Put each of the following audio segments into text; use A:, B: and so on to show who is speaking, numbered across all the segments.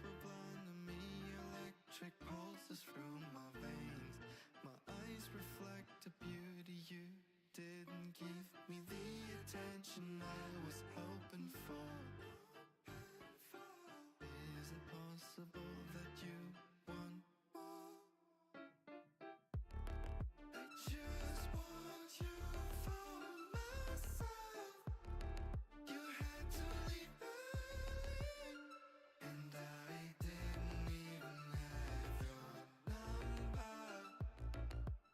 A: Were blinding me, electric pulses through my veins. My eyes reflect the beauty you didn't give me the attention I was hoping for. Is it possible that you want more? I just want you for myself. You had to leave early, and I didn't even have your number.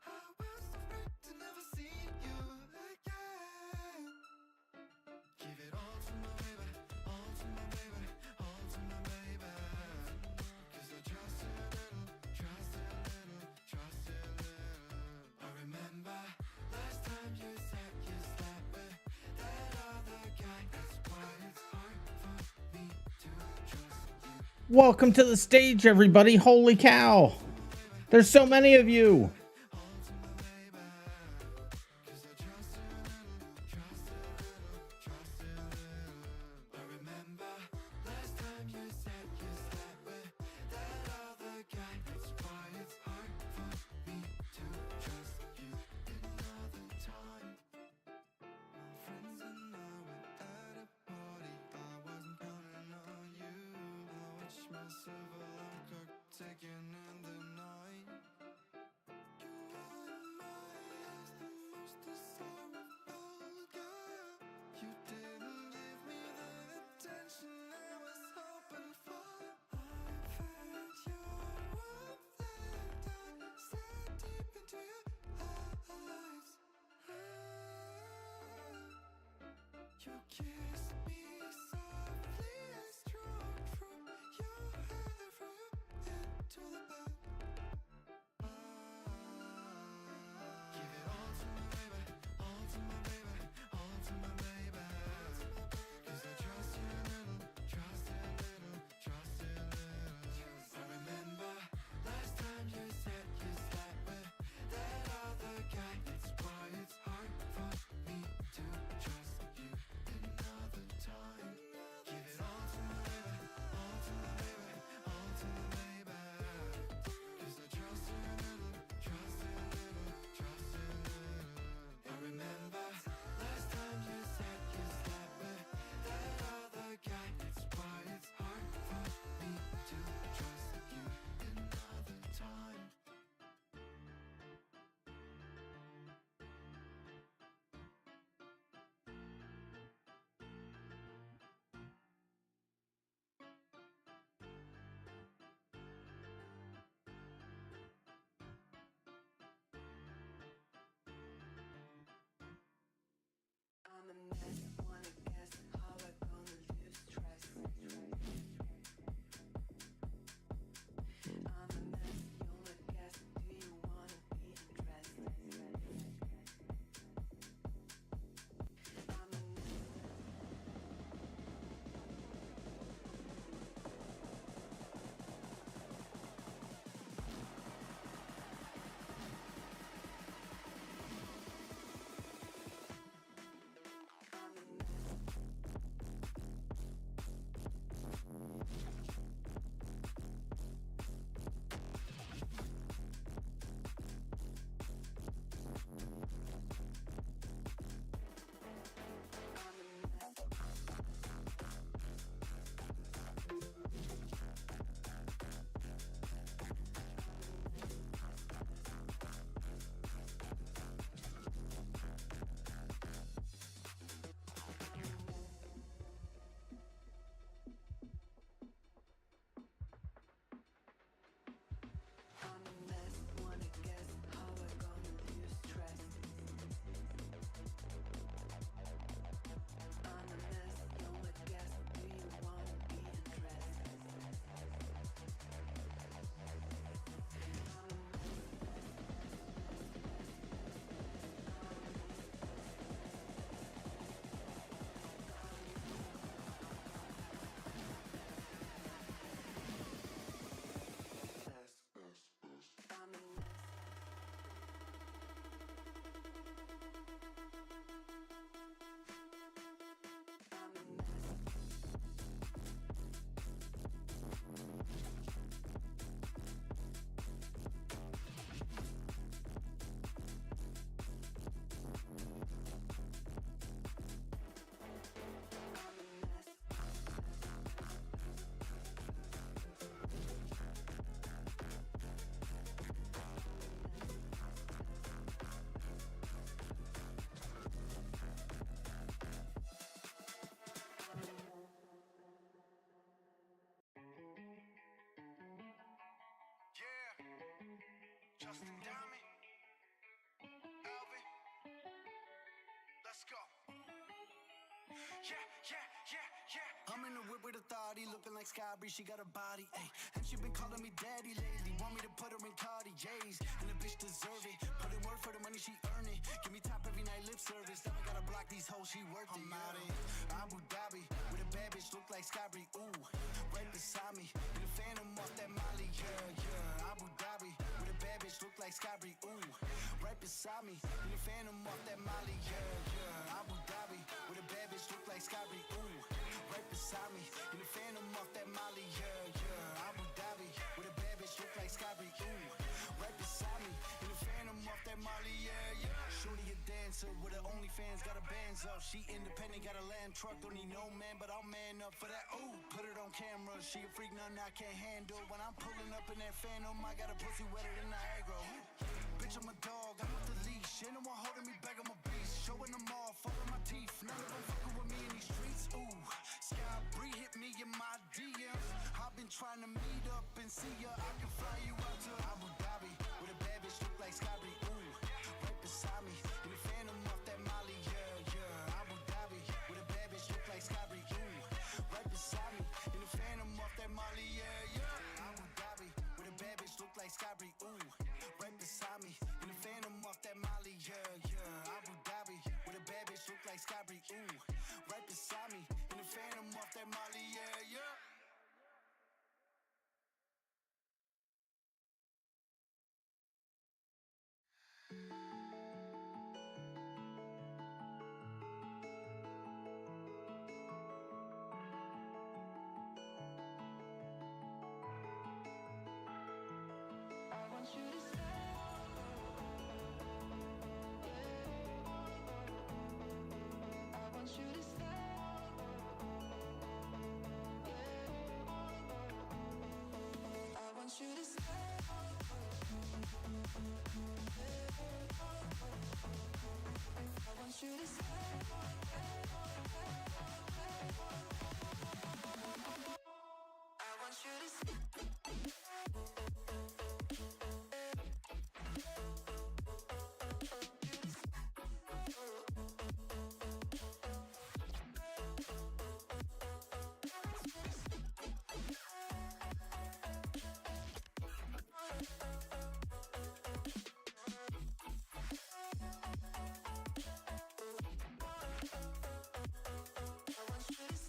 A: I was afraid to never see you again. Give it all to my baby, all to my baby, all to my baby. 'Cause I trust you a little, trust you a little, trust you a little. I remember last time you said you slept with that other guy. That's why it's hard for me to trust you.
B: Welcome to the stage, everybody. Holy cow. There's so many of you.
A: Taken in the night, you were my eyes, the most desirable girl. You didn't give me the attention I was hoping for. I felt your warmth and I stared deep into your eyes. You kissed me softly, I stroked through your hair from your head to the back. Give it all to my baby, all to my baby, all to my baby. 'Cause I trust you a little, trust you a little, trust you a little. I remember last time you said you slept with that other guy. That's why it's hard for me to trust you another time. Give it all to my baby, all to my baby, all to my baby. 'Cause I trust you a little, trust you a little, trust you a little. I remember Yeah, Justin Diamond, Alvin, let's go. Yeah. I'm in the whip with authority, looking like Skybri, she got a body, ayy. And she been calling me daddy lately, want me to put her in Cartier's. And the bitch deserve it, put in work for the money she earn it. Give me top every night, lip service, now I gotta block these hoes, she worth it. I'm out in Abu Dhabi, with a bad bitch, look like Skybri, ooh. Right beside me, in the phantom off that Molly, yeah. Abu Dhabi, with a bad bitch, look like Skybri, ooh. Right beside me, in the phantom off that Molly, yeah. Abu Dhabi, with a bad bitch, look like Skybri, ooh. Right beside me, in the phantom off that Molly, yeah. Abu Dhabi, with a bad bitch, look like Skybri, ooh. Right beside me, in the phantom off that Molly, yeah. Shorty a dancer with her OnlyFans, got her bands up. She independent, got a land truck, don't need no man, but I'll man up for that. Ooh, put it on camera, she a freak, nothing I can't handle. When I'm pulling up in that phantom, I got a pussy wetter than Niagara. Bitch, I'm a dog, I'm with the leash. Ain't no one holding me back, I'm a beast. Showing them all, falling my teeth. None of them fucking with me in these streets. Ooh, Skybri hit me in my DMs. I've been trying to meet up and see ya. I can fly you out to Abu Dhabi with a bad bitch look like Skybri. Ooh, right beside me in the phantom off that Molly. Yeah. Abu Dhabi with a bad bitch look like Skybri. Ooh, right beside me in the phantom off that Molly. Yeah. Abu Dhabi with a bad bitch look like Skybri. Ooh, right beside me in the phantom off that Molly. Yeah. Abu Dhabi with a bad bitch look like Skybri. Ooh, right beside me in the phantom off that Molly. Yeah.
C: I want you to stay. I want you to stay. I want you to stay. I want you to stay. I want you to stay.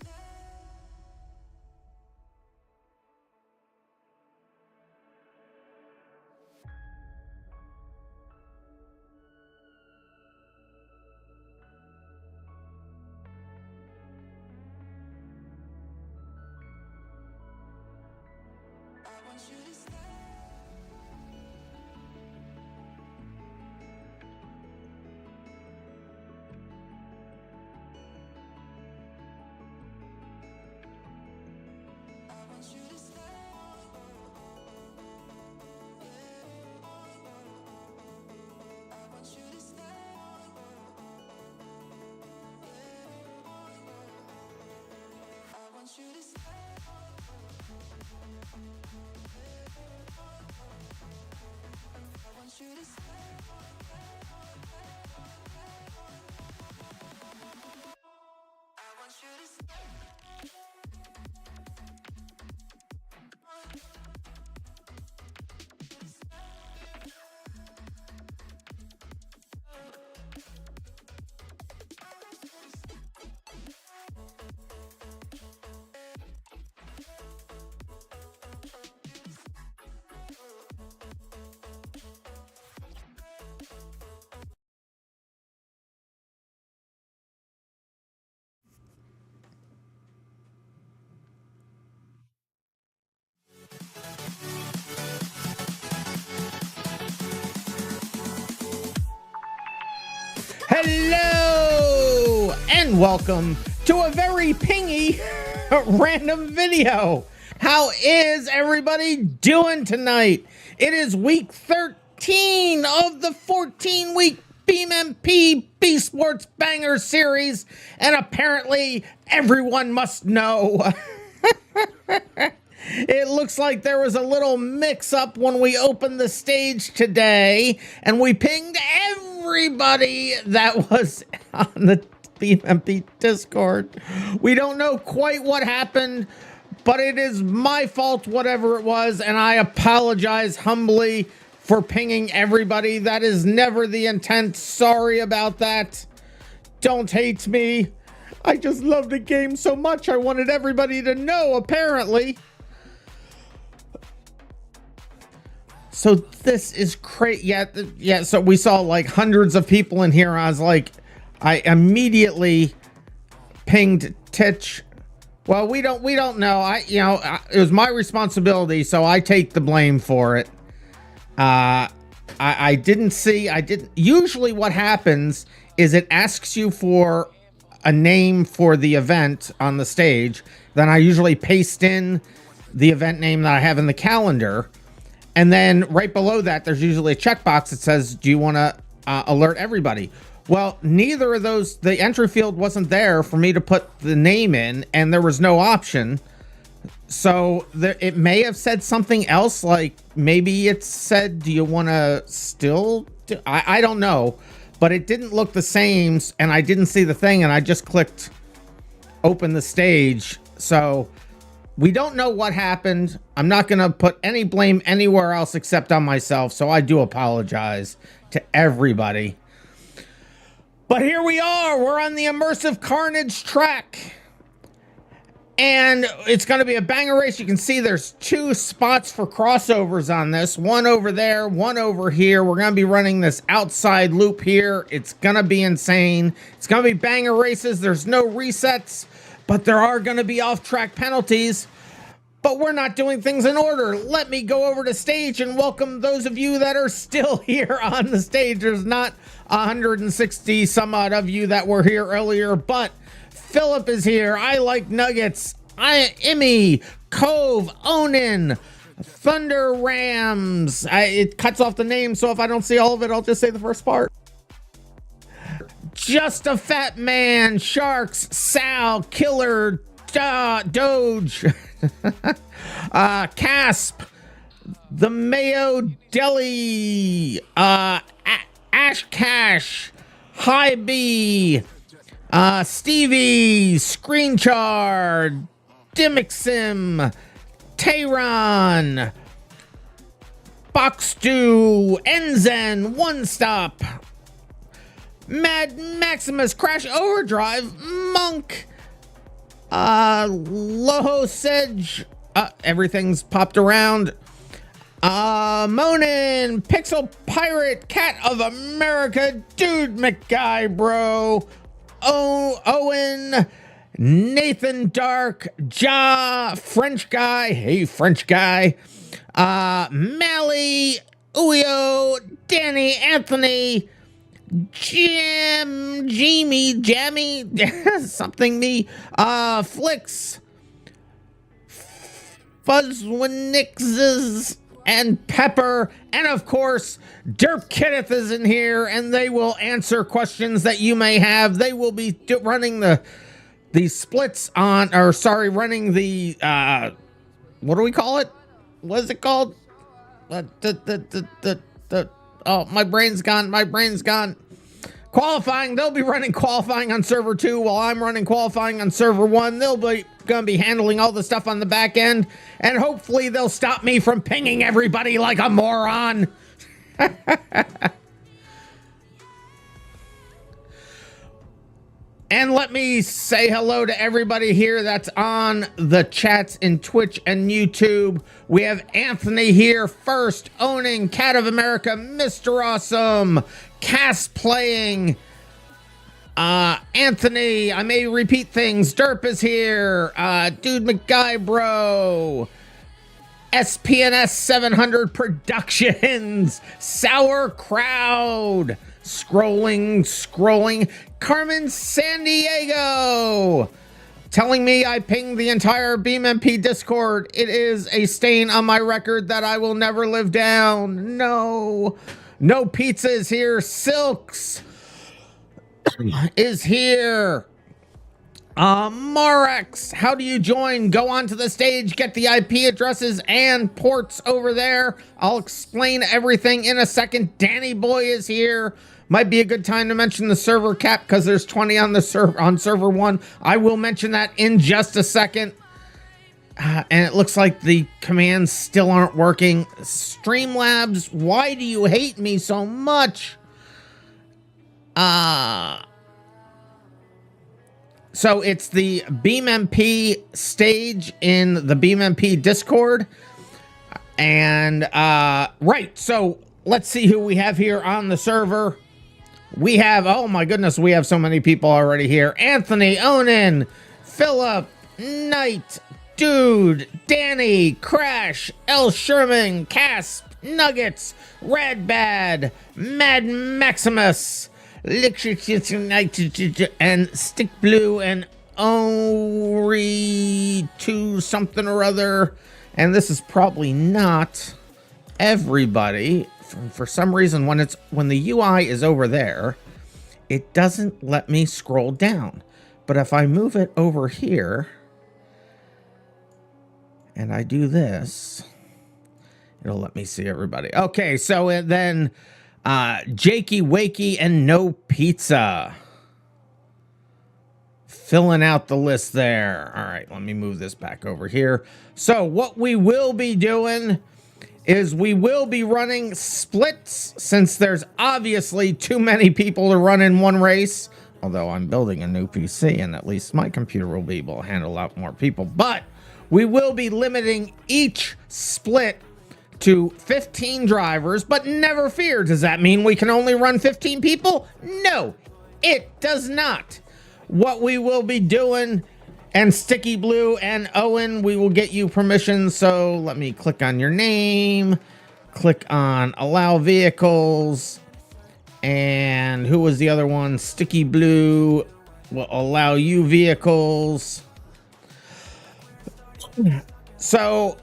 C: I want you to stay. I want you to stay. I want you to stay. I want you to stay. I want you to stay. I want you to stay. I want you to
B: Hello and welcome to a very pingy random video. How is everybody doing tonight? It is week 13 of the 14-week BeamMP BSports Banger series, and apparently everyone must know. It looks like there was a little mix-up when we opened the stage today, and we pinged everybody that was on the BeamMP Discord. We don't know quite what happened, but it is my fault, whatever it was, and I apologize humbly for pinging everybody. That is never the intent. Sorry about that. Don't hate me. I just love the game so much. I wanted everybody to know, apparently. So this is crazy. Yeah, so we saw like hundreds of people in here. I was like, I immediately pinged Titch. Well, we don't know. It was my responsibility, so I take the blame for it. I didn't see. Usually what happens is it asks you for a name for the event on the stage. Then I usually paste in the event name that I have in the calendar. And then right below that, there's usually a checkbox that says, do you want to alert everybody? Well, neither of those, the entry field wasn't there for me to put the name in, and there was no option. So it may have said something else, like maybe it said, do you want to still do? I don't know, but it didn't look the same, and I didn't see the thing, and I just clicked open the stage. So we don't know what happened. I'm not going to put any blame anywhere else except on myself, so I do apologize to everybody. But here we are. We're on the ImmersiveKarnage track. And it's going to be a banger race. You can see there's 2 spots for crossovers on this. One over there, one over here. We're going to be running this outside loop here. It's going to be insane. It's going to be banger races. There's no resets, but there are going to be off-track penalties. But we're not doing things in order. Let me go over to stage and welcome those of you that are still here on the stage. There's not 160 some odd of you that were here earlier, but Philip is here. I like Nuggets. Immy, Cove, Onin, Thunder Rams. It cuts off the name, so if I don't see all of it, I'll just say the first part. Just a Fat Man, Sharks, Sal, Killer, Doge, Casp, the Mayo Deli, Ash Cash, High B, Stevie, Screenchard, Dimixim, Tehran, Boxdu, Enzen, One Stop, Mad Maximus, Crash Overdrive, Monk, Loho Sedge, everything's popped around, Monin, Pixel Pirate, Cat of America, Dude McGuy, bro, Owen, Nathan Dark, French Guy, hey French Guy, Mally, Uyo, Danny, Anthony, Jammy, something me, Flicks, Fuzzwinixes, and Pepper, and of course, Derp Kenneth is in here, and they will answer questions that you may have. They will be running the splits on, or sorry, running the, what do we call it? What is it called? Oh, my brain's gone. Qualifying, they'll be running qualifying on server 2 while I'm running qualifying on server 1. They'll be going to be handling all the stuff on the back end, and hopefully they'll stop me from pinging everybody like a moron. And let me say hello to everybody here that's on the chats in Twitch and YouTube. We have Anthony here first, owning Cat of America, Mr. Awesome, Cass playing, Anthony, I may repeat things, Derp is here, Dude McGuy, bro, SPNS 700 Productions, Sour Crowd, Scrolling. Carmen San Diego telling me I pinged the entire BeamMP Discord. It is a stain on my record that I will never live down. No pizza is here. Silks is here. Marex, how do you join? Go onto the stage, get the IP addresses and ports over there. I'll explain everything in a second. Danny Boy is here. Might be a good time to mention the server cap because there's 20 on the server 1. I will mention that in just a second. And it looks like the commands still aren't working. Streamlabs, why do you hate me so much? So it's the BeamMP stage in the BeamMP Discord. And, right, so let's see who we have here on the server. We have, oh my goodness, we have so many people already here. Anthony, Onan, Philip, Knight, Dude, Danny, Crash, L. Sherman, Casp, Nuggets, Radbad, Mad Maximus, and Stick Blue, and Ori to something or other. And this is probably not everybody. For some reason, when the UI is over there, it doesn't let me scroll down. But if I move it over here and I do this, it'll let me see everybody. Okay, so then Jakey Wakey and No Pizza filling out the list there. All right, let me move this back over here. So what we will be doing is we will be running splits since there's obviously too many people to run in one race. Although I'm building a new PC and at least my computer will be able to handle a lot more people. But we will be limiting each split to 15 drivers, but never fear. Does that mean we can only run 15 people? No, it does not. What we will be doing, and Sticky Blue and Owen, we will get you permission. So let me click on your name, click on allow vehicles, and who was the other one? Sticky Blue will allow you vehicles. So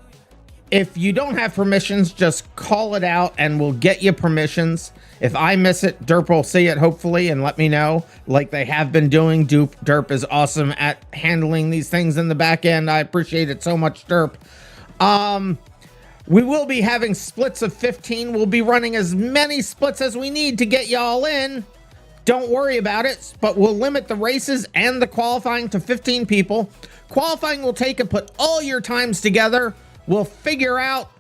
B: if you don't have permissions, just call it out and we'll get you permissions. If I miss it, Derp will see it, hopefully, and let me know, like they have been doing. Derp is awesome at handling these things in the back end. I appreciate it so much, Derp. We will be having splits of 15. We'll be running as many splits as we need to get y'all in. Don't worry about it, but we'll limit the races and the qualifying to 15 people. Qualifying will take and put all your times together. We'll figure out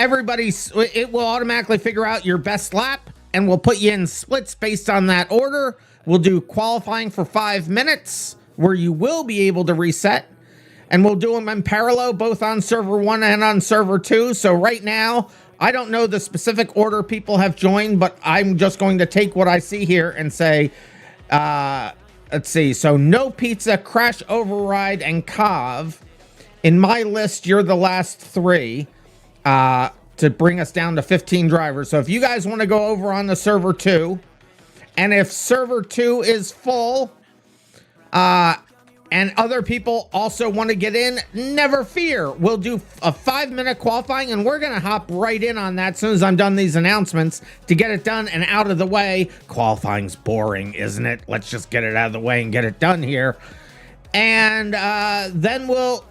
B: it will automatically figure out your best lap, and we'll put you in splits based on that order. We'll do qualifying for 5 minutes, where you will be able to reset, and we'll do them in parallel, both on server 1 and on server 2. So right now, I don't know the specific order people have joined, but I'm just going to take what I see here and say, let's see. So No Pizza, Crash Override, and Kav. In my list, you're the last 3 to bring us down to 15 drivers. So if you guys want to go over on the server 2, and if server 2 is full, and other people also want to get in, never fear. We'll do a 5-minute qualifying, and we're going to hop right in on that as soon as I'm done these announcements to get it done and out of the way. Qualifying's boring, isn't it? Let's just get it out of the way and get it done here. And then we'll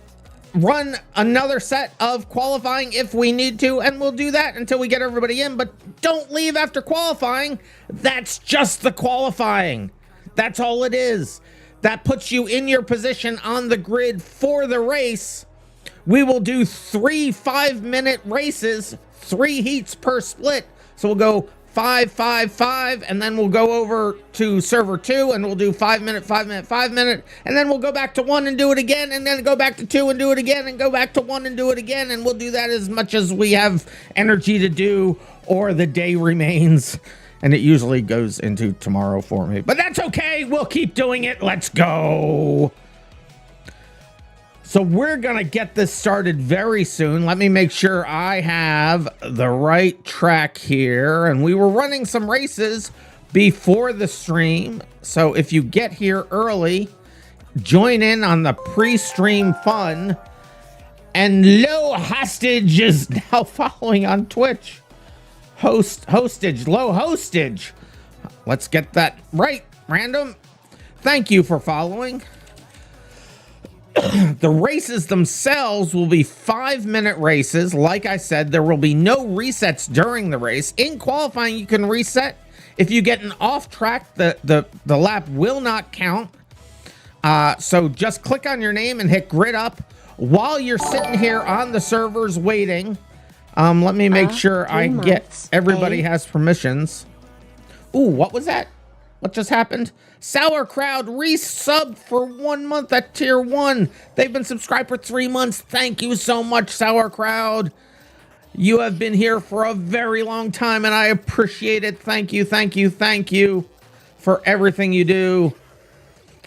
B: run another set of qualifying if we need to, and we'll do that until we get everybody in. But don't leave after qualifying. That's just the qualifying. That's all it is. That puts you in your position on the grid for the race. We will do 3 5-minute races, 3 heats per split. So we'll go 5, 5, 5, and then we'll go over to server 2 and we'll do 5 minute, 5 minute, 5 minute, and then we'll go back to 1 and do it again, and then go back to 2 and do it again, and go back to 1 and do it again, and we'll do that as much as we have energy to do or the day remains. And it usually goes into tomorrow for me, but that's okay. We'll keep doing it. Let's go. So we're going to get this started very soon. Let me make sure I have the right track here. And we were running some races before the stream. So if you get here early, join in on the pre-stream fun. And Low Hostage is now following on Twitch. Hostage, Low Hostage. Let's get that right, Random. Thank you for following. The races themselves will be 5-minute races. Like I said, there will be no resets during the race. In qualifying, you can reset. If you get an off track, the lap will not count. So just click on your name and hit grid up while you're sitting here on the servers waiting. Let me make sure I get everybody has permissions. Ooh, what was that? What just happened? Sauerkraut resubbed for 1 month at tier 1. They've been subscribed for 3 months. Thank you so much, Sauerkraut. You have been here for a very long time, and I appreciate it. Thank you, thank you, thank you for everything you do.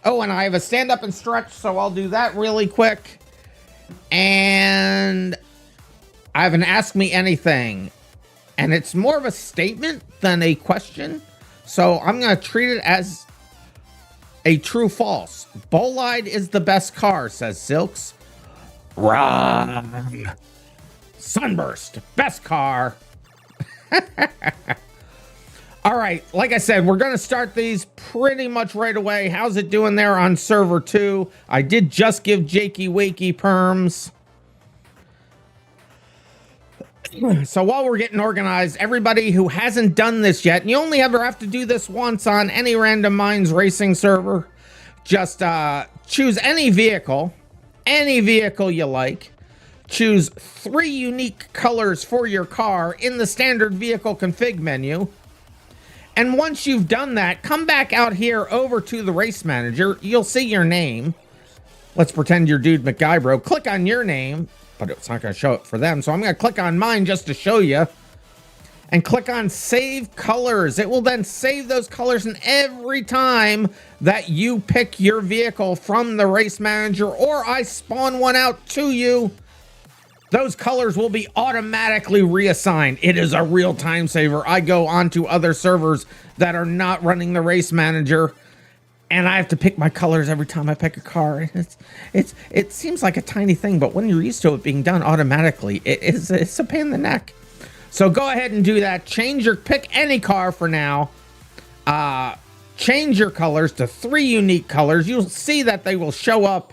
B: Oh, and I have a stand up and stretch, so I'll do that really quick. And I have an Ask Me Anything. And it's more of a statement than a question. So I'm going to treat it as a true false. Bolide is the best car, says Silks. Wrong. Sunburst, best car. All right, like I said, we're going to start these pretty much right away. How's it doing there on server 2? I did just give Jakey Wakey perms. So while we're getting organized, everybody who hasn't done this yet, and you only ever have to do this once on any RandomMinds racing server, just choose any vehicle you like. Choose 3 unique colors for your car in the standard vehicle config menu. And once you've done that, come back out here over to the race manager. You'll see your name. Let's pretend you're Dude McGuybro. Click on your name, but it's not going to show it for them. So I'm going to click on mine just to show you. And click on Save Colors. It will then save those colors, and every time that you pick your vehicle from the race manager or I spawn one out to you, those colors will be automatically reassigned. It is a real time saver. I go onto other servers that are not running the race manager, and I have to pick my colors every time I pick a car. It seems like a tiny thing, but when you're used to it being done automatically, it's a pain in the neck. So go ahead and do that. Pick any car for now. Change your colors to 3 unique colors. You'll see that they will show up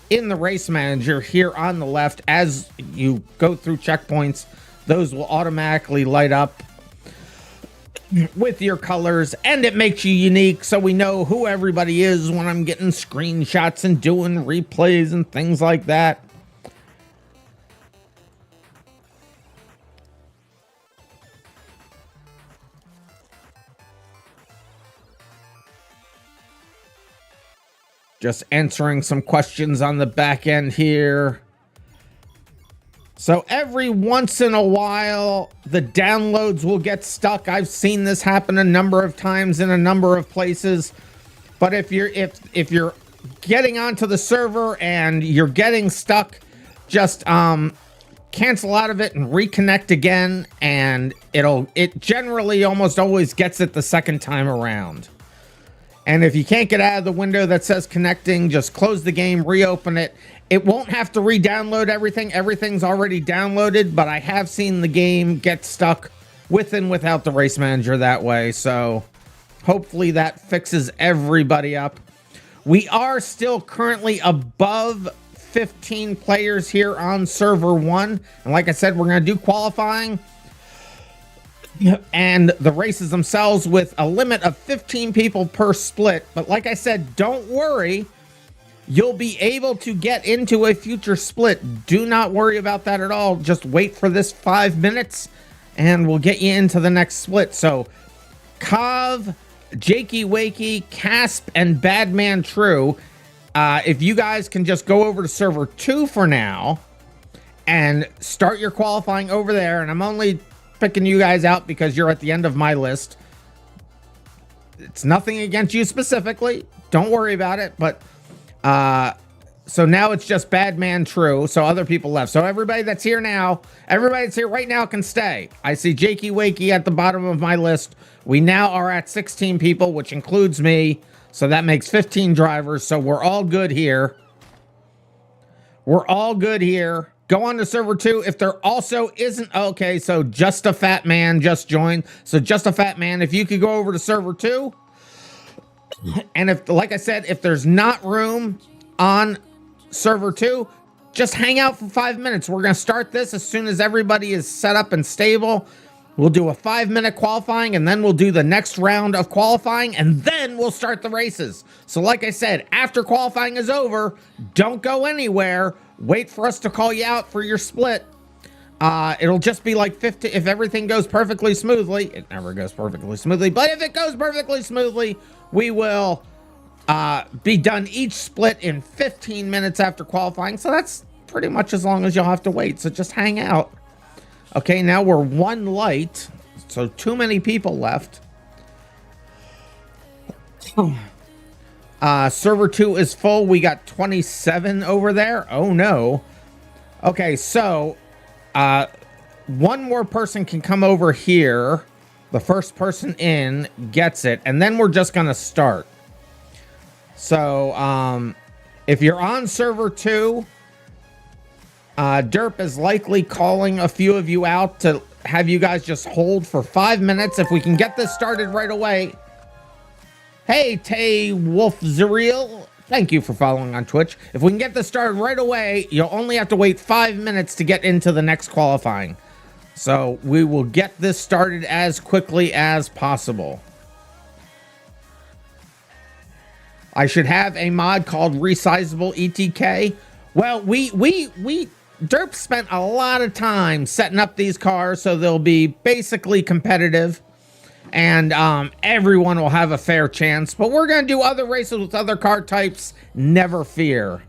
B: in the race manager here on the left as you go through checkpoints. Those will automatically light up with your colors, and it makes you unique so we know who everybody is when I'm getting screenshots and doing replays and things like that. Just answering some questions on the back end here. So every once in a while, the downloads will get stuck. I've seen this happen a number of times in a number of places. But if you're getting onto the server and you're getting stuck, just cancel out of it and reconnect again, and it generally almost always gets it the second time around. And if you can't get out of the window that says connecting, just close the game, reopen it. It won't have to re-download everything. Everything's already downloaded, but I have seen the game get stuck with and without the race manager that way. So hopefully that fixes everybody up. We are still currently above 15 players here on server 1. And like I said, we're going to do qualifying and the races themselves with a limit of 15 people per split. But like I said, don't worry. You'll be able to get into a future split. Do not worry about that at all. Just wait for this 5 minutes and we'll get you into the next split. So Kav, Jakey Wakey, Casp, and Badman True, if you guys can just go over to server 2 for now and start your qualifying over there. And I'm only picking you guys out because you're at the end of my list. It's nothing against you specifically. Don't worry about it. But So now it's just Bad Man True. So other people left. So everybody that's here now, everybody that's here right now can stay. I see Jakey Wakey at the bottom of my list. We now are at 16 people, which includes me. So that makes 15 drivers. So we're all good here. We're all good here. Go on to server 2. If there also isn't... Okay, so Just a Fat Man just joined. So Just a Fat Man, if you could go over to server 2. And if, like I said, if there's not room on server 2, just hang out for 5 minutes. We're going to start this as soon as everybody is set up and stable. We'll do a 5-minute qualifying, and then we'll do the next round of qualifying, and then we'll start the races. So like I said, after qualifying is over, don't go anywhere. Wait for us to call you out for your split. It'll just be like 50 if everything goes perfectly smoothly. It never goes perfectly smoothly, but if it goes perfectly smoothly, we will be done each split in 15 minutes after qualifying. So that's pretty much as long as you'll have to wait. So just hang out. Okay, now we're 1 light, so too many people left. Server 2 is full. We got 27 over there. Oh, no. Okay, so one more person can come over here. The first person in gets it, and then we're just going to start. So if you're on server 2... Derp is likely calling a few of you out to have you guys just hold for 5 minutes. If we can get this started right away. Hey, Tay Wolf Zeriel, thank you for following on Twitch. If we can get this started right away, you'll only have to wait 5 minutes to get into the next qualifying. So we will get this started as quickly as possible. I should have a mod called Resizable ETK. Well, Derp spent a lot of time setting up these cars so they'll be basically competitive, and everyone will have a fair chance. But we're going to do other races with other car types, never fear.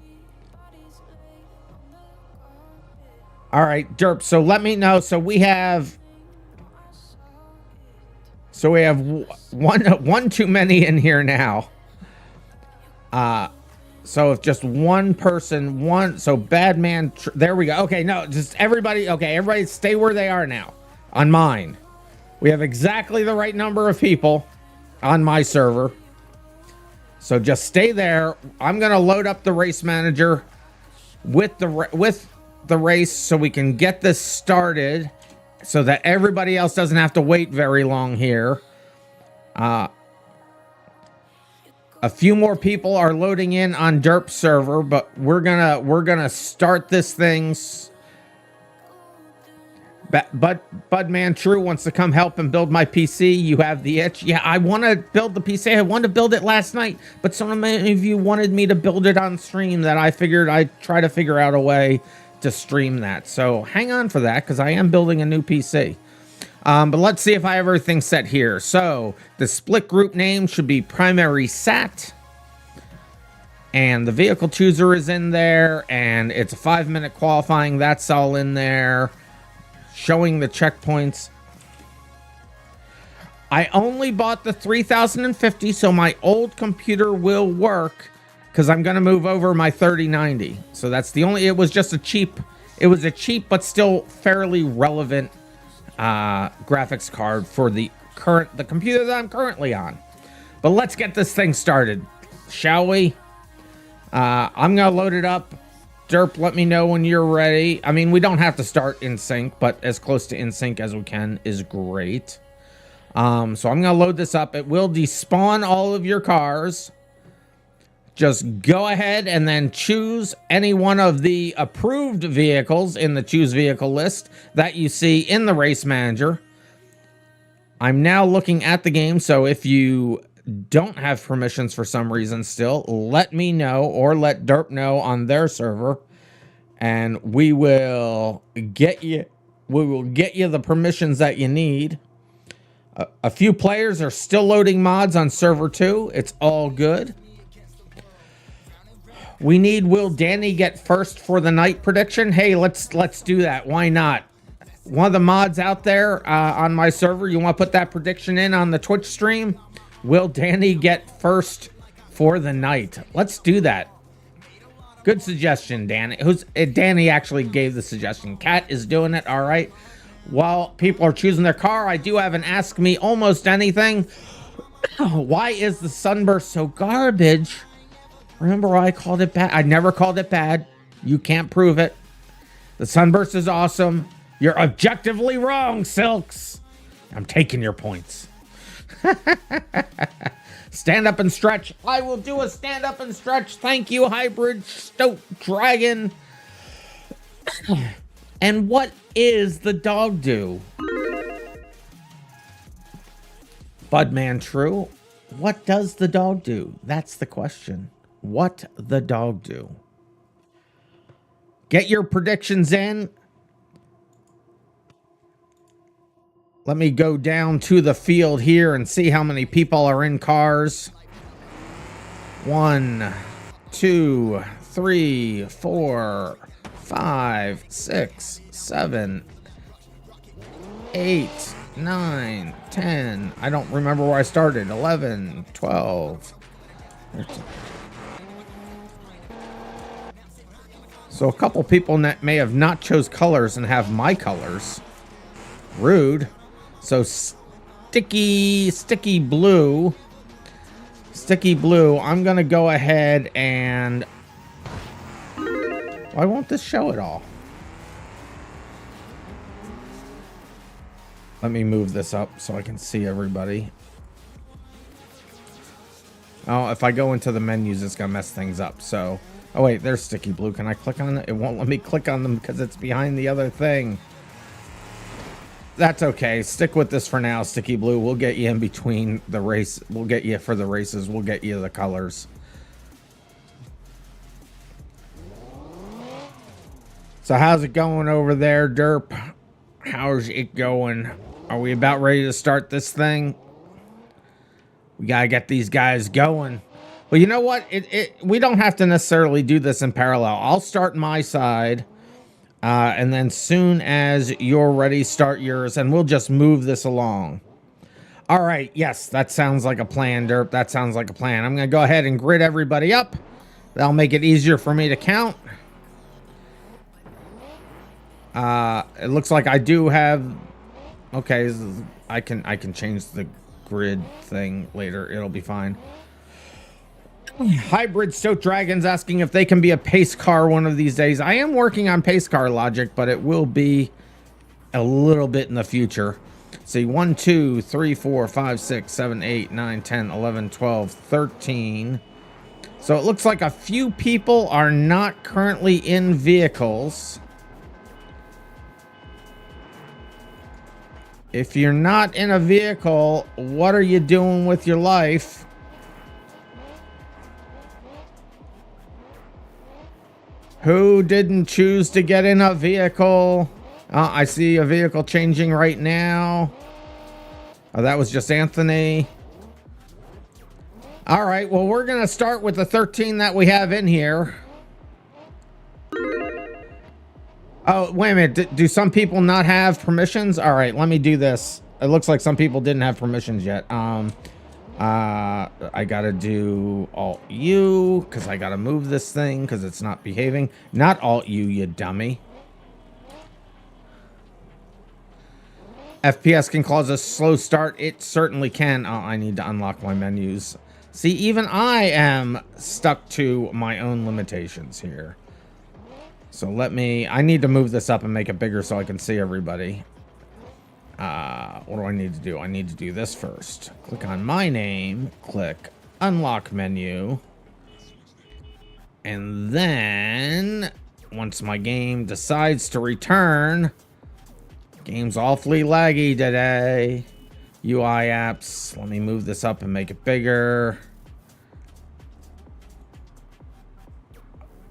B: All right, Derp, so let me know. So we have one too many in here now. So if just one person, so Bad Man, there we go. Okay, no, just everybody, okay, everybody stay where they are now on mine. We have exactly the right number of people on my server. So just stay there. I'm going to load up the race manager with the race so we can get this started so that everybody else doesn't have to wait very long here. A few more people are loading in on Derp server, but we're gonna start this thing. Budman True wants to come help and build my PC. You have the itch. Yeah, I want to build the PC. I wanted to build it last night, but so many of you wanted me to build it on stream that I figured I'd try to figure out a way to stream that. So hang on for that, because I am building a new PC. But let's see if I have everything set here. So the split group name should be Primary Sat. And the vehicle chooser is in there. And it's a 5-minute qualifying. That's all in there. Showing the checkpoints. I only bought the 3050, so my old computer will work, because I'm going to move over my 3090. So that's the only... It was just a cheap... It was a cheap but still fairly relevant graphics card for the computer that I'm currently on. But let's get this thing started, shall we? I'm gonna load it up. Derp, let me know when you're ready. I mean, we don't have to start in sync, but as close to in sync as we can is great. So I'm gonna load this up. It will despawn all of your cars. Just go ahead and then choose any one of the approved vehicles in the choose vehicle list that you see in the race manager. I'm now looking at the game, so if you don't have permissions for some reason still, let me know or let Derp know on their server, and we will get you the permissions that you need. A few players are still loading mods on server 2. It's all good. We need Will Danny get first for the night prediction? Hey, let's do that. Why not? One of the mods out there on my server, you want to put that prediction in on the Twitch stream? Will Danny get first for the night? Let's do that. Good suggestion, Danny. Danny actually gave the suggestion. Cat is doing it. All right. While people are choosing their car, I do have an Ask Me Almost Anything. Why is the sunburst so garbage? Remember why I called it bad? I never called it bad. You can't prove it. The sunburst is awesome. You're objectively wrong, Silks. I'm taking your points. Stand up and stretch. I will do a stand up and stretch. Thank you, Hybrid Stoat Dragon. And what is the dog do? Budman True. What does the dog do? That's the question. What the dog do? Get your predictions in. Let me go down to the field here and see how many people are in cars. 1, 2, 3, 4, 5, 6, 7, 8, 9, 10. I don't remember where I started. 11, 12, 13. So a couple people may have not chose colors and have my colors. Rude. So sticky blue. Sticky blue. I'm going to go ahead and... Why won't this show it all? Let me move this up so I can see everybody. Oh, if I go into the menus, it's going to mess things up. So, oh wait, there's sticky blue. Can I click on it? It won't let me click on them because it's behind the other thing. That's okay. Stick with this for now, sticky blue. We'll get you in between the race. We'll get you for the races. We'll get you the colors. So how's it going over there, Derp? How's it going? Are we about ready to start this thing? We gotta get these guys going. Well, you know what? We don't have to necessarily do this in parallel. I'll start my side. And then soon as you're ready, start yours, and we'll just move this along. All right. Yes, that sounds like a plan, Derp. That sounds like a plan. I'm going to go ahead and grid everybody up. That'll make it easier for me to count. It looks like I do have... Okay, I can change the grid thing later. It'll be fine. Hybrid Stoat Dragons asking if they can be a pace car one of these days. I am working on pace car logic, but it will be a little bit in the future. See, 1, 2, 3, 4, 5, 6, 7, 8, 9, 10, 11, 12, 13. So it looks like a few people are not currently in vehicles. If you're not in a vehicle, what are you doing with your life? Who didn't choose to get in a vehicle? I see a vehicle changing right now. Oh, that was just Anthony. All right, well, we're going to start with the 13 that we have in here. Oh, wait a minute. Do some people not have permissions? All right, let me do this. It looks like some people didn't have permissions yet. I gotta do Alt-U because I gotta move this thing because it's not behaving. Not Alt-U, you dummy. FPS can cause a slow start. It certainly can. Oh, I need to unlock my menus. See, even I am stuck to my own limitations here. So I need to move this up and make it bigger so I can see everybody. What do I need to do? I need to do this first. Click on my name, click unlock menu. And then once my game decides to return, game's awfully laggy today. UI apps, let me move this up and make it bigger.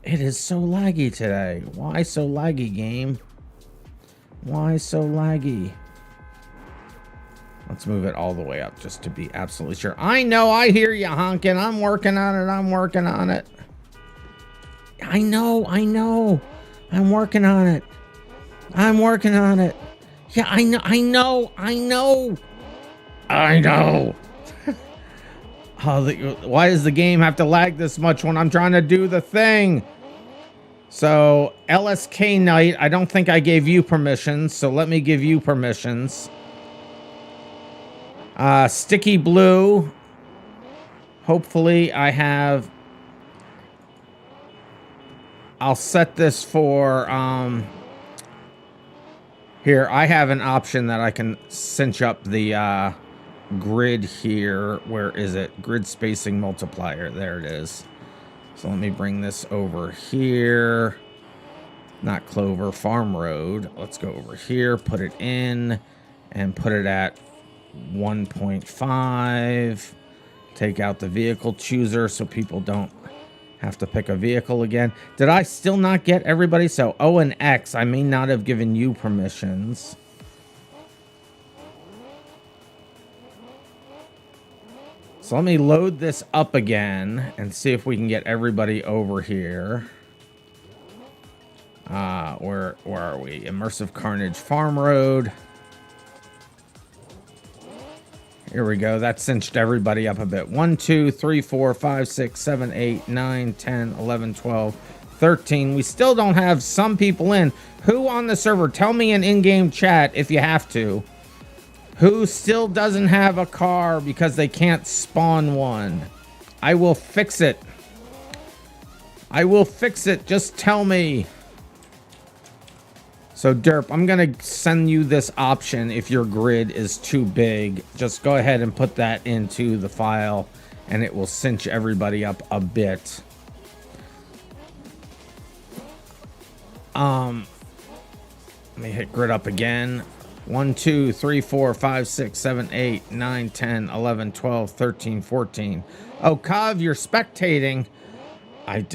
B: It is so laggy today. Why so laggy, game? Why so laggy? Let's move it all the way up just to be absolutely sure. I know, I hear you honking. I'm working on it. I'm working on it. I know. I'm working on it. I'm working on it. Yeah, I know. Why does the game have to lag this much when I'm trying to do the thing? So LSK Knight, I don't think I gave you permissions, so let me give you permissions. Sticky Blue. Hopefully I have... I'll set this for... Here, I have an option that I can cinch up the grid here. Where is it? Grid spacing multiplier. There it is. So let me bring this over here. Not Clover, Farm Road. Let's go over here, put it in, and put it at 1.5. Take out the vehicle chooser so people don't have to pick a vehicle again. Did I still not get everybody? So O and X, I may not have given you permissions. So let me load this up again and see if we can get everybody over here. Where are we? ImmersiveKarnage Farm Road. Here we go. That cinched everybody up a bit. 1, 2, 3, 4, 5, 6, 7, 8, 9, 10, 11, 12, 13. We still don't have some people in. Who on the server? Tell me in in-game chat if you have to. Who still doesn't have a car because they can't spawn one? I will fix it. I will fix it. Just tell me. So Derp, I'm going to send you this option if your grid is too big. Just go ahead and put that into the file and it will cinch everybody up a bit. Let me hit grid up again. 1, 2, 3, 4, 5, 6, 7, 8, 9, 10, 11, 12, 13, 14. Oh, Kav, you're spectating. I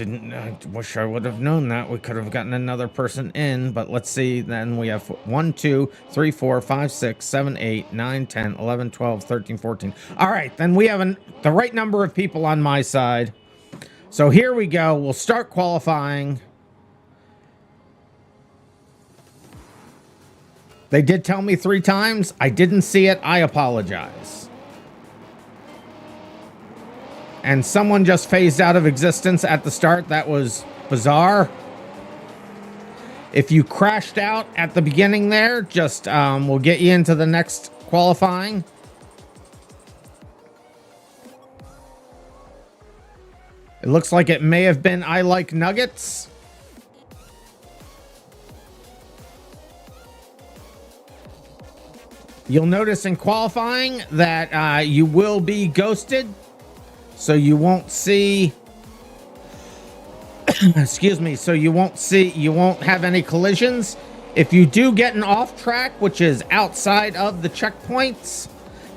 B: wish I would have known that. We could have gotten another person in, but let's see. Then we have 1, 2, 3, 4, 5, 6, 7, 8, 9, 10, 11, 12, 13, 14. All right, then we have the right number of people on my side. So here we go. We'll start qualifying. They did tell me 3 times. I didn't see it. I apologize. And someone just phased out of existence at the start. That was bizarre. If you crashed out at the beginning there, just we'll get you into the next qualifying. It looks like it may have been I Like Nuggets. You'll notice in qualifying that you will be ghosted, so you won't see, excuse me, so you won't have any collisions. If you do get an off track, which is outside of the checkpoints,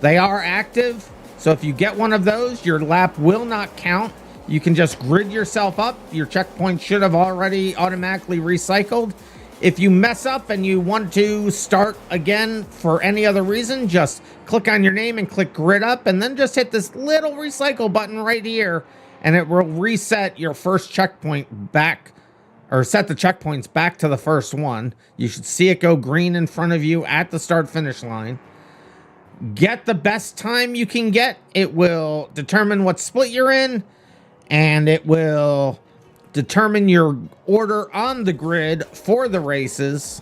B: they are active. So if you get one of those, your lap will not count. You can just grid yourself up. Your checkpoint should have already automatically recycled. If you mess up and you want to start again for any other reason, just click on your name and click grid up, and then just hit this little recycle button right here, and it will reset your first checkpoint back, or set the checkpoints back to the first one. You should see it go green in front of you at the start finish line. Get the best time you can get. It will determine what split you're in, and it will determine your order on the grid for the races.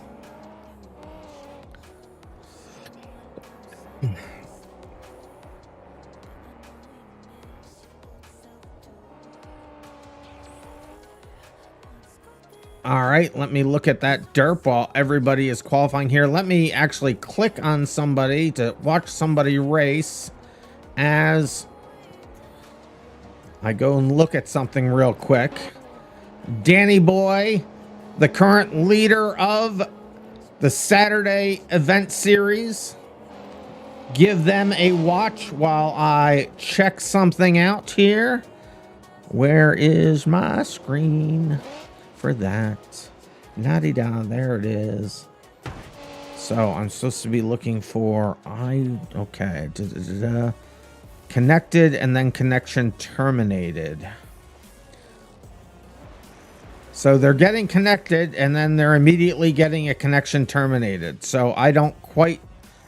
B: All right, let me look at that derp while everybody is qualifying here. Let me actually click on somebody to watch somebody race as I go and look at something real quick. Danny Boy, the current leader of the Saturday event series. Give them a watch while I check something out here. Where is my screen for that? La-di-da, there it is. So I'm supposed to be looking for okay. Connected and then connection terminated. So they're getting connected and then they're immediately getting a connection terminated. So I don't quite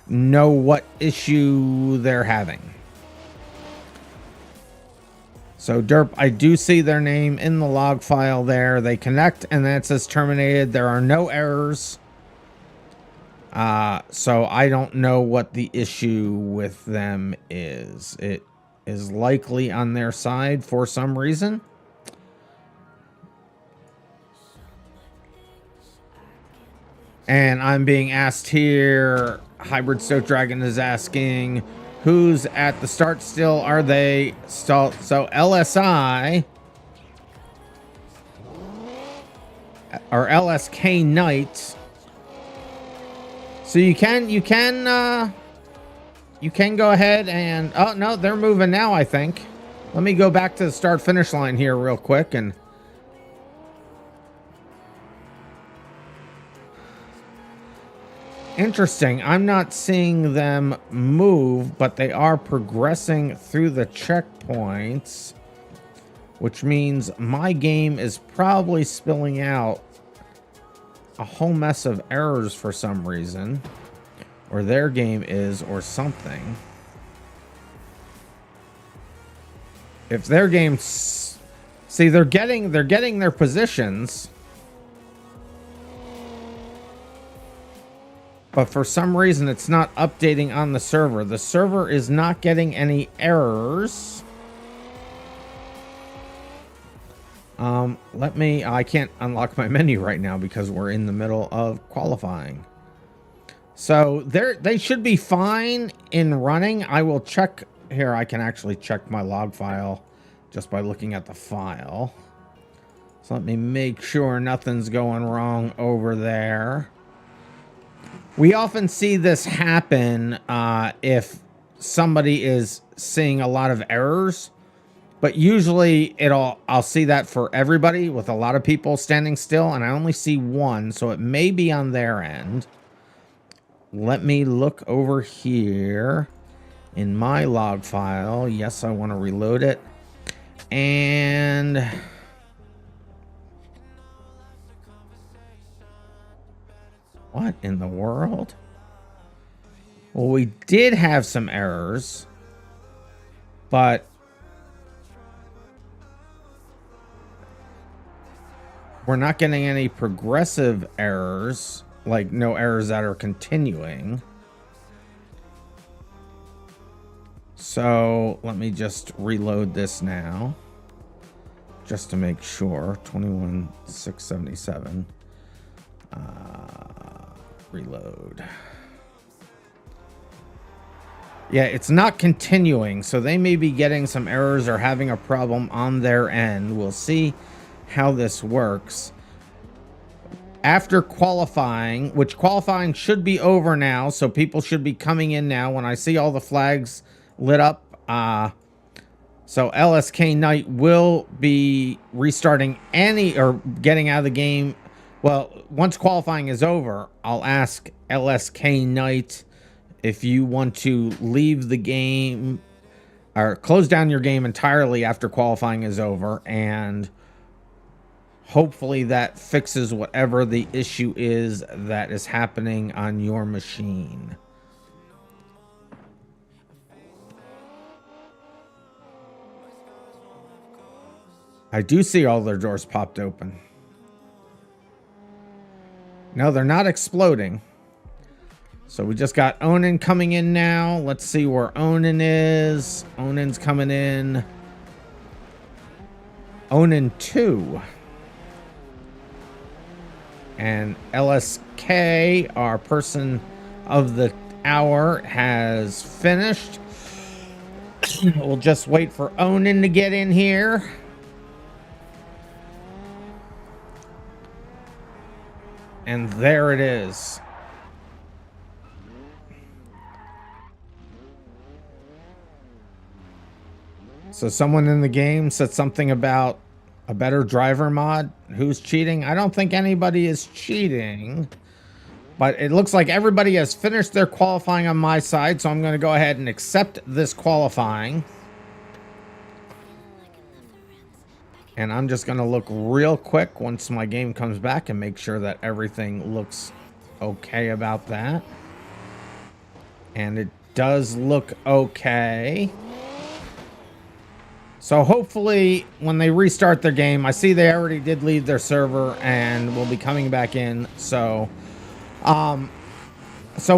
B: know what issue they're having. So Derp, I do see their name in the log file there. They connect and then it says terminated. There are no errors. So I don't know what the issue with them is. It is likely on their side for some reason. And I'm being asked here, Hybrid Stoke Dragon is asking, who's at the start still? Are they still? So LSI or LSK Knight. So you can go ahead and, oh no, they're moving now, I think. Let me go back to the start finish line here real quick and interesting. I'm not seeing them move, but they are progressing through the checkpoints, which means my game is probably spilling out a whole mess of errors for some reason, or their game is, or something. If their game's, see, they're getting their positions, but for some reason it's not updating on the server. The server is not getting any errors. I can't unlock my menu right now because we're in the middle of qualifying. So they should be fine in running. I will check here. I can actually check my log file just by looking at the file. So let me make sure nothing's going wrong over there. We often see this happen if somebody is seeing a lot of errors. But usually I'll see that for everybody with a lot of people standing still, and I only see one, so it may be on their end. Let me look over here in my log file. Yes, I want to reload it. And what in the world? Well, we did have some errors, but we're not getting any progressive errors, like no errors that are continuing. So let me just reload this now, just to make sure. 21,677. Reload. Yeah, it's not continuing, so they may be getting some errors or having a problem on their end. We'll see how this works. After qualifying, which qualifying should be over now, so people should be coming in now when I see all the flags lit up. So LSK Knight will be restarting or getting out of the game. Well, once qualifying is over, I'll ask LSK Knight if you want to leave the game or close down your game entirely after qualifying is over, and hopefully that fixes whatever the issue is that is happening on your machine. I do see all their doors popped open. No, they're not exploding. So we just got Onan coming in now. Let's see where Onan is. Onan's coming in. Onan 2. And LSK, our person of the hour, has finished. We'll just wait for Onan to get in here. And there it is. So someone in the game said something about a better driver mod. Who's cheating? I don't think anybody is cheating. But it looks like everybody has finished their qualifying on my side. So I'm going to go ahead and accept this qualifying. And I'm just going to look real quick once my game comes back and make sure that everything looks okay about that. And it does look okay. So hopefully when they restart their game, I see they already did leave their server and will be coming back in. So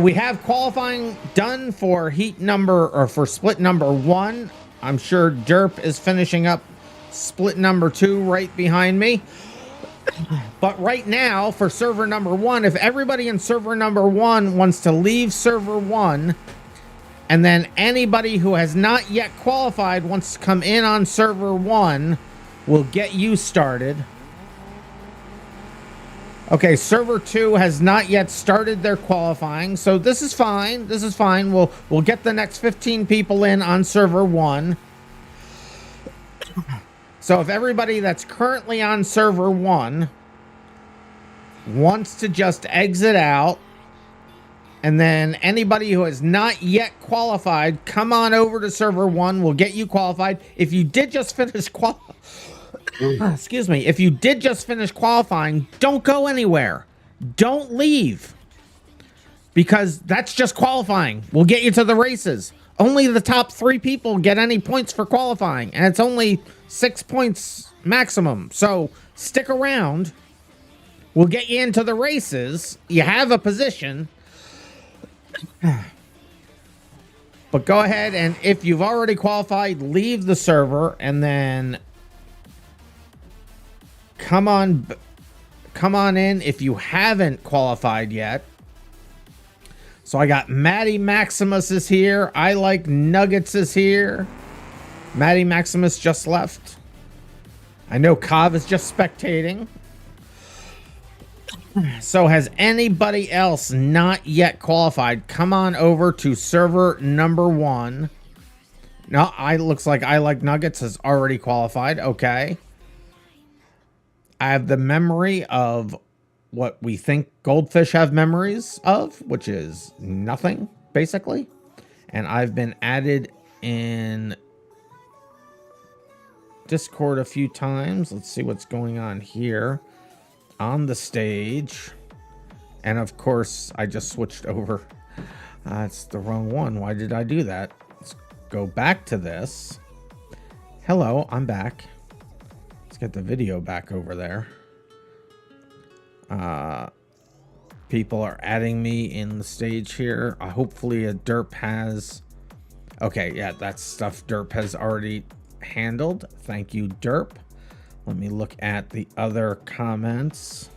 B: we have qualifying done for heat number, or for split number 1. I'm sure Derp is finishing up split number 2 right behind me. But right now for server number 1, if everybody in server number 1 wants to leave server 1, and then anybody who has not yet qualified wants to come in on server 1, we'll get you started. Okay, server 2 has not yet started their qualifying, so this is fine. This is fine. We'll get the next 15 people in on server 1. So if everybody that's currently on server 1 wants to just exit out, and then anybody who has not yet qualified, come on over to server 1. We'll get you qualified. If you did just finish excuse me. If you did just finish qualifying, don't go anywhere. Don't leave. Because that's just qualifying. We'll get you to the races. Only the top 3 people get any points for qualifying. And it's only 6 points maximum. So stick around. We'll get you into the races. You have a position. But go ahead, and if you've already qualified, leave the server and then come on in if you haven't qualified yet. So I got Maddie Maximus is here. I Like Nuggets is here. Maddie Maximus just left. I know Kav is just spectating. So has anybody else not yet qualified? Come on over to server number 1. No, looks like I Like Nuggets has already qualified. Okay. I have the memory of what we think goldfish have memories of, which is nothing, basically. And I've been added in Discord a few times. Let's see what's going on here on the stage. And of course, I just switched over. It's the wrong one. Why did I do that? Let's go back to this. Hello, I'm back. Let's get the video back over there. People are adding me in the stage here. Hopefully a Derp has... Okay, yeah, that stuff Derp has already handled. Thank you, Derp. Let me look at the other comments.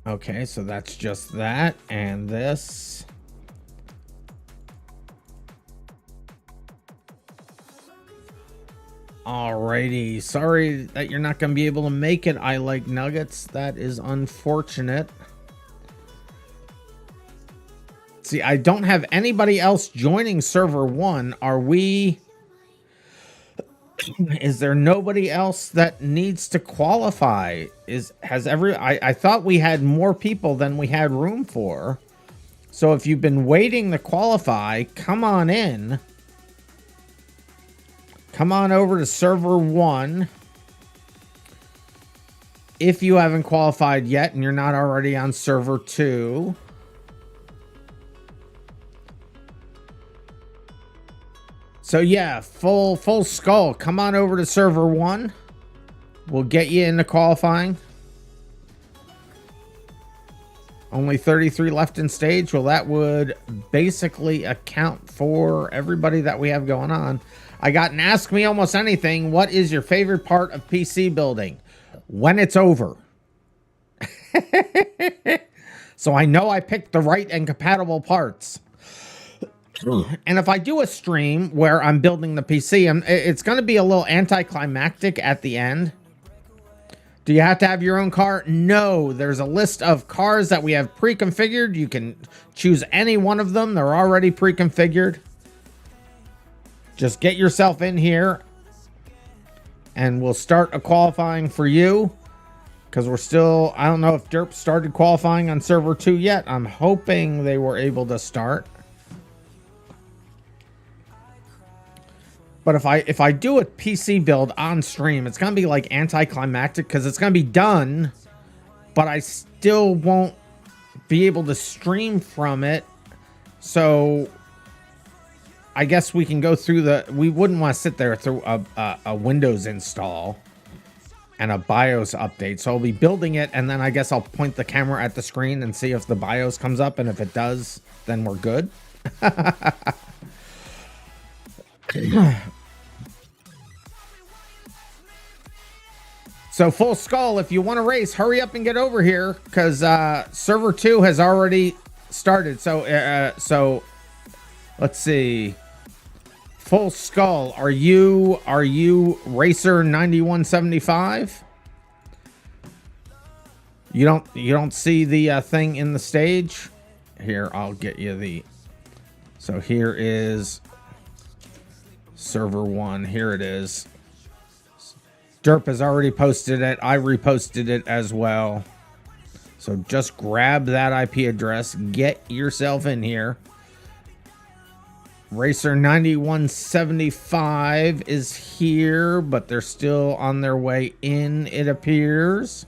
B: Okay, so that's just that. And this. Alrighty. Sorry that you're not going to be able to make it, I Like Nuggets. That is unfortunate. See, I don't have anybody else joining server 1. Are we... Is there nobody else that needs to qualify? I thought we had more people than we had room for. So if you've been waiting to qualify, come on in. Come on over to server 1. If you haven't qualified yet and you're not already on server 2. So yeah, full skull. Come on over to server 1. We'll get you into qualifying. Only 33 left in stage. Well, that would basically account for everybody that we have going on. I got an Ask Me Almost Anything. What is your favorite part of PC building? When it's over. So I know I picked the right and compatible parts. And if I do a stream where I'm building the PC, it's going to be a little anticlimactic at the end. Do you have to have your own car? No, there's a list of cars that we have pre-configured. You can choose any one of them. They're already pre-configured. Just get yourself in here and we'll start a qualifying for you. Because we're still, I don't know if Derp started qualifying on server 2 yet. I'm hoping they were able to start. But if I do a PC build on stream, it's going to be like anticlimactic because it's going to be done, but I still won't be able to stream from it. So I guess we can go through the, we wouldn't want to sit there through a Windows install and a BIOS update. So I'll be building it, and then I guess I'll point the camera at the screen and see if the BIOS comes up, and if it does, then we're good. So Full Skull, if you want to race, hurry up and get over here, because server 2 has already started. So let's see. Full Skull, are you Racer 9175? You don't see the thing in the stage? Here, I'll get you the. So here is server 1. Here it is. Derp has already posted it. I reposted it as well. So just grab that IP address. Get yourself in here. Racer 9175 is here, but they're still on their way in, it appears.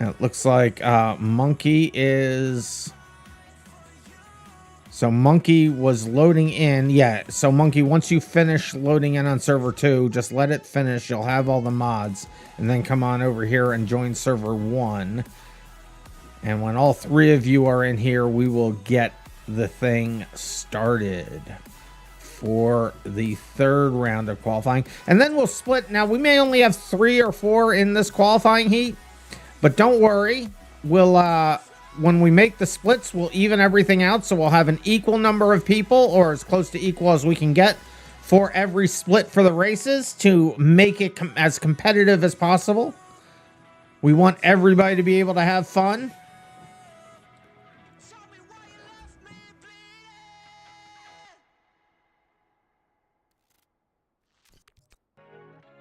B: And it looks like Monkey is... So Monkey was loading in. Yeah, so Monkey, once you finish loading in on server 2, just let it finish. You'll have all the mods. And then come on over here and join server 1. And when all 3 of you are in here, we will get the thing started for the 3rd round of qualifying. And then we'll split. Now, we may only have 3 or 4 in this qualifying heat. But don't worry. We'll... when we make the splits, we'll even everything out, so we'll have an equal number of people, or as close to equal as we can get, for every split for the races to make it as competitive as possible. We want everybody to be able to have fun.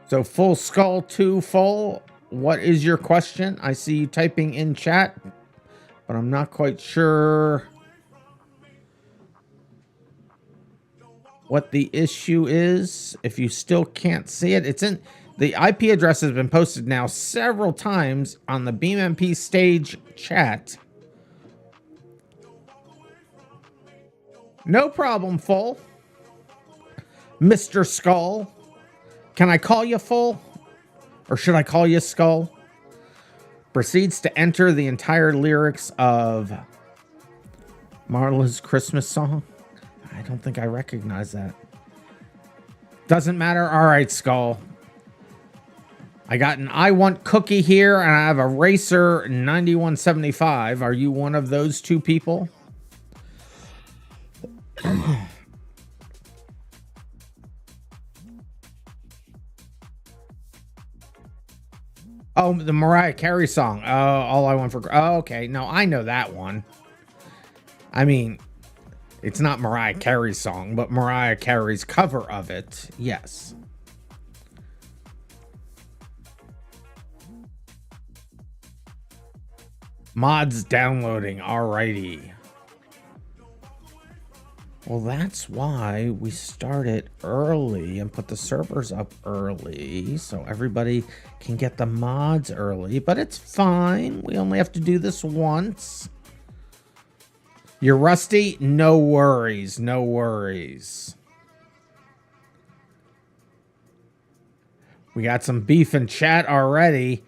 B: So Full Skull 2 full. What is your question? I see you typing in chat, but I'm not quite sure what the issue is. If you still can't see it, it's in the IP address has been posted now several times on the BeamMP stage chat. No problem, Full. Mr. Skull. Can I call you Full? Or should I call you Skull? Proceeds to enter the entire lyrics of Marla's Christmas song. I don't think I recognize that. Doesn't matter. All right, Skull. I got an I Want Cookie here, and I have a Racer 9175. Are you one of those 2 people? Oh, the Mariah Carey song. Oh, All I Want for... Oh, okay. No, I know that one. I mean, it's not Mariah Carey's song, but Mariah Carey's cover of it. Yes. Mods downloading. Alrighty. Well, that's why we started early and put the servers up early, so everybody can get the mods early, but it's fine. We only have to do this once. You're rusty? No worries, no worries. We got some beef in chat already.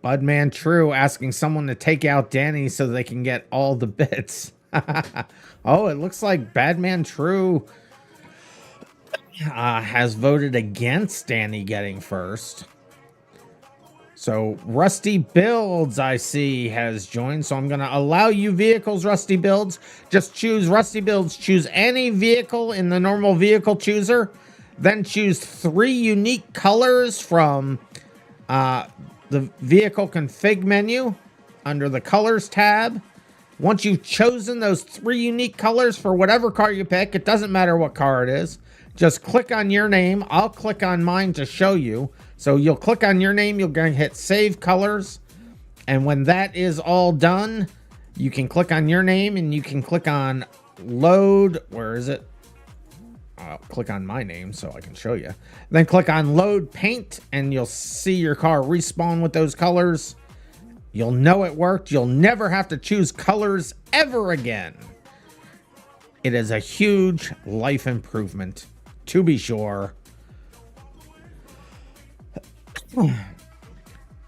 B: Budman True asking someone to take out Danny so they can get all the bits. Oh, it looks like Badman True has voted against Danny getting first. So Rusty Builds, I see, has joined. So I'm going to allow you vehicles, Rusty Builds. Just choose Rusty Builds. Choose any vehicle in the normal vehicle chooser. Then choose 3 unique colors from the vehicle config menu under the colors tab. Once you've chosen those 3 unique colors for whatever car you pick, it doesn't matter what car it is, just click on your name. I'll click on mine to show you. So you'll click on your name, you'll go and hit Save Colors. And when that is all done, you can click on your name and you can click on Load. Where is it? I'll click on my name so I can show you. Then click on Load Paint and you'll see your car respawn with those colors. You'll know it worked. You'll never have to choose colors ever again. It is a huge life improvement, to be sure.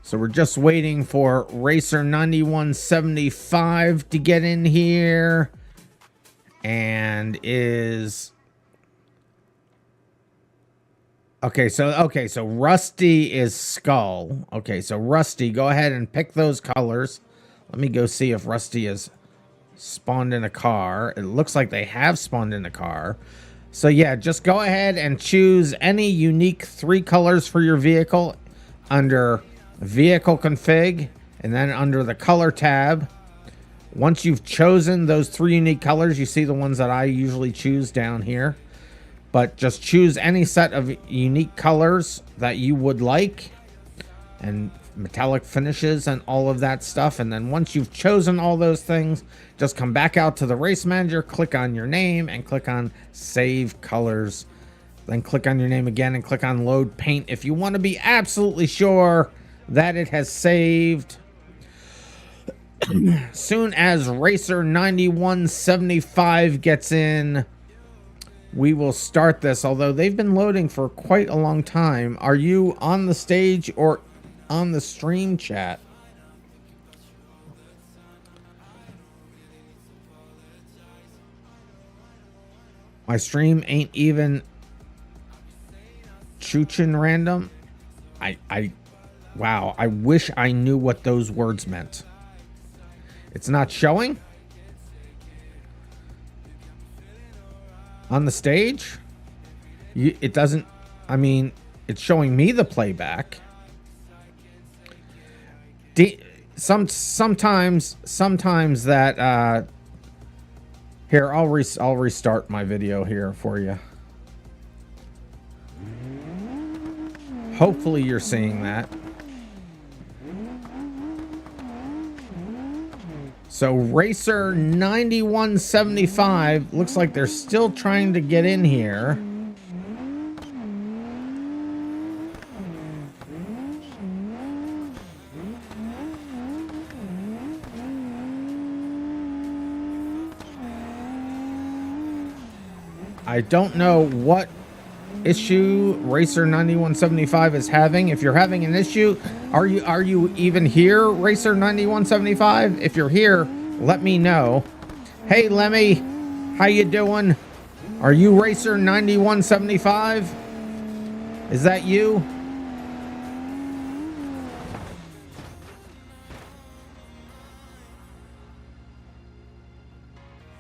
B: So we're just waiting for Racer 9175 to get in here. And is... Okay, so Rusty is Skull. Okay, so Rusty, go ahead and pick those colors. Let me go see if Rusty is spawned in a car. It looks like they have spawned in a car. So yeah, just go ahead and choose any unique 3 colors for your vehicle under Vehicle Config, and then under the Color tab. Once you've chosen those 3 unique colors, you see the ones that I usually choose down here. But just choose any set of unique colors that you would like, and metallic finishes and all of that stuff. And then once you've chosen all those things, just come back out to the race manager, click on your name, and click on Save Colors. Then click on your name again and click on Load Paint if you want to be absolutely sure that it has saved. Soon as Racer 9175 gets in, we will start this, although they've been loading for quite a long time. Are you on the stage or on the stream chat? My stream ain't even choochin' random. Wow, I wish I knew what those words meant. It's not showing? On the stage? It doesn't, I mean, it's showing me the playback. Sometimes that, here, I'll restart my video here for you. Hopefully you're seeing that. So Racer 9175 looks like they're still trying to get in here. I don't know what issue Racer 9175 is having. If you're having an issue, are you even here, Racer 9175? If you're here, let me know. Hey Lemmy, how you doing? Are you Racer 9175? Is that you?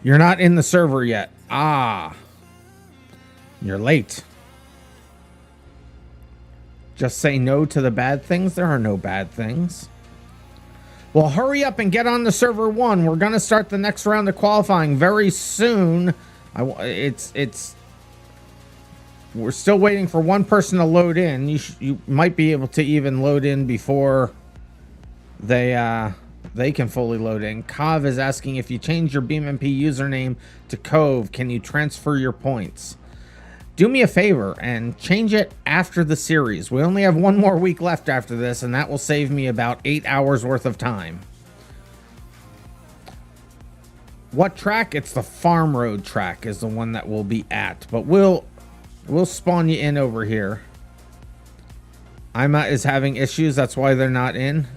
B: You're not in the server yet. Ah, you're late. Just say no to the bad things. There are no bad things. Well, hurry up and get on the server 1. We're going to start the next round of qualifying very soon. We're still waiting for one person to load in. You might be able to even load in before they can fully load in. Kov is asking, if you change your BeamMP username to Cove, can you transfer your points? Do me a favor and change it after the series. We only have 1 more week left after this, and that will save me about 8 hours worth of time. What track? It's the Farm Road track is the one that we'll be at, but we'll spawn you in over here. Ima is having issues, that's why they're not in.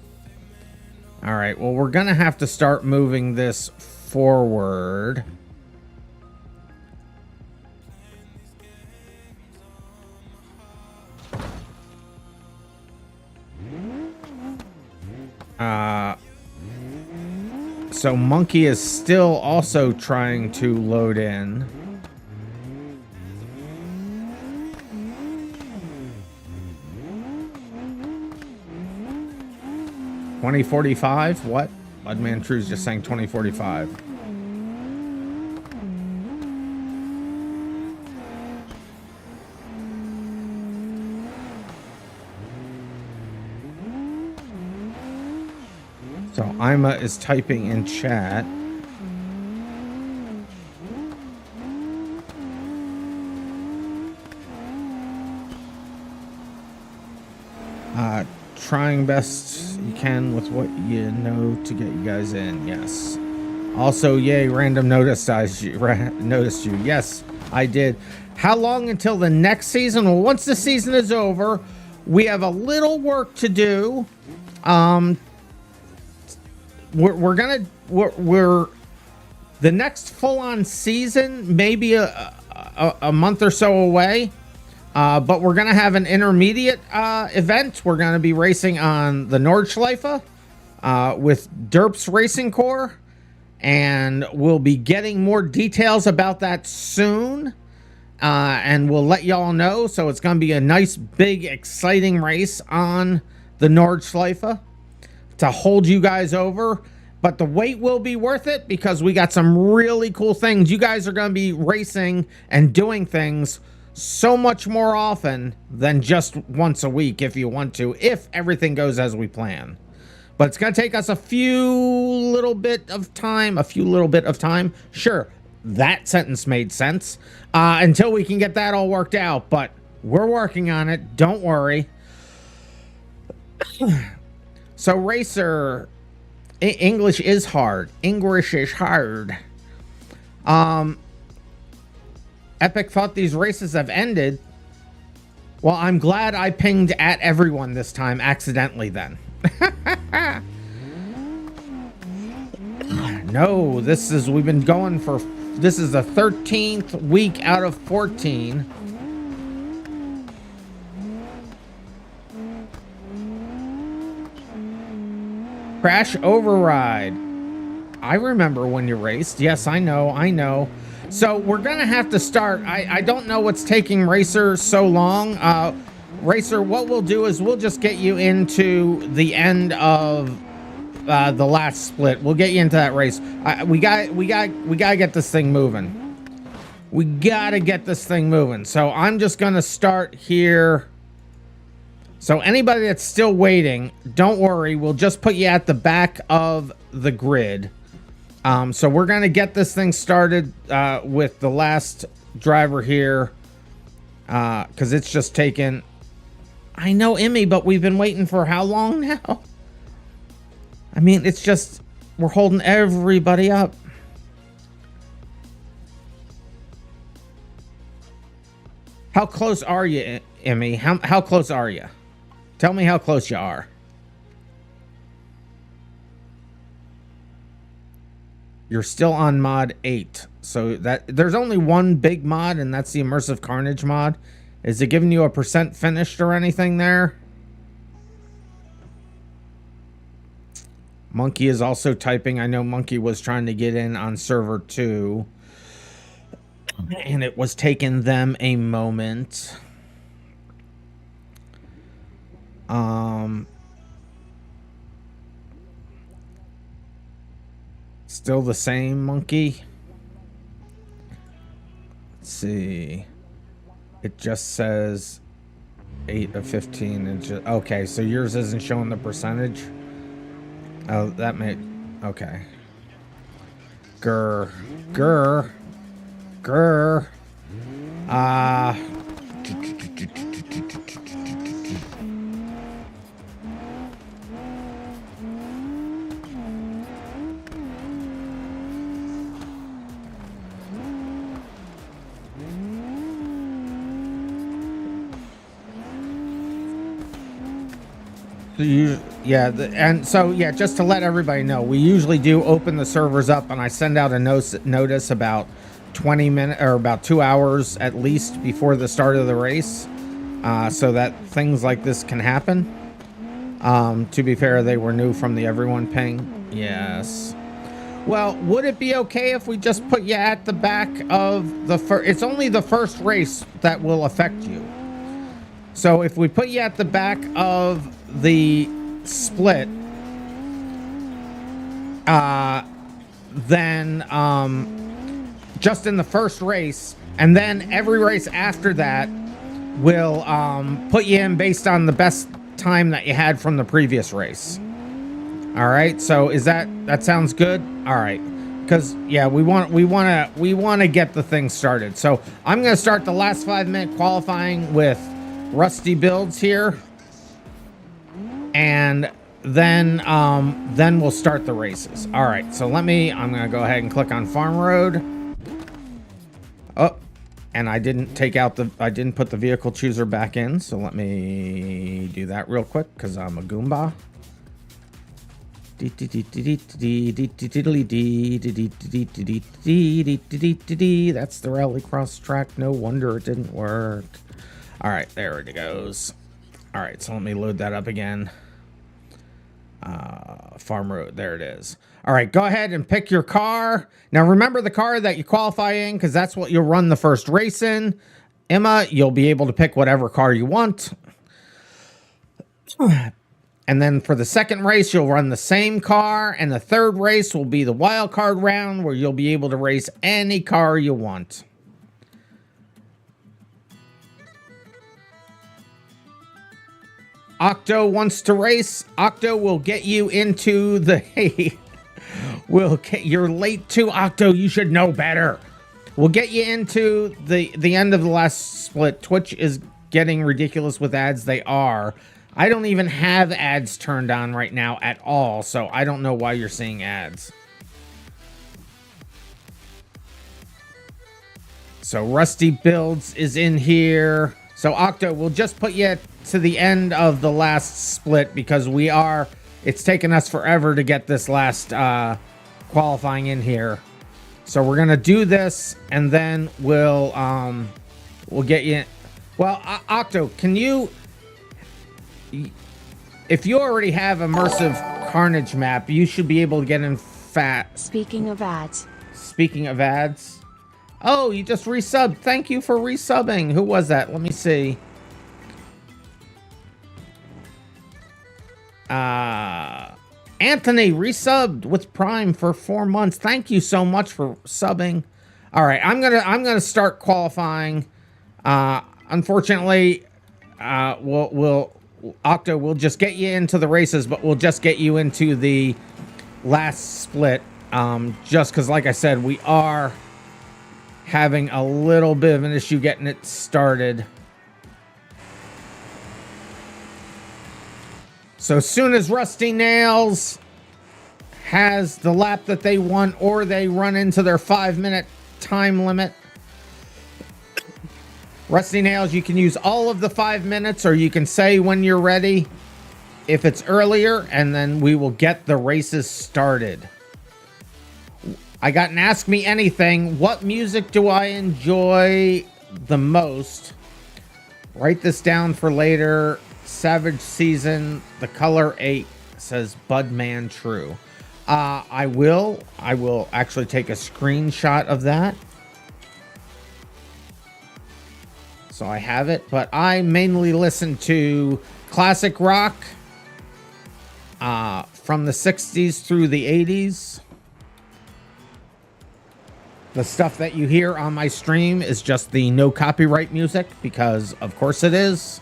B: All right, well, we're gonna have to start moving this forward. So Monkey is still also trying to load in. $20.45? What? Mudman True's just saying $20.45. So Ima is typing in chat. Trying best you can with what you know to get you guys in. Yes. Also, yay, random noticed you. Yes, I did. How long until the next season? Well, once the season is over, we have a little work to do. We're the next full-on season, maybe a month or so away. But we're gonna have an intermediate event. We're gonna be racing on the Nordschleife with Derps Racing Corps, and we'll be getting more details about that soon. And we'll let y'all know. So it's gonna be a nice, big, exciting race on the Nordschleife to hold you guys over. But the wait will be worth it because we got some really cool things. You guys are gonna be racing and doing things so much more often than just once a week if you want to, if everything goes as we plan. But it's going to take us a few little bit of time. Sure, that sentence made sense. Until we can get that all worked out. But we're working on it. Don't worry. So, Racer, English is hard. English is hard. Epic thought these races have ended. Well, I'm glad I pinged at everyone this time accidentally then. No, we've been going for, this is the 13th week out of 14. Crash Override. I remember when you raced. Yes, I know. So we're gonna have to start. I don't know what's taking Racer so long. Racer, what we'll do is we'll just get you into the end of the last split. We'll get you into that race. We gotta get this thing moving. We gotta get this thing moving. So I'm just gonna start here. So anybody that's still waiting, don't worry. We'll just put you at the back of the grid. So we're going to get this thing started with the last driver here because it's just taken... I know, Emmy, but we've been waiting for how long now? I mean, it's just... We're holding everybody up. How close are you, Emmy? How close are you? Tell me how close you are. You're still on mod 8. So that there's only one big mod, and that's the ImmersiveKarnage mod. Is it giving you a % finished or anything there? Monkey is also typing. I know Monkey was trying to get in on server 2. And it was taking them a moment. Still the same, Monkey. Let's see. It just says 8 of 15 inches. Okay, so yours isn't showing the percentage. Oh, that may... Okay. Grr. Just to let everybody know, we usually do open the servers up and I send out a notice about 20 minutes or about 2 hours at least before the start of the race, so that things like this can happen. To be fair, they were new from the everyone ping. Yes. Well, would it be okay if we just put you at the back of the first? It's only the first race that will affect you. So if we put you at the back of the split, then just in the first race, and then every race after that will put you in based on the best time that you had from the previous race. All right, so that sounds good? All right, because yeah, we want to get the thing started. So I'm going to start the last 5-minute qualifying with Rusty Builds here, and then we'll start the races. All right, so I'm gonna go ahead and click on Farm Road. Oh, and I didn't put the vehicle chooser back in, so let me do that real quick because I'm a Goomba. That's the rallycross track. No wonder it didn't work. All right, there it goes. All right, so let me load that up again. Farm Road, there it is. All right, go ahead and pick your car. Now remember the car that you qualify in, because that's what you'll run the first race in. Emma, you'll be able to pick whatever car you want. And then for the second race, you'll run the same car. And the third race will be the wild card round, where you'll be able to race any car you want. Octo wants to race. Octo will get you into the... Hey, you're late too, Octo. You should know better. We'll get you into the end of the last split. Twitch is getting ridiculous with ads. They are. I don't even have ads turned on right now at all, so I don't know why you're seeing ads. So Rusty Builds is in here. So Octo, we'll just put you to the end of the last split because it's taken us forever to get this last qualifying in here. So we're gonna do this and then we'll get you in. Well, Octo, can you, if you already have ImmersiveKarnage map, you should be able to get in fat.
D: Speaking of ads.
B: Speaking of ads. Oh, you just resubbed. Thank you for resubbing. Who was that? Let me see. Anthony resubbed with Prime for 4 months. Thank you so much for subbing. All right, I'm gonna start qualifying. Unfortunately, Octo, we'll just get you into the races, but we'll just get you into the last split. Just because, like I said, we are having a little bit of an issue getting it started. So as soon as Rusty Nails has the lap that they want, or they run into their 5-minute time limit, Rusty Nails, you can use all of the 5 minutes, or you can say when you're ready if it's earlier, and then we will get the races started. I got an Ask Me Anything. What music do I enjoy the most? Write this down for later. Savage Season, The Color 8, says Budman True. I will actually take a screenshot of that. So I have it, but I mainly listen to classic rock from the 60s through the 80s. The stuff that you hear on my stream is just the no copyright music, because of course it is.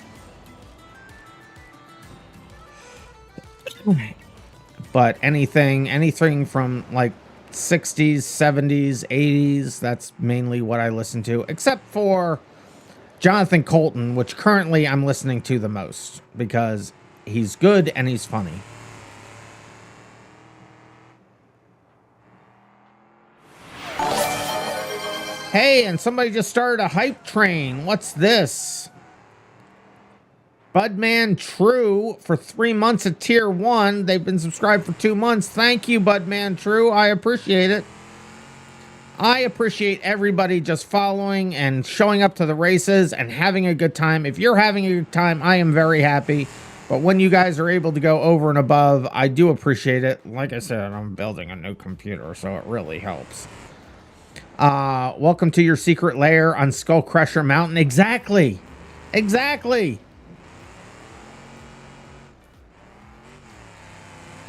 B: But anything from like 60s, 70s, 80s, that's mainly what I listen to, except for Jonathan Colton, which currently I'm listening to the most because he's good and he's funny. Hey, and somebody just started a hype train. What's this? Budman True for 3 months at tier 1. They've been subscribed for 2 months. Thank you, Budman True. I appreciate it. I appreciate everybody just following and showing up to the races and having a good time. If you're having a good time, I am very happy. But when you guys are able to go over and above, I do appreciate it. Like I said, I'm building a new computer, so it really helps. Welcome to your secret lair on Skull Crusher Mountain. Exactly. Exactly.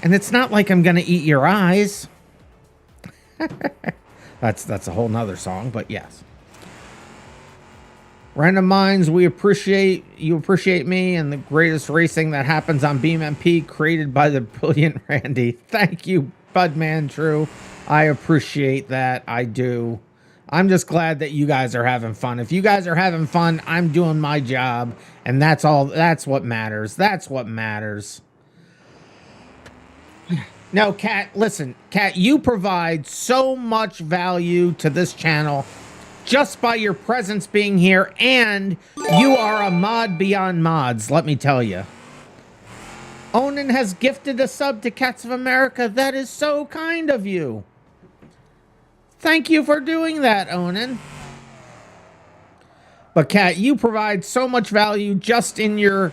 B: And it's not like I'm gonna eat your eyes. That's a whole nother song, but yes. RandomMinds, we appreciate me and the greatest racing that happens on BeamMP, created by the brilliant Randy. Thank you, Budman True. I appreciate that. I do. I'm just glad that you guys are having fun. If you guys are having fun, I'm doing my job, and that's all. That's what matters. That's what matters. No, Kat, listen, Kat, you provide so much value to this channel just by your presence being here, and you are a mod beyond mods, let me tell you. Onan has gifted a sub to Cats of America. That is so kind of you. Thank you for doing that, Onan. But Kat, you provide so much value just in you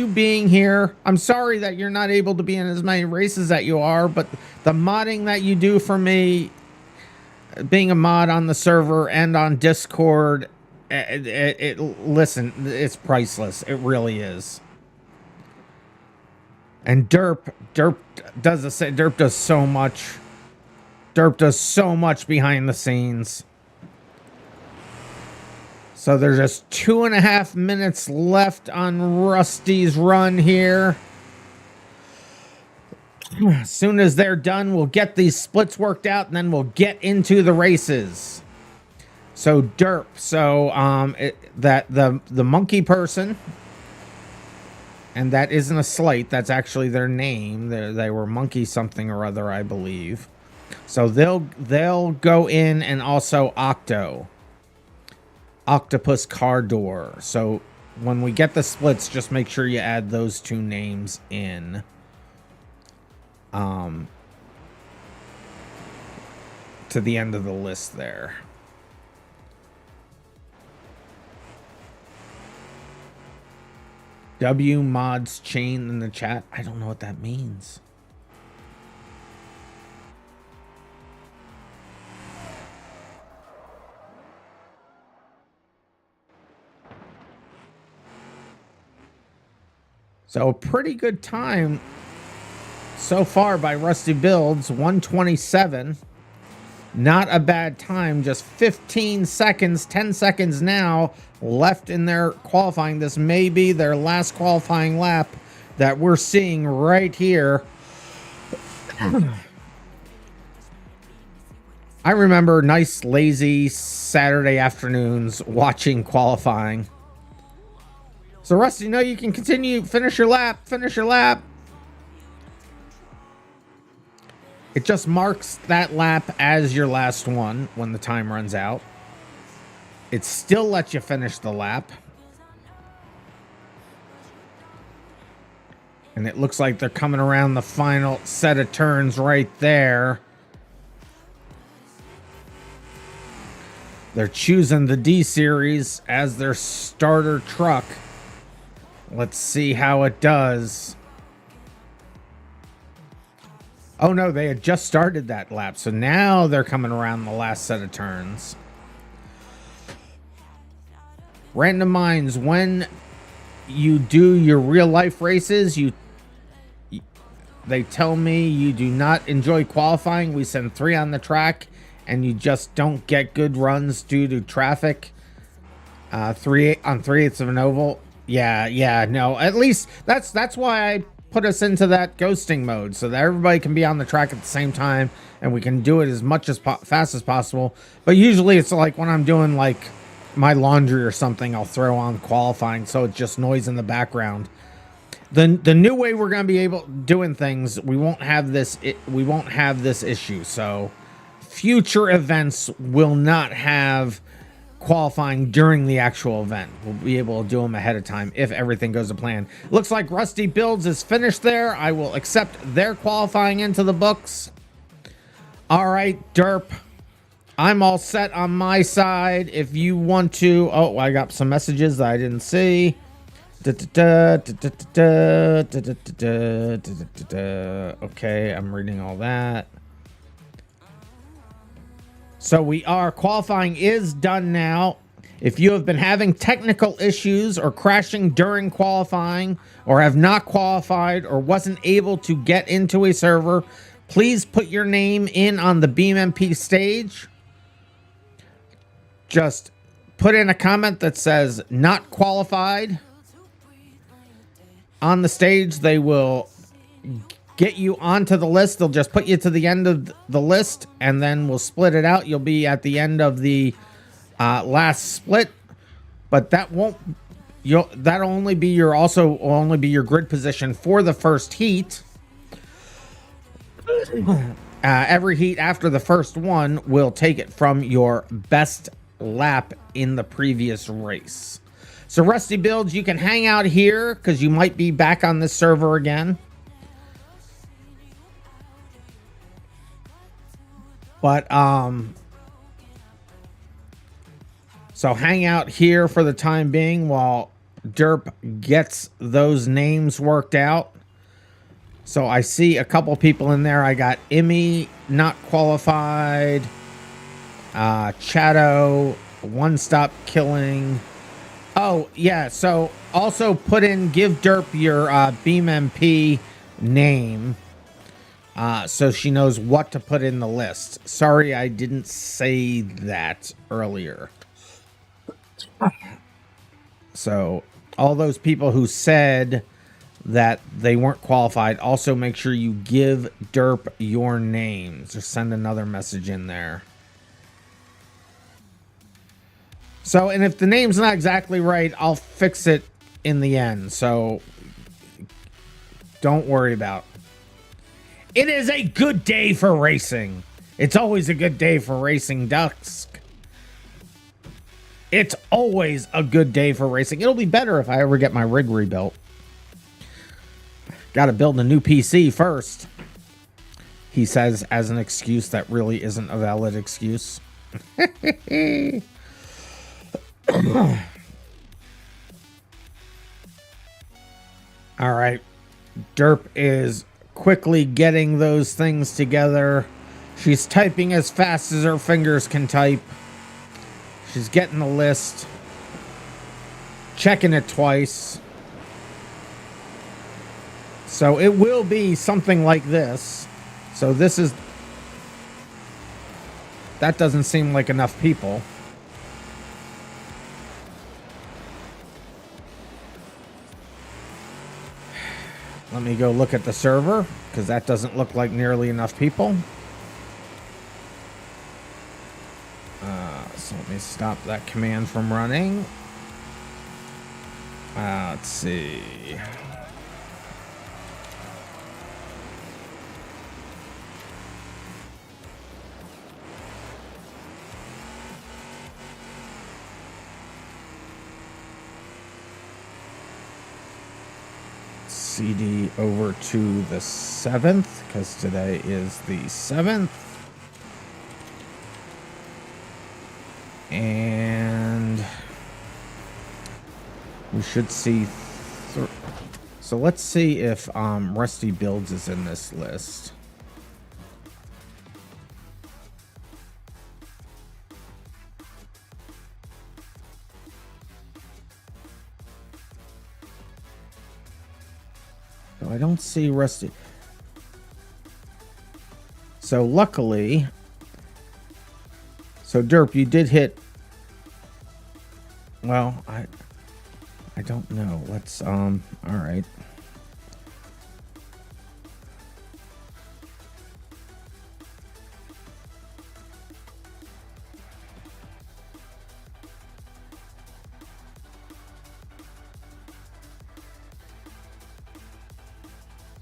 B: being here. I'm sorry that you're not able to be in as many races that you are, but the modding that you do for me, being a mod on the server and on Discord, listen, it's priceless. It really is. And Derp does so much. Derp does so much behind the scenes. So there's just 2.5 minutes left on Rusty's run here. As soon as they're done, we'll get these splits worked out, and then we'll get into the races. So Derp, the monkey person, and that isn't a slate, that's actually their name. They were monkey something or other, I believe. So they'll go in, and also Octopus Car Door. So when we get the splits, just make sure you add those two names in. To the end of the list there. W mods chain in the chat. I don't know what that means. So a pretty good time so far by Rusty Builds, 1:27. Not a bad time, just 15 seconds, 10 seconds now left in their qualifying. This may be their last qualifying lap that we're seeing right here. I remember nice, lazy Saturday afternoons watching qualifying. So Rusty, no, you can continue, finish your lap. It just marks that lap as your last one when the time runs out. It still lets you finish the lap. And it looks like they're coming around the final set of turns right there. They're choosing the D series as their starter truck. Let's see how it does. Oh no, they had just started that lap. So now they're coming around the last set of turns. RandomMinds, when you do your real life races, they tell me you do not enjoy qualifying. We send 3 on the track and you just don't get good runs due to traffic. 3 on 3/8 of an oval. Yeah, no, at least that's why I put us into that ghosting mode, so that everybody can be on the track at the same time and we can do it as much as fast as possible. But usually it's like when I'm doing like my laundry or something, I'll throw on qualifying so it's just noise in the background. The new way we're going to be able doing things, we won't have this issue. So future events will not have qualifying during the actual event. We'll be able to do them ahead of time if everything goes to plan. Looks like Rusty Builds is finished there. I will accept their qualifying into the books. All right, Derp, I'm all set on my side. If you want to, oh, I got some messages that I didn't see. Okay, I'm reading all that. So qualifying is done now. If you have been having technical issues or crashing during qualifying or have not qualified or wasn't able to get into a server, please put your name in on the BeamMP stage. Just put in a comment that says not qualified. On the stage, they will get you onto the list. They'll just put you to the end of the list and then we'll split it out. You'll be at the end of the last split, but that'll only be your grid position for the first heat. Every heat after the first one will take it from your best lap in the previous race. So Rusty Builds, you can hang out here because you might be back on this server again. But so hang out here for the time being while Derp gets those names worked out. So I see a couple people in there. I got Immy not qualified, Chato, One Stop Killing. Oh yeah, so also put in, give Derp your BeamMP name so she knows what to put in the list. Sorry I didn't say that earlier. So all those people who said that they weren't qualified, also make sure you give Derp your names or send another message in there. So, and if the name's not exactly right, I'll fix it in the end. So don't worry about it. It is a good day for racing. It's always a good day for racing, Dusk. It's always a good day for racing. It'll be better if I ever get my rig rebuilt. Got to build a new PC first. He says as an excuse that really isn't a valid excuse. All right. Derp is quickly getting those things together. She's typing as fast as her fingers can type. She's getting the list. Checking it twice. So it will be something like this. So this is... That doesn't seem like enough people. Let me go look at the server, because that doesn't look like nearly enough people. So let me stop that command from running. Let's see. CD over to the 7th, because today is the 7th. And we should see... So let's see if Rusty Builds is in this list. I don't see Rusty. So luckily, so Derp, you did hit. Well, I don't know. Let's all right.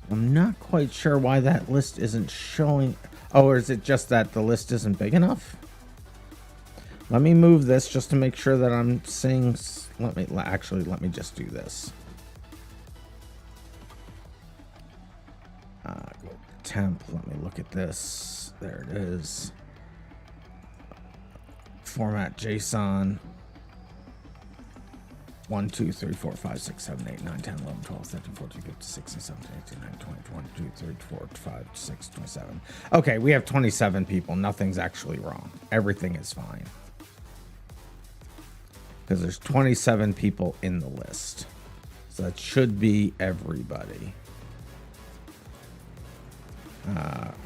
B: I'm not quite sure why that list isn't showing. Oh, or is it just that the list isn't big enough? Let me move this just to make sure that I'm seeing. Let me just do this. Temp. Let me look at this. There it is. Format JSON. 1, 2, 3, 4, 5, 6, 7, 8, 9, 10, 11, 12, 13, 14, 15, 16, 17, 18, 19, 20, 22, 23, 24, 25, 26, 27. Okay, we have 27 people. Nothing's actually wrong. Everything is fine. Because there's 27 people in the list. So that should be everybody.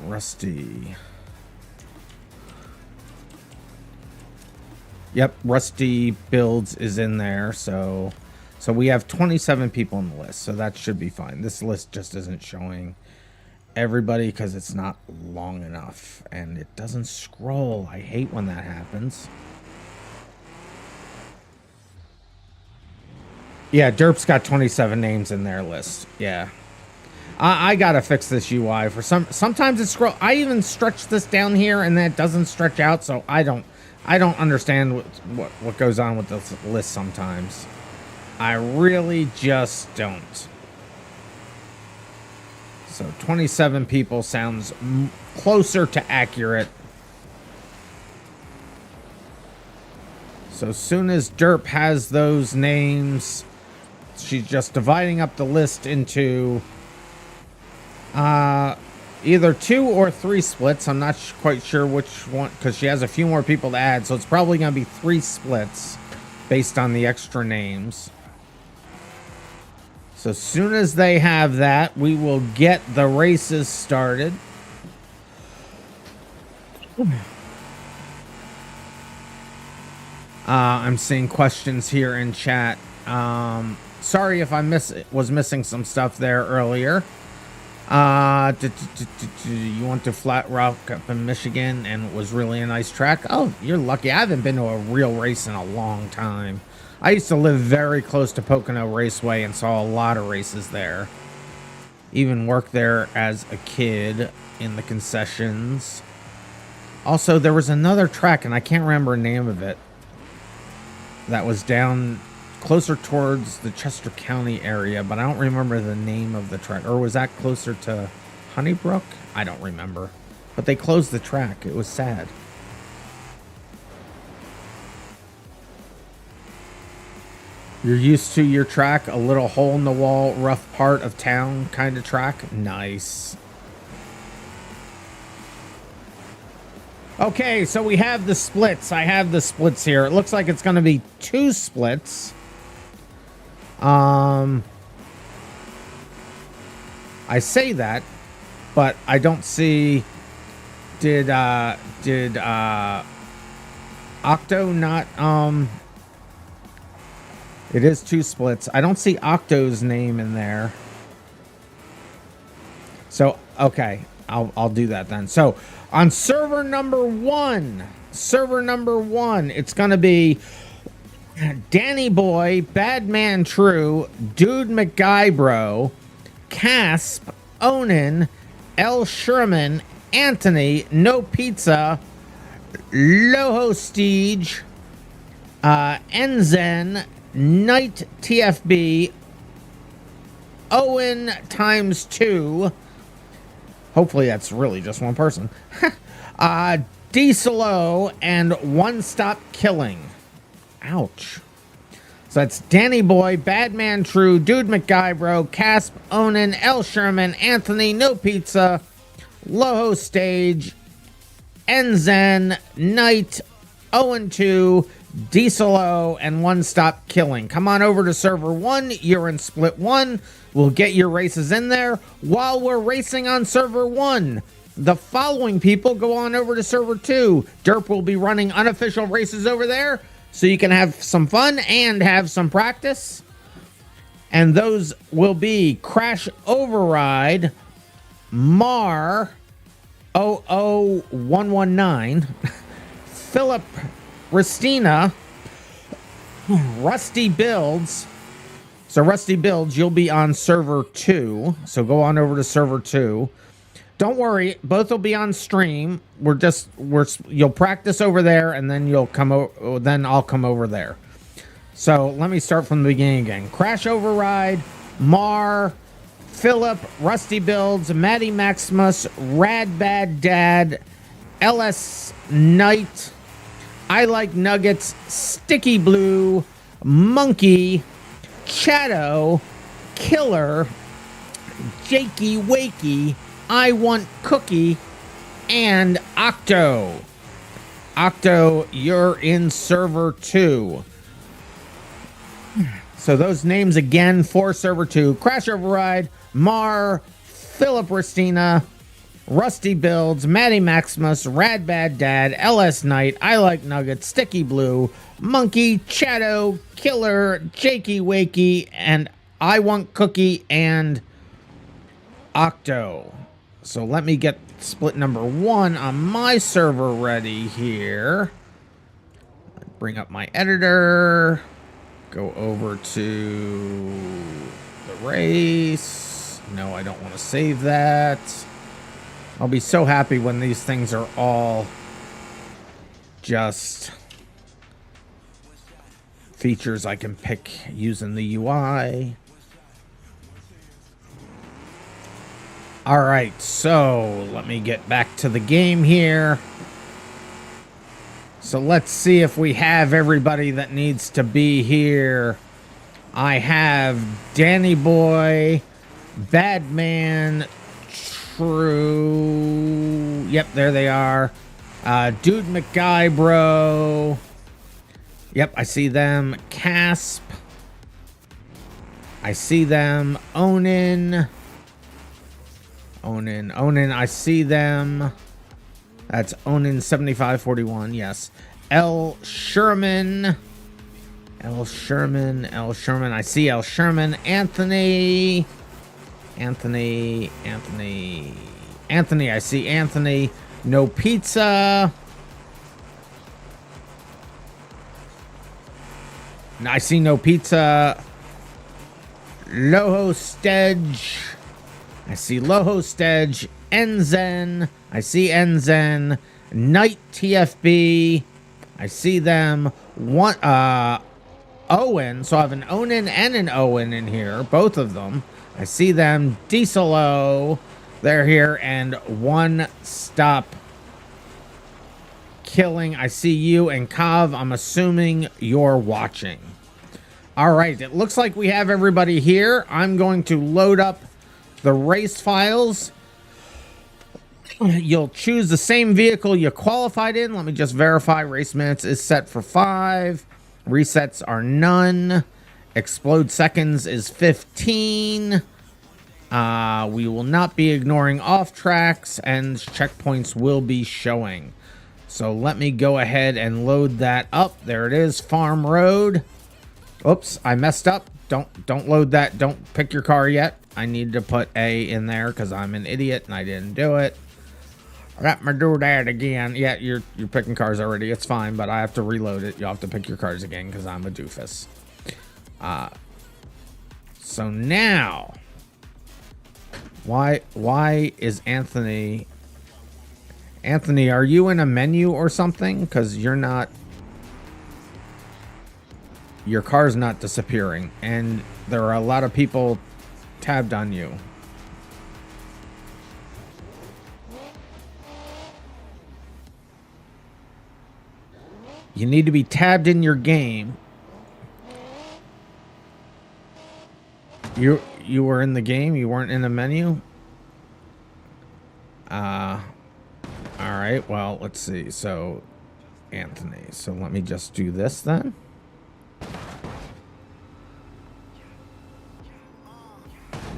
B: Rusty. Yep, Rusty Builds is in there, so we have 27 people on the list, so that should be fine. This list just isn't showing everybody because it's not long enough, and it doesn't scroll. I hate when that happens. Yeah, Derp's got 27 names in their list. Yeah. I gotta fix this UI for sometimes it scroll. I even stretch this down here and then it doesn't stretch out, so I don't understand what goes on with this list sometimes. I really just don't. So 27 people sounds closer to accurate. So as soon as Derp has those names, she's just dividing up the list into either 2 or 3 splits. I'm not quite sure which one, because she has a few more people to add, so it's probably going to be 3 splits based on the extra names. So as soon as they have that, we will get the races started. I'm seeing questions here in chat. Sorry if I was missing some stuff there earlier. You went to Flat Rock up in Michigan and it was really a nice track. Oh, you're lucky. I haven't been to a real race in a long time. I used to live very close to Pocono Raceway and saw a lot of races there. Even worked there as a kid in the concessions. Also, there was another track and I can't remember the name of it. That was down closer towards the Chester County area, but I don't remember the name of the track. Or was that closer to Honeybrook? I don't remember. But they closed the track. It was sad. You're used to your track, a little hole in the wall, rough part of town kind of track? Nice. Okay, so we have the splits. I have the splits here. It looks like it's going to be 2 splits. I say that, but I don't see. Did Octo not? It is 2 splits. I don't see Octo's name in there. So okay, I'll do that then. So on server number 1, it's gonna be Danny Boy, Badman True, Dude McGuybro, Casp, Onan, L. Sherman, Anthony, No Pizza, Loho Steege, Enzen, Knight TFB, Owen times 2. Hopefully that's really just one person. D-Solo and One Stop Killing. Ouch. So that's Danny Boy, Badman True, Dude McGuybro, Casp, Onan, L. Sherman, Anthony, No Pizza, Loho Stage, Enzen, Knight, Owen 2, D-Solo, and One Stop Killing. Come on over to server 1. You're in split 1. We'll get your races in there while we're racing on server 1. The following people go on over to server 2. Derp will be running unofficial races over there, so you can have some fun and have some practice. And those will be Crash Override, Mar 00119, Philip Ristina, Rusty Builds. So Rusty Builds, you'll be on server 2. So go on over to server 2. Don't worry, both will be on stream. You'll practice over there, and then I'll come over there. So let me start from the beginning again. Crash Override, Mar, Philip, Rusty Builds, Maddie Maximus, Rad Bad Dad, LS Knight, I Like Nuggets, Sticky Blue, Monkey, Shadow, Killer, Jakey Wakey, I Want Cookie, and Octo. Octo, you're in server 2. So those names again for server 2. Crash Override, Mar, Philip Ristina, Rusty Builds, Maddie Maximus, Rad Bad Dad, LS Knight, I Like Nuggets, Sticky Blue, Monkey, Shadow, Killer, Jakey Wakey, and I Want Cookie, and Octo. So let me get split number 1 on my server ready here. Bring up my editor. Go over to the race. No, I don't want to save that. I'll be so happy when these things are all just features I can pick using the UI. All right, so let me get back to the game here. So let's see if we have everybody that needs to be here. I have Danny Boy, Badman, True. Yep, there they are. Dude McGuybro. Yep, I see them. Casp. I see them. Onin, I see them. That's Onin 7541, yes. L. Sherman. I see L. Sherman. Anthony, I see Anthony. No Pizza. I see No Pizza. Loho Stedge. I see Loho Stedge. Enzen. I see Enzen. Night TFB. I see them. One Owen. So I have an Onin and an Owen in here. Both of them. I see them. Dieselo. They're here. And One Stop Killing. I see you. And Kav, I'm assuming you're watching. All right. It looks like we have everybody here. I'm going to load up the race files. You'll choose the same vehicle you qualified in. Let me just verify. Race minutes is set for 5. Resets are none. Explode seconds is 15. We will not be ignoring off tracks, and checkpoints will be showing. So let me go ahead and load that up. There it is, Farm Road. Oops, I messed up. Don't load that. Don't pick your car yet. I need to put A in there because I'm an idiot and I didn't do it. Let me do that again. Yeah, you're picking cars already. It's fine, but I have to reload it. You'll have to pick your cars again because I'm a doofus. So now, why is Anthony? Anthony, are you in a menu or something? Because you're not. Your car's not disappearing, and there are a lot of people tabbed on you. You need to be tabbed in your game. You were in the game, you weren't in the menu? All right, well, let's see. So, Anthony. So let me just do this then.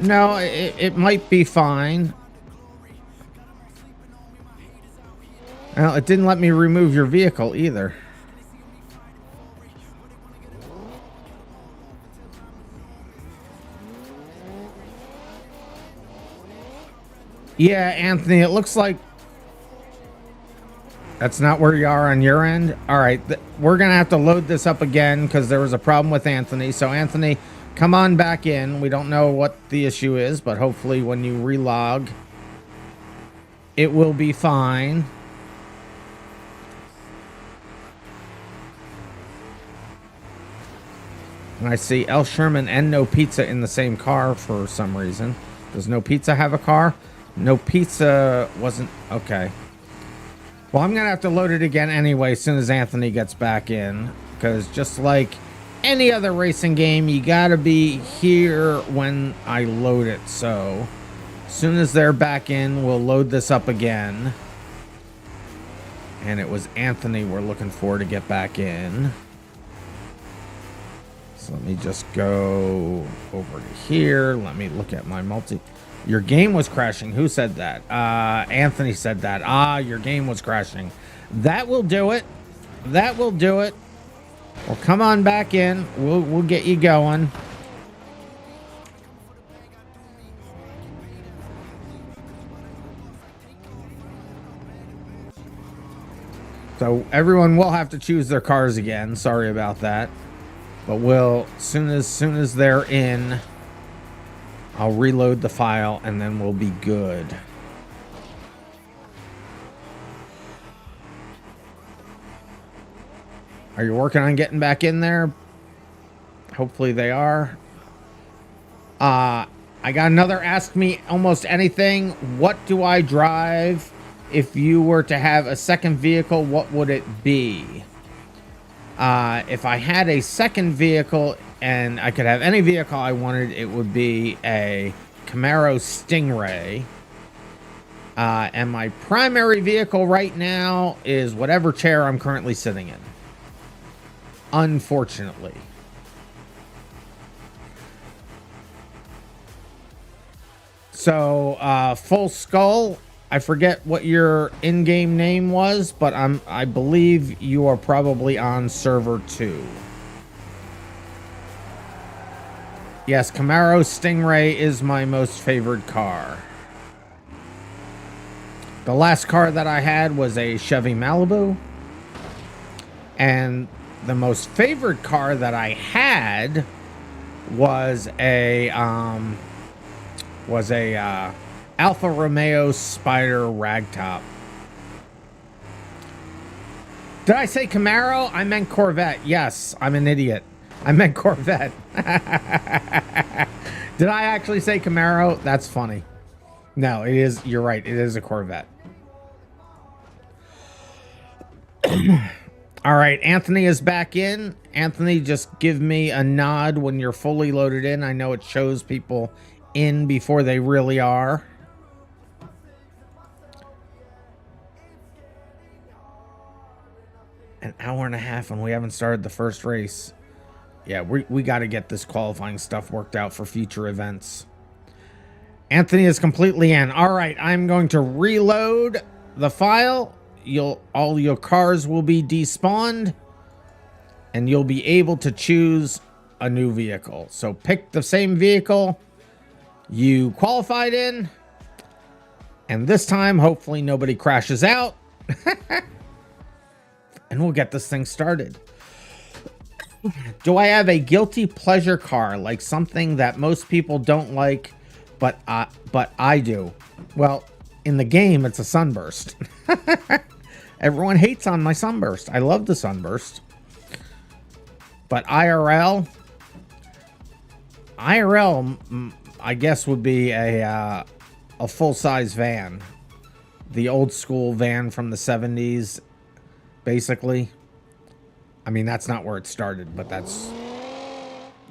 B: No, it might be fine. Well, it didn't let me remove your vehicle either. Yeah, Anthony, it looks like that's not where you are on your end. All right, we're going to have to load this up again because there was a problem with Anthony. So, Anthony, come on back in. We don't know what the issue is, but hopefully when you relog, it will be fine. And I see L. Sherman and No Pizza in the same car for some reason. Does No Pizza have a car? No Pizza wasn't... Okay. Well, I'm going to have to load it again anyway as soon as Anthony gets back in. Because just like any other racing game, you got to be here when I load it. So, as soon as they're back in, we'll load this up again. And it was Anthony we're looking for to get back in. So let me just go over to here. Let me look at my multi... Your game was crashing. Who said that? Anthony said that. Your game was crashing. That will do it. That will do it. Well, come on back in. We'll get you going. So everyone will have to choose their cars again. Sorry about that. But we'll soon as they're in, I'll reload the file and then we'll be good. Are you working on getting back in there? Hopefully they are. I got another Ask Me Almost Anything. What do I drive? If you were to have a second vehicle, what would it be? If I had a second vehicle and I could have any vehicle I wanted, it would be a Camaro Stingray. And my primary vehicle right now is whatever chair I'm currently sitting in. Unfortunately. So, Full Skull, I forget what your in-game name was, but I believe you are probably on server 2. Yes, Camaro Stingray is my most favorite car. The last car that I had was a Chevy Malibu. And the most favorite car that I had was a Alfa Romeo Spider Ragtop. Did I say Camaro? I meant Corvette. Yes, I'm an idiot. I meant Corvette. Did I actually say Camaro? That's funny. No, it is. You're right. It is a Corvette. All right, Anthony is back in. Anthony, just give me a nod when you're fully loaded in. I know it shows people in before they really are. An hour and a half and we haven't started the first race. Yeah, we got to get this qualifying stuff worked out for future events. Anthony is completely in. All right, I'm going to reload the file. All your cars will be despawned and you'll be able to choose a new vehicle. So pick the same vehicle you qualified in, and this time hopefully nobody crashes out. And we'll get this thing started. Do I have a guilty pleasure car, like something that most people don't like, but I do? Well, in the game, it's a sunburst. Everyone hates on my sunburst. I love the sunburst. But IRL, I guess, would be a full-size van. The old school van from the 70s, basically. I mean, that's not where it started, but that's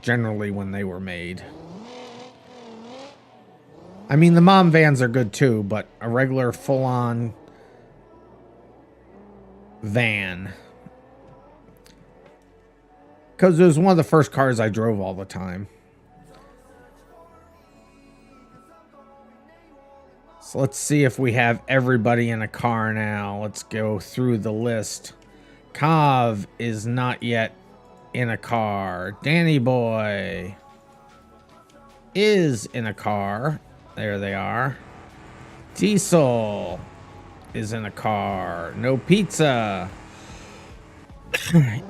B: generally when they were made. I mean, the mom vans are good too, but a regular full-on van. Because it was one of the first cars I drove all the time. So let's see if we have everybody in a car now. Let's go through the list. Kav is not yet in a car. Danny Boy is in a car. There they are. Diesel is in a car. No Pizza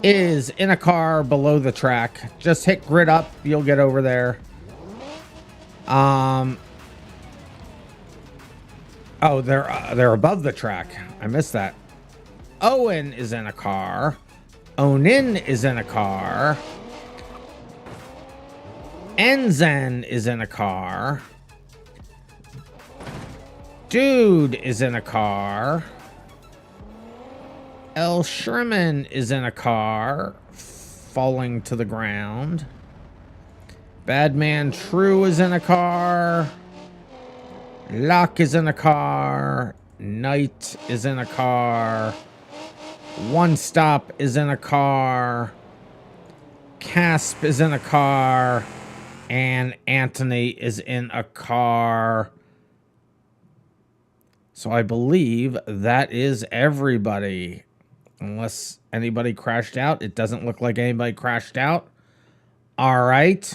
B: is in a car below the track. Just hit grid up. You'll get over there. Oh, they're above the track. I missed that. Owen is in a car. Onin is in a car. Enzen is in a car. Dude is in a car. El Sherman is in a car, falling to the ground. Badman True is in a car. Locke is in a car. Knight is in a car. One Stop is in a car. Casp is in a car. And Anthony is in a car. So I believe that is everybody. Unless anybody crashed out. It doesn't look like anybody crashed out. All right.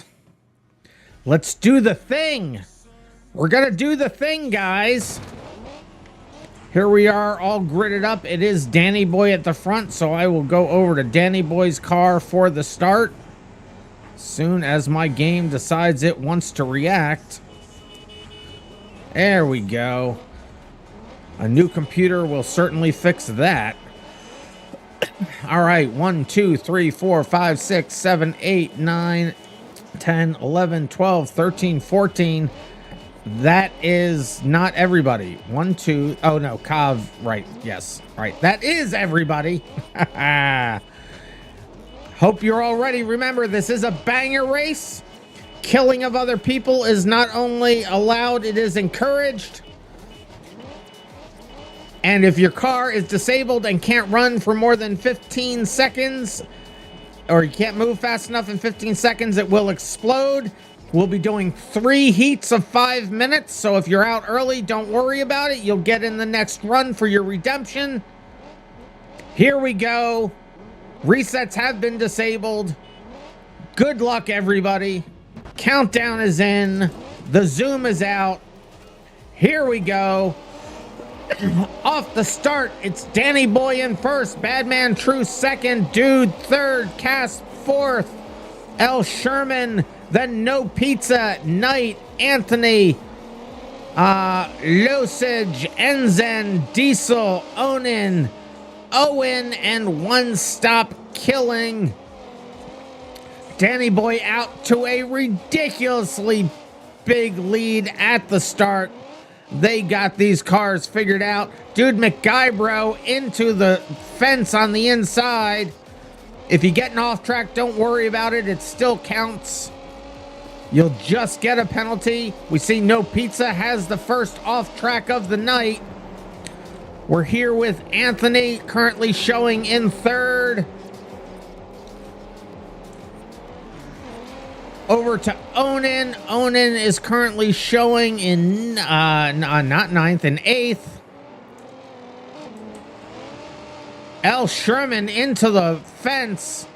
B: Let's do the thing. We're going to do the thing, guys. Here we are all gridded up. It is Danny Boy at the front, so I will go over to Danny Boy's car for the start. Soon as my game decides it wants to react. There we go. A new computer will certainly fix that. All right, 1, 2, 3, 4, 5, 6, 7, 8, 9, 10, 11, 12, 13, 14. That is not everybody. 1, 2. Oh no, Kav. Right. Yes. Right. That is everybody. Hope you're all ready. Remember, this is a banger race. Killing of other people is not only allowed, it is encouraged. And if your car is disabled and can't run for more than 15 seconds, or you can't move fast enough in 15 seconds, it will explode. We'll be doing 3 heats of 5 minutes. So if you're out early, don't worry about it. You'll get in the next run for your redemption. Here we go. Resets have been disabled. Good luck, everybody. Countdown is in. The zoom is out. Here we go. Off the start, it's Danny Boy in first, Badman True second, Dude third, Casp fourth, L. Sherman, then No Pizza, Knight, Anthony, Losage, Enzen, Diesel, Onin, Owen, and One Stop Killing. Danny Boy out to a ridiculously big lead at the start. They got these cars figured out. Dude McGuybro into the fence on the inside. If you get an off track, don't worry about it. It still counts. You'll just get a penalty. We see No Pizza has the first off track of the night. We're here with Anthony currently showing in third. Over to Onin. Onin is currently showing in, not ninth, in eighth. L. Sherman into the fence.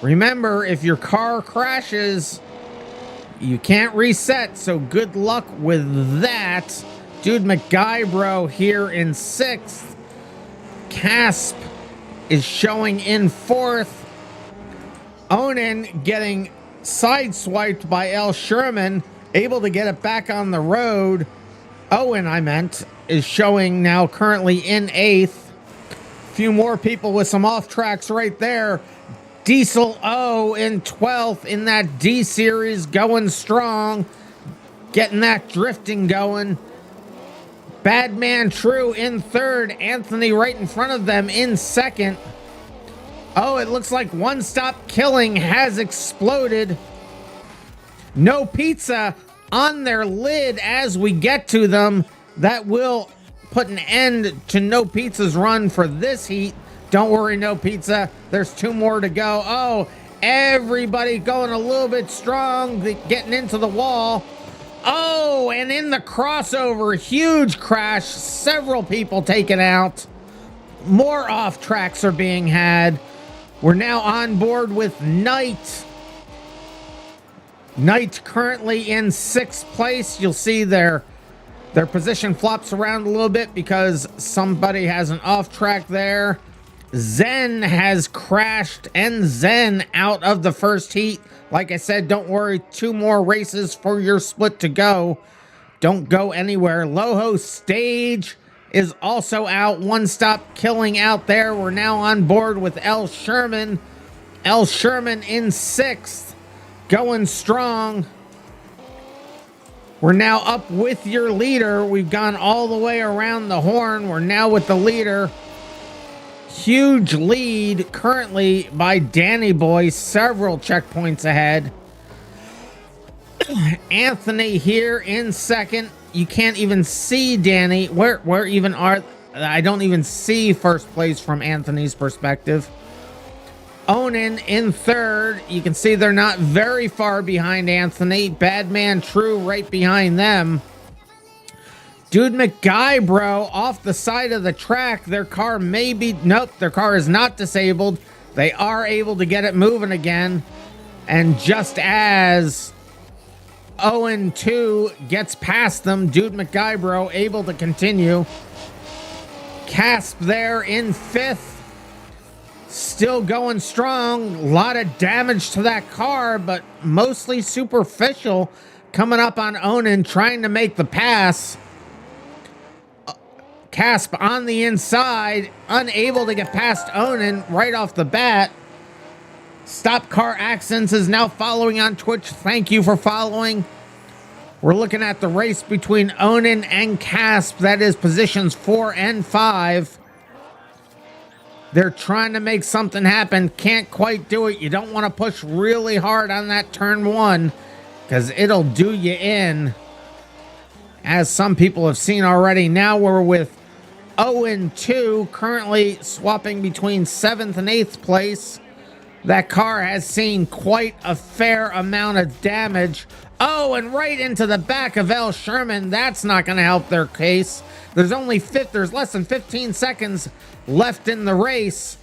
B: Remember, if your car crashes, you can't reset, so good luck with that. Dude McGuybro here in sixth. Casp is showing in fourth. Onin getting sideswiped by L. Sherman, able to get it back on the road. Owen, I meant, is showing now currently in eighth. Few more people with some off tracks right there. Diesel O in 12th in that D series, going strong, getting that drifting going. Badman True in third. Anthony right in front of them in second. Oh, it looks like One Stop Killing has exploded. No Pizza on their lid as we get to them. That will put an end to No Pizza's run for this heat. Don't worry, No Pizza. There's 2 more to go. Oh, everybody going a little bit strong, getting into the wall. Oh, and in the crossover, huge crash. Several people taken out. More off tracks are being had. We're now on board with Knight. Knight currently in 6th place. You'll see their position flops around a little bit because somebody has an off track there. Zen has crashed, and Zen out of the first heat. Like I said, don't worry, 2 more races for your split to go. Don't go anywhere. Loho Stage is also out. One Stop Killing out there. We're now on board with L. Sherman. L. Sherman in 6th, going strong. We're now up with your leader. We've gone all the way around the horn. We're now with the leader. Huge lead currently by Danny Boy, several checkpoints ahead. Anthony here in second. You can't even see Danny. Where even are... I don't even see first place from Anthony's perspective. Onin in third. You can see they're not very far behind Anthony. Badman True right behind them. Dude McGuybro off the side of the track. Their car may be... Nope, their car is not disabled. They are able to get it moving again. And just as Owen 2 gets past them, Dude McGuybro able to continue. Casp there in 5th. Still going strong. A lot of damage to that car, but mostly superficial. coming up on Onan, trying to make the pass. Casp on the inside, unable to get past Onan right off the bat. Stop Car Accents is now following on Twitch. Thank you for following. We're looking at the race between Onan and Casp. That is positions 4 and 5. They're trying to make something happen. Can't quite do it. You don't want to push really hard on that turn 1 because it'll do you in, as some people have seen already. Now we're with 0-2, currently swapping between 7th and 8th place. That car has seen quite a fair amount of damage. Oh, and right into the back of L. Sherman. That's not going to help their case. There's less than 15 seconds left in the race.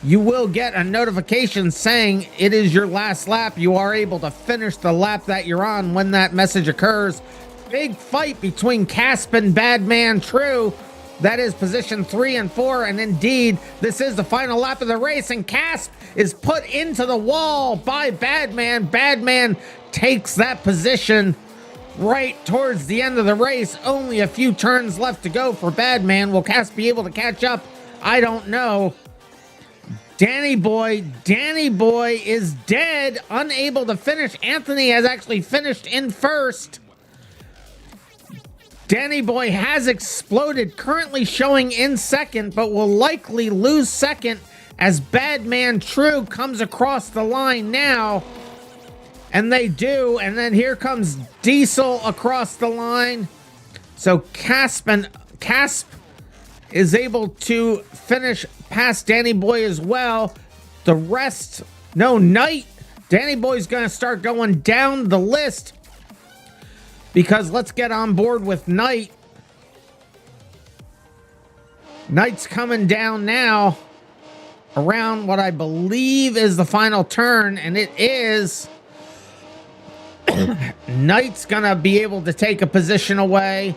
B: You will get a notification saying it is your last lap. You are able to finish the lap that you're on when that message occurs. Big fight between Casp and Badman True. That is position 3 and 4, and indeed, this is the final lap of the race, and Casp is put into the wall by Badman. Badman takes that position right towards the end of the race. Only a few turns left to go for Badman. Will Casp be able to catch up? I don't know. Danny Boy is dead, unable to finish. Anthony has actually finished in first. Danny Boy has exploded, currently showing in second, but will likely lose second as Badman True comes across the line now. And they do, and then here comes Diesel across the line. So Casp is able to finish past Danny Boy as well. The rest, no, Knight. Danny Boy's going to start going down the list, because let's get on board with Knight. Knight's coming down now around what I believe is the final turn, and it is. Knight's gonna be able to take a position away.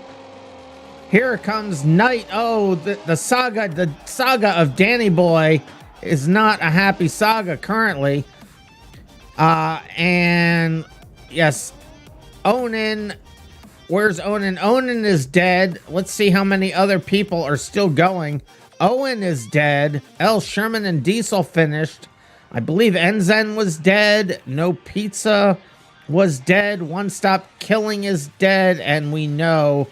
B: Here comes Knight. Oh, the saga of Danny Boy is not a happy saga currently. And yes, Onan. Where's Onan? Onan is dead. Let's see how many other people are still going. Owen is dead. L. Sherman and Diesel finished. I believe Enzen was dead. No Pizza was dead. One Stop Killing is dead. And we know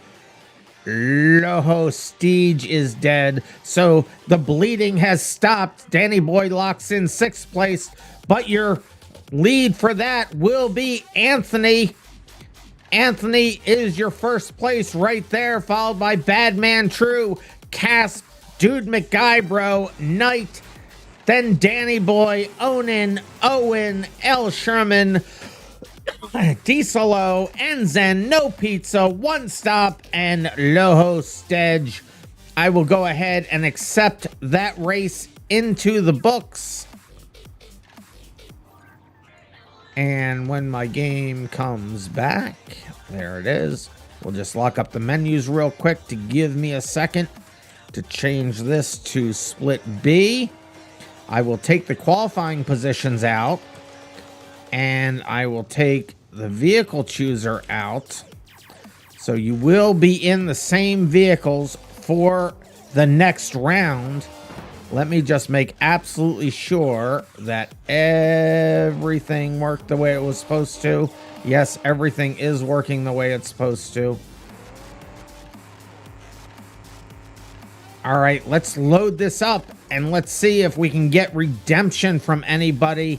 B: Loho Steege is dead. So the bleeding has stopped. Danny Boy locks in 6th place. But your lead for that will be Anthony. Anthony is your first place right there, followed by Badman True, Casp, Dude McGuybro, Knight, then Danny Boy, Onan, Owen, L. Sherman, Dieselo, Enzen, No Pizza, One Stop, and Loho Stedge. I will go ahead and accept that race into the books. And when my game comes back, there it is. We'll just lock up the menus real quick to give me a second to change this to split B. I will take the qualifying positions out, and I will take the vehicle chooser out. So you will be in the same vehicles for the next round. Let me just make absolutely sure that everything worked the way it was supposed to. Yes, everything is working the way it's supposed to. All right, let's load this up and let's see if we can get redemption from anybody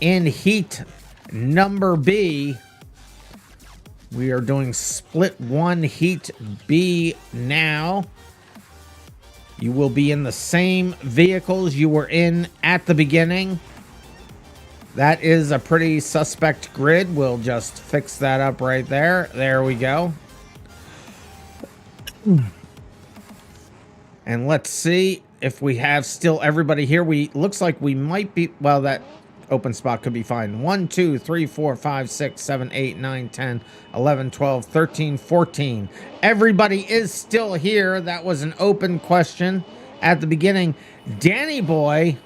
B: in heat number B. We are doing split 1 heat B now. You will be in the same vehicles you were in at the beginning. That is a pretty suspect grid. We'll just fix that up right there. There we go. And let's see if we have still everybody here. Looks like we might be, well, that open spot could be fine. 1, 2, 3, 4, 5, 6, 7, 8, 9, 10, 11, 12, 13, 14. Everybody is still here. That was an open question at the beginning. Danny Boy,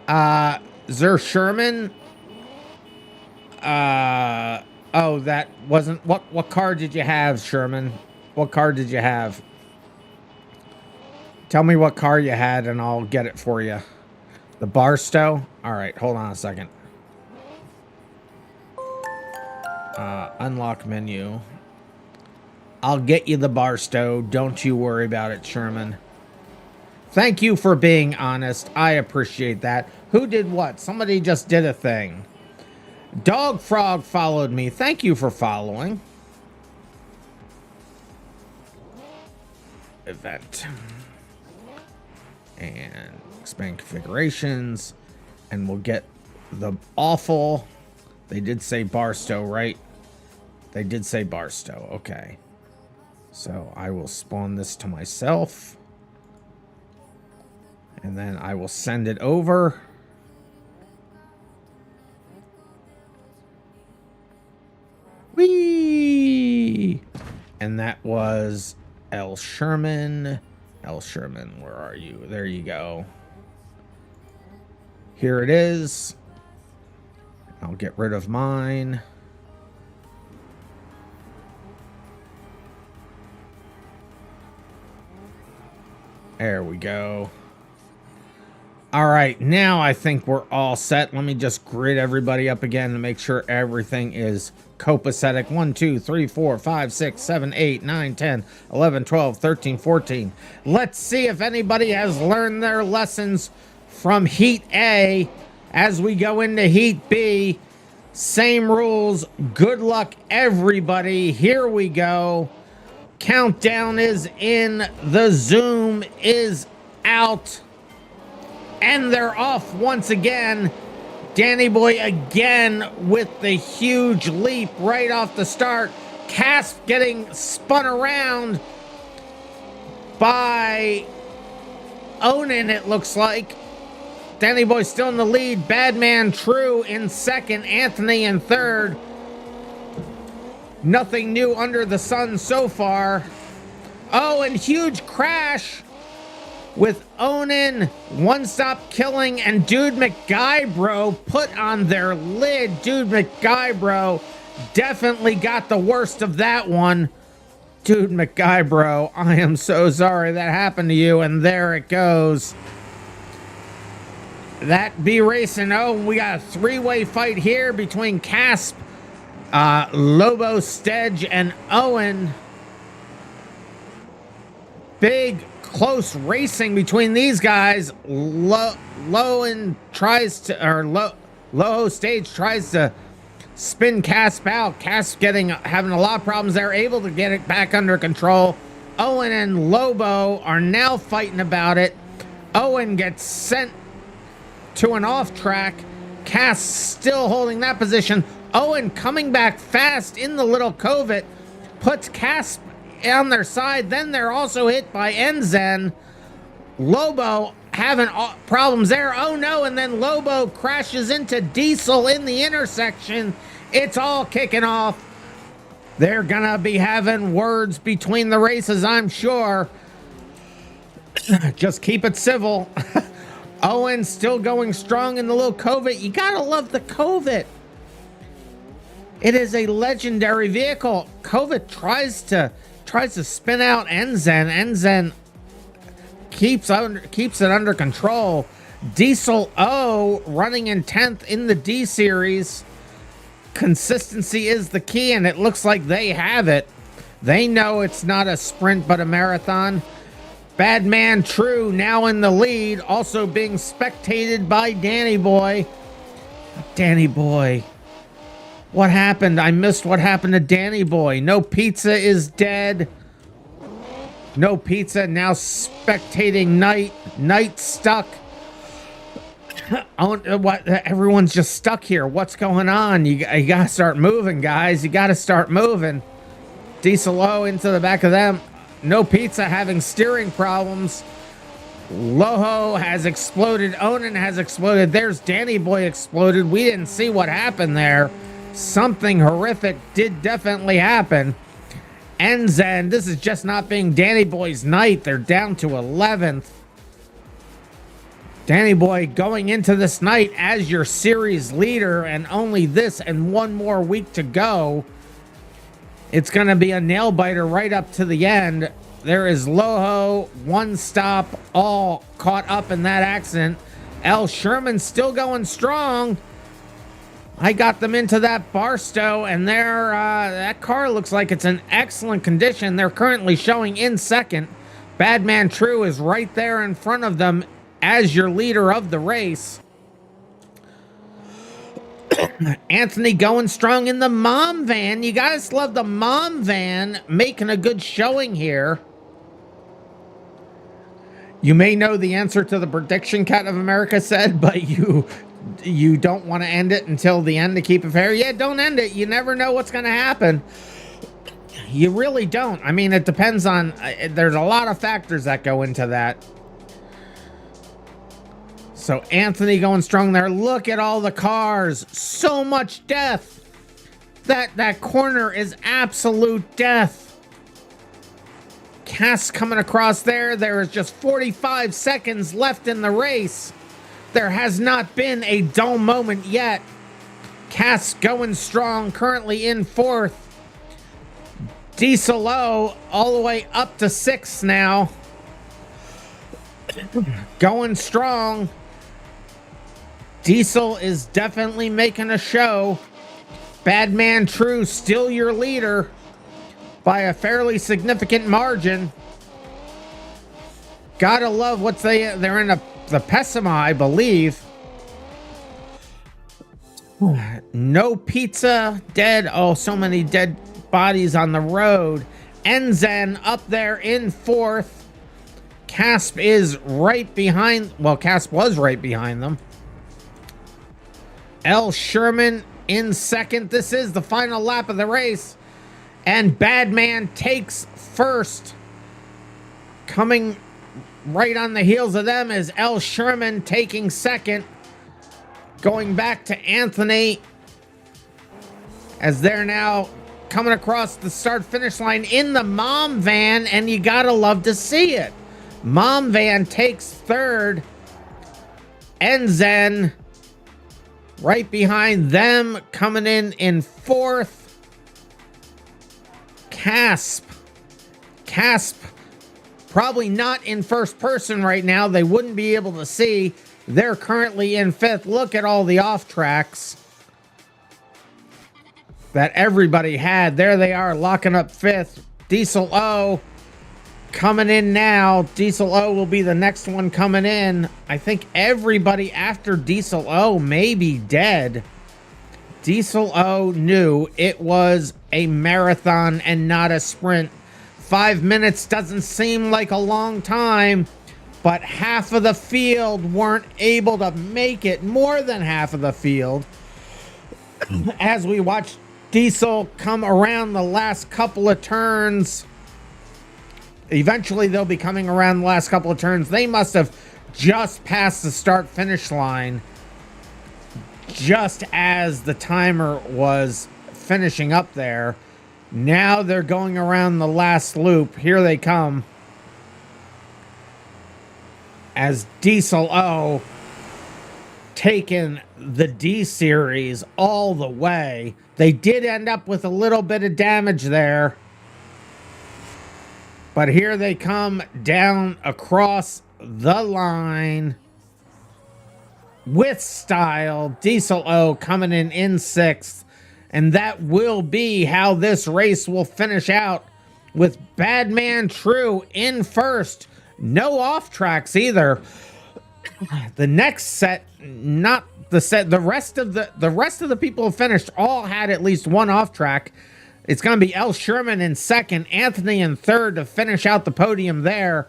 B: Zer Sherman, Oh, that wasn't what card did you have, Sherman? What card did you have? Tell me what car you had and I'll get it for you. The Barstow? All right, hold on a second. Unlock menu. I'll get you the Barstow. Don't you worry about it, Sherman. Thank you for being honest. I appreciate that. Who did what? Somebody just did a thing. Dog Frog followed me. Thank you for following. Event. And expand configurations. And we'll get the awful. They did say Barstow, right? They did say Barstow. Okay. So I will spawn this to myself. And then I will send it over. Whee! And that was L. Sherman. L. Sherman, where are you? There you go. Here it is. I'll get rid of mine. There we go. All right, now I think we're all set. Let me just grid everybody up again to make sure everything is copacetic. 1, 2, 3, 4, 5, 6, 7, 8, 9, 10, 11, 12, 13, 14. Let's see if anybody has learned their lessons from Heat A as we go into Heat B. Same rules. Good luck, everybody. Here we go. Countdown is in. The Zoom is out. And they're off once again. Danny Boy again with the huge leap right off the start. Casp getting spun around by Onan, it looks like. Danny Boy still in the lead. Badman True in second. Anthony in third. Nothing new under the sun so far. Oh, and huge crash with Onan, One Stop Killing, and Dude McGuybro put on their lid. Dude McGuybro definitely got the worst of that one. Dude McGuybro, I am so sorry that happened to you. And there it goes. That be racing. Oh, we got a three-way fight here between Casp, Lobo, Stedge, and Owen. Big close racing between these guys. Low Stage tries to spin Casp out. Casp having a lot of problems. They're able to get it back under control. Owen and Lobo are now fighting about it. Owen gets sent to an off track. Casp still holding that position. Owen coming back fast in the little covert puts Casp on their side. Then they're also hit by Enzen. Lobo having problems there. Oh no, and then Lobo crashes into Diesel in the intersection. It's all kicking off. They're gonna be having words between the races, I'm sure. Just keep it civil. Owen still going strong in the little covert. You gotta love the covert. It is a legendary vehicle. Covert tries to spin out Enzen. Enzen keeps it under control. Diesel O running in 10th in the D series. Consistency is the key, and it looks like they have it. They know it's not a sprint but a marathon. Badman True now in the lead, also being spectated by Danny Boy. Danny Boy. What happened? I missed what happened to Danny Boy. No Pizza is dead. No Pizza now spectating Knight. Knight stuck. What? Everyone's just stuck here. What's going on? You gotta start moving, guys. You gotta start moving. Diesel O into the back of them. No Pizza having steering problems. Loho has exploded. Onan has exploded. There's Danny Boy exploded. We didn't see what happened there. Something horrific did definitely happen. Enzen, this is just not being Danny Boy's night. They're down to 11th. Danny Boy going into this night as your series leader, and only this and one more week to go. It's going to be a nail biter right up to the end. There is Loho, one stop, all caught up in that accident. L. Sherman still going strong. I got them into that Barstow, and that car looks like it's in excellent condition. They're currently showing in second. Badman True is right there in front of them as your leader of the race. Anthony going strong in the mom van. You guys love the mom van making a good showing here. You may know the answer to the prediction, Cat of America said, but you don't want to end it until the end to keep it fair. Yeah, don't end it. You never know what's going to happen. You really don't. I mean, it depends on, there's a lot of factors that go into that. So Anthony going strong there. Look at all the cars. So much death. That corner is absolute death. Cass coming across there. There is just 45 seconds left in the race. There has not been a dull moment yet. Cass going strong, currently in fourth. Diesel O all the way up to sixth now. Going strong. Diesel is definitely making a show. Badman True still your leader by a fairly significant margin. Gotta love what they're in the Pessima, I believe. No Pizza dead. Oh, so many dead bodies on the road. Enzen up there in fourth. Casp is right behind. Well, Casp was right behind them. L. Sherman in second. This is the final lap of the race. And Badman takes first. Coming right on the heels of them is L. Sherman taking second. Going back to Anthony as they're now coming across the start-finish line in the mom van, and you gotta love to see it. Mom van takes third. Enzen right behind them, coming in fourth. Casp probably not in first person right now. They wouldn't be able to see. They're currently in fifth. Look at all the off tracks that everybody had. There they are, locking up fifth. Diesel O coming in now. Diesel O will be the next one coming in. I think everybody after Diesel O may be dead. Diesel O knew it was a marathon and not a sprint. 5 minutes doesn't seem like a long time, but half of the field weren't able to make it. More than half of the field. As we watch Diesel come around the last couple of turns. Eventually they'll be coming around the last couple of turns. They must have just passed the start-finish line just as the timer was finishing up there. Now they're going around the last loop. Here they come. As Diesel O taking the D series all the way. They did end up with a little bit of damage there. But here they come down across the line with style. Diesel O coming in sixth. And that will be how this race will finish out, with Badman True in first. No off tracks either. The next set, not the set. The rest of the people who finished all had at least one off track. It's going to be L. Sherman in second, Anthony in third to finish out the podium there.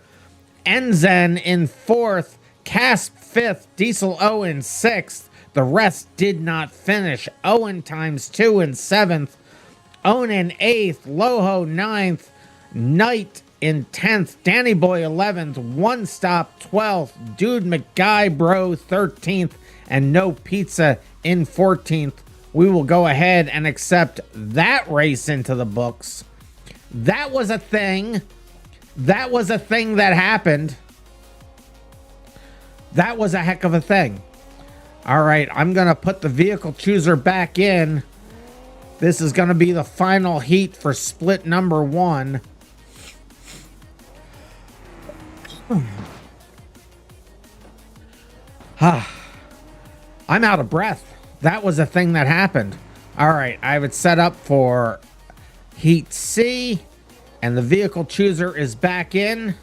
B: Enzen in fourth, Casp fifth, Diesel O in sixth. The rest did not finish. Owen times 2 in seventh. Owen in eighth. Loho ninth. Knight in 10th. Danny Boy 11th. One Stop 12th. Dude McGuy Bro 13th. And No Pizza in 14th. We will go ahead and accept that race into the books. That was a thing. That was a thing that happened. That was a heck of a thing. All right, I'm going to put the vehicle chooser back in. This is going to be the final heat for split number 1. I'm out of breath. That was a thing that happened. All right, I have it set up for heat C, and the vehicle chooser is back in.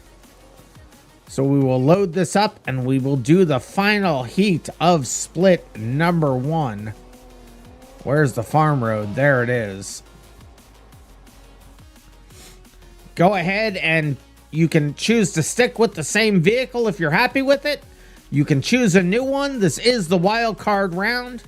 B: So we will load this up and we will do the final heat of split number 1. Where's the farm road? There it is. Go ahead and you can choose to stick with the same vehicle if you're happy with it. You can choose a new one. This is the wild card round.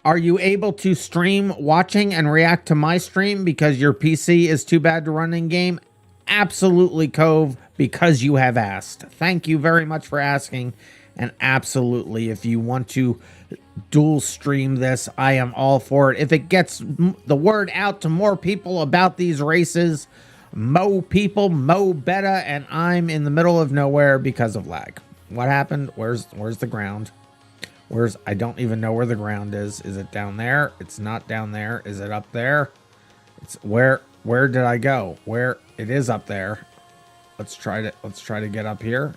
B: Are you able to stream watching and react to my stream because your PC is too bad to run in game? Absolutely, Cove, because you have asked. Thank you very much for asking. And absolutely, if you want to dual stream this, I am all for it. If it gets the word out to more people about these races, mo people, mo better, and I'm in the middle of nowhere because of lag. What happened? Where's the ground? I don't even know where the ground is. Is it down there? It's not down there. Is it up there? It's where did I go? Where it is up there. Let's try to get up here.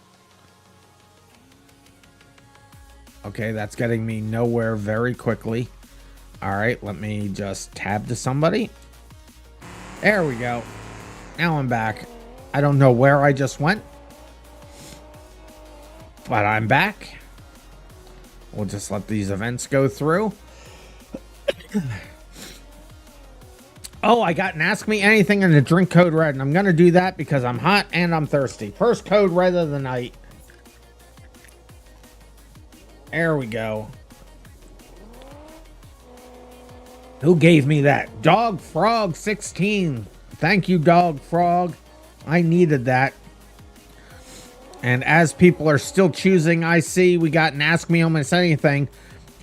B: Okay, that's getting me nowhere very quickly. All right, let me just tab to somebody. There we go. Now I'm back. I don't know where I just went, but I'm back. We'll just let these events go through. Oh, I got an Ask Me Anything and a drink code red, and I'm going to do that because I'm hot and I'm thirsty. First code red of the night. There we go. Who gave me that? Dog Frog 16. Thank you, Dog Frog. I needed that. And as people are still choosing, I see we got an Ask Me Almost Anything.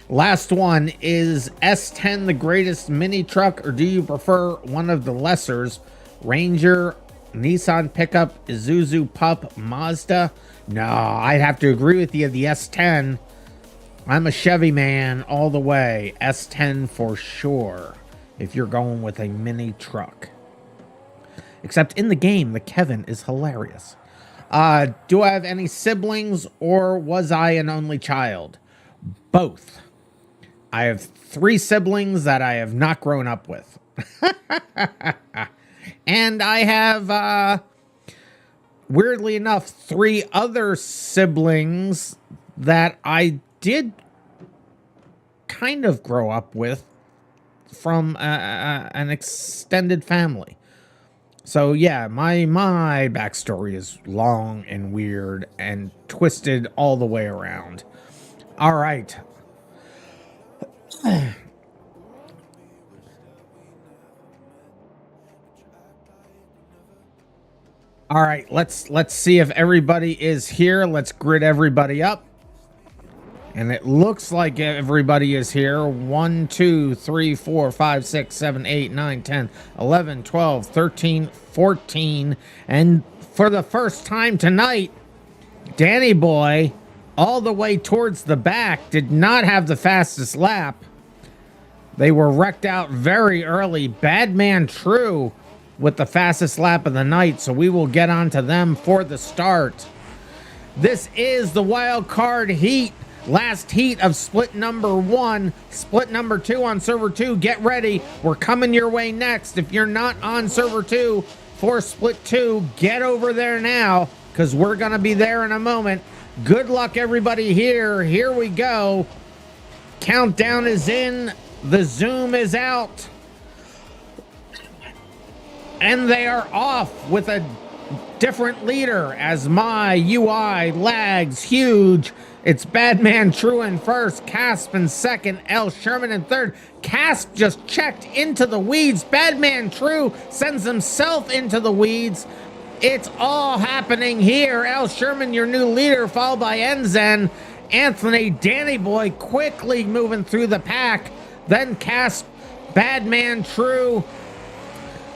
B: Last one is S10 the greatest mini truck, or do you prefer one of the lessers? Ranger, Nissan pickup, Isuzu pup, Mazda? No, I'd have to agree with you. The S10. I'm a Chevy man all the way. S10 for sure. If you're going with a mini truck. Except in the game, the Kevin is hilarious. Do I have any siblings, or was I an only child? Both. I have 3 siblings that I have not grown up with. And I have, weirdly enough, 3 other siblings that I did kind of grow up with from an extended family. So yeah, my backstory is long and weird and twisted all the way around. All right. All right, let's see if everybody is here. Let's grid everybody up. And it looks like everybody is here. 1, 2, 3, 4, 5, 6, 7, 8, 9, 10, 11, 12, 13, 14. And for the first time tonight, Danny Boy, all the way towards the back, did not have the fastest lap. They were wrecked out very early. Badman True with the fastest lap of the night. So we will get on to them for the start. This is the wild card heat. Last heat of split number 1, split number 2 on server 2. Get ready. We're coming your way next. If you're not on server 2 for split 2, get over there now, because we're going to be there in a moment. Good luck, everybody here. Here we go. Countdown is in. The Zoom is out. And they are off with a different leader as my UI lags huge. It's Badman True in first, Casp in second, L. Sherman in third. Casp just checked into the weeds. Badman True sends himself into the weeds. It's all happening here. L. Sherman, your new leader, followed by Enzen. Anthony, Danny Boy quickly moving through the pack. Then Casp, Badman True.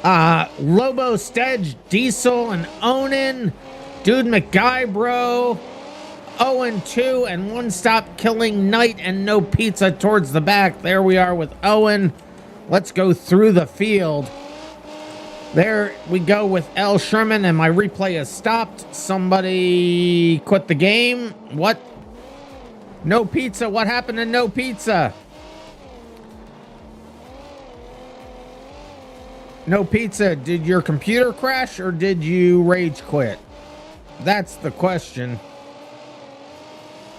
B: Lobo, Stedge, Diesel, and Onan. Dude McGuybro. 0-2 and one stop killing Knight and no pizza towards the back. There we are with Owen. Let's go through the field. There we go with L. Sherman, and my replay has stopped. Somebody quit the game. What? No pizza. What happened to no pizza? No pizza. Did your computer crash or did you rage quit? That's the question.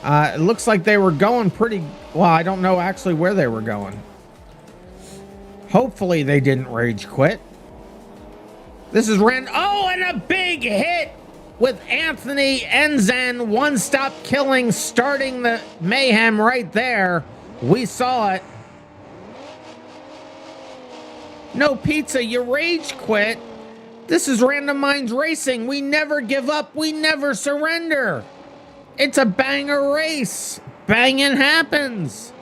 B: It looks like they were going pretty well. I don't know actually where they were going. Hopefully they didn't rage quit. This is Oh, and a big hit with Anthony Enzen. One stop killing, starting the mayhem right there. We saw it. No pizza, you rage quit. This is RandomMinds Racing. We never give up. We never surrender. It's a banger race. Banging happens.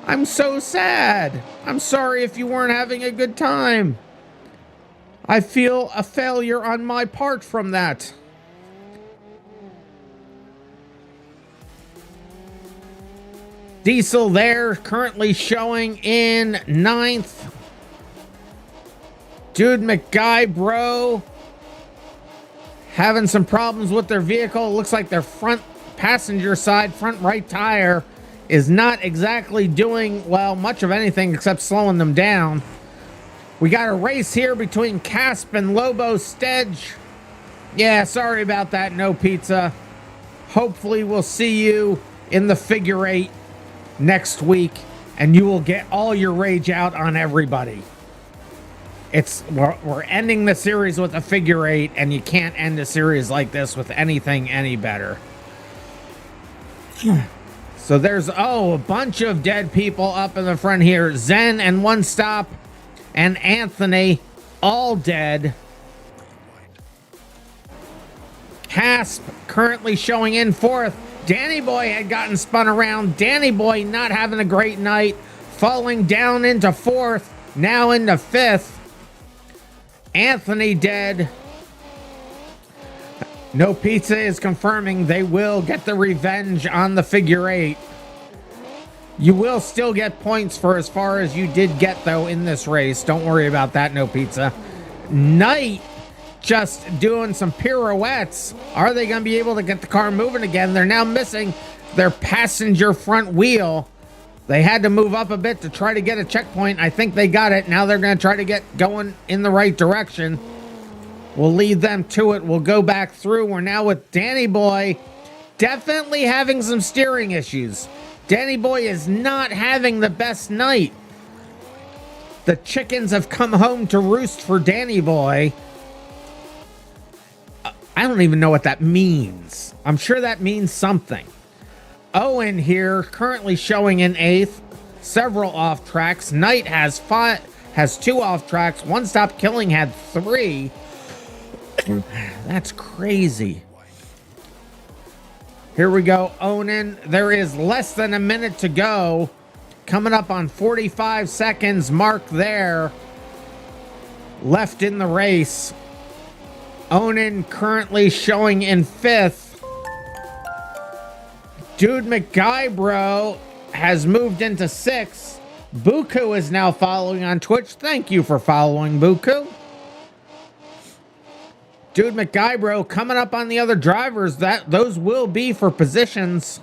B: I'm so sad. I'm sorry if you weren't having a good time. I feel a failure on my part from that. Diesel there, currently showing in 9th. Dude McGuybro having some problems with their vehicle. It looks like their front passenger side, front right tire is not exactly doing, well, much of anything except slowing them down. We got a race here between Casp and Lobo Stedge. Yeah, sorry about that, no pizza. Hopefully we'll see you in the figure 8 next week, and you will get all your rage out on everybody. We're ending the series with a figure 8, and you can't end a series like this with anything any better. So there's, a bunch of dead people up in the front here. Zen and One Stop and Anthony, all dead. Casp currently showing in 4th. Danny Boy had gotten spun around. Danny Boy not having a great night, falling down into 4th, now into 5th. Anthony dead. No Pizza is confirming they will get the revenge on the figure 8. You will still get points for as far as you did get, though, in this race. Don't worry about that, No Pizza. Knight just doing some pirouettes. Are they going to be able to get the car moving again? They're now missing their passenger front wheel. They had to move up a bit to try to get a checkpoint. I think they got it. Now they're going to try to get going in the right direction. We'll lead them to it. We'll go back through. We're now with Danny Boy. Definitely having some steering issues. Danny Boy is not having the best night. The chickens have come home to roost for Danny Boy. I don't even know what that means. I'm sure that means something. Owen here, currently showing in 8th. Several off tracks. Knight has 2 off tracks. One Stop Killing had 3. That's crazy. Here we go, Onan. There is less than a minute to go. Coming up on 45 seconds mark there. Left in the race. Onan currently showing in 5th. Dude McGuybro has moved into 6th. Buku is now following on Twitch. Thank you for following, Buku. Dude McGuybro coming up on the other drivers. Those will be for positions.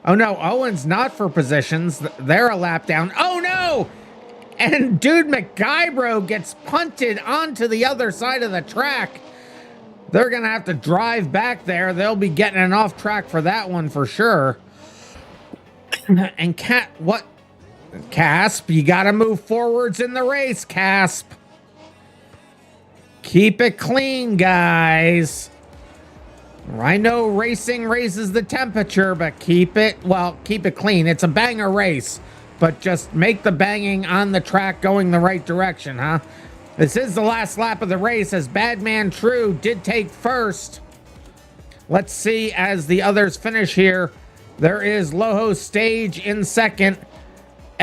B: Oh no, Owen's not for positions. They're a lap down. Oh no! And Dude McGuybro gets punted onto the other side of the track. They're going to have to drive back there. They'll be getting an off track for that one for sure. And Casp, you got to move forwards in the race, Casp. Keep it clean, guys. I know racing raises the temperature, but keep it clean. It's a banger race, but just make the banging on the track going the right direction, huh? This is the last lap of the race as Badman True did take first. Let's see as the others finish here. There is Loho Stage in second.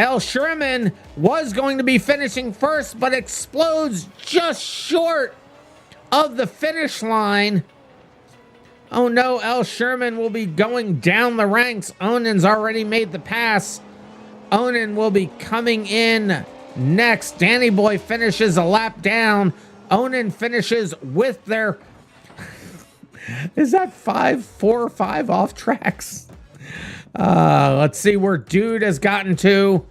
B: L. Sherman was going to be finishing first, but explodes just short of the finish line. Oh no, L. Sherman will be going down the ranks. Onan's already made the pass. Onan will be coming in next. Danny Boy finishes a lap down. Onan finishes with their... Is that 4 or 5 off tracks? Let's see where Dude has gotten to.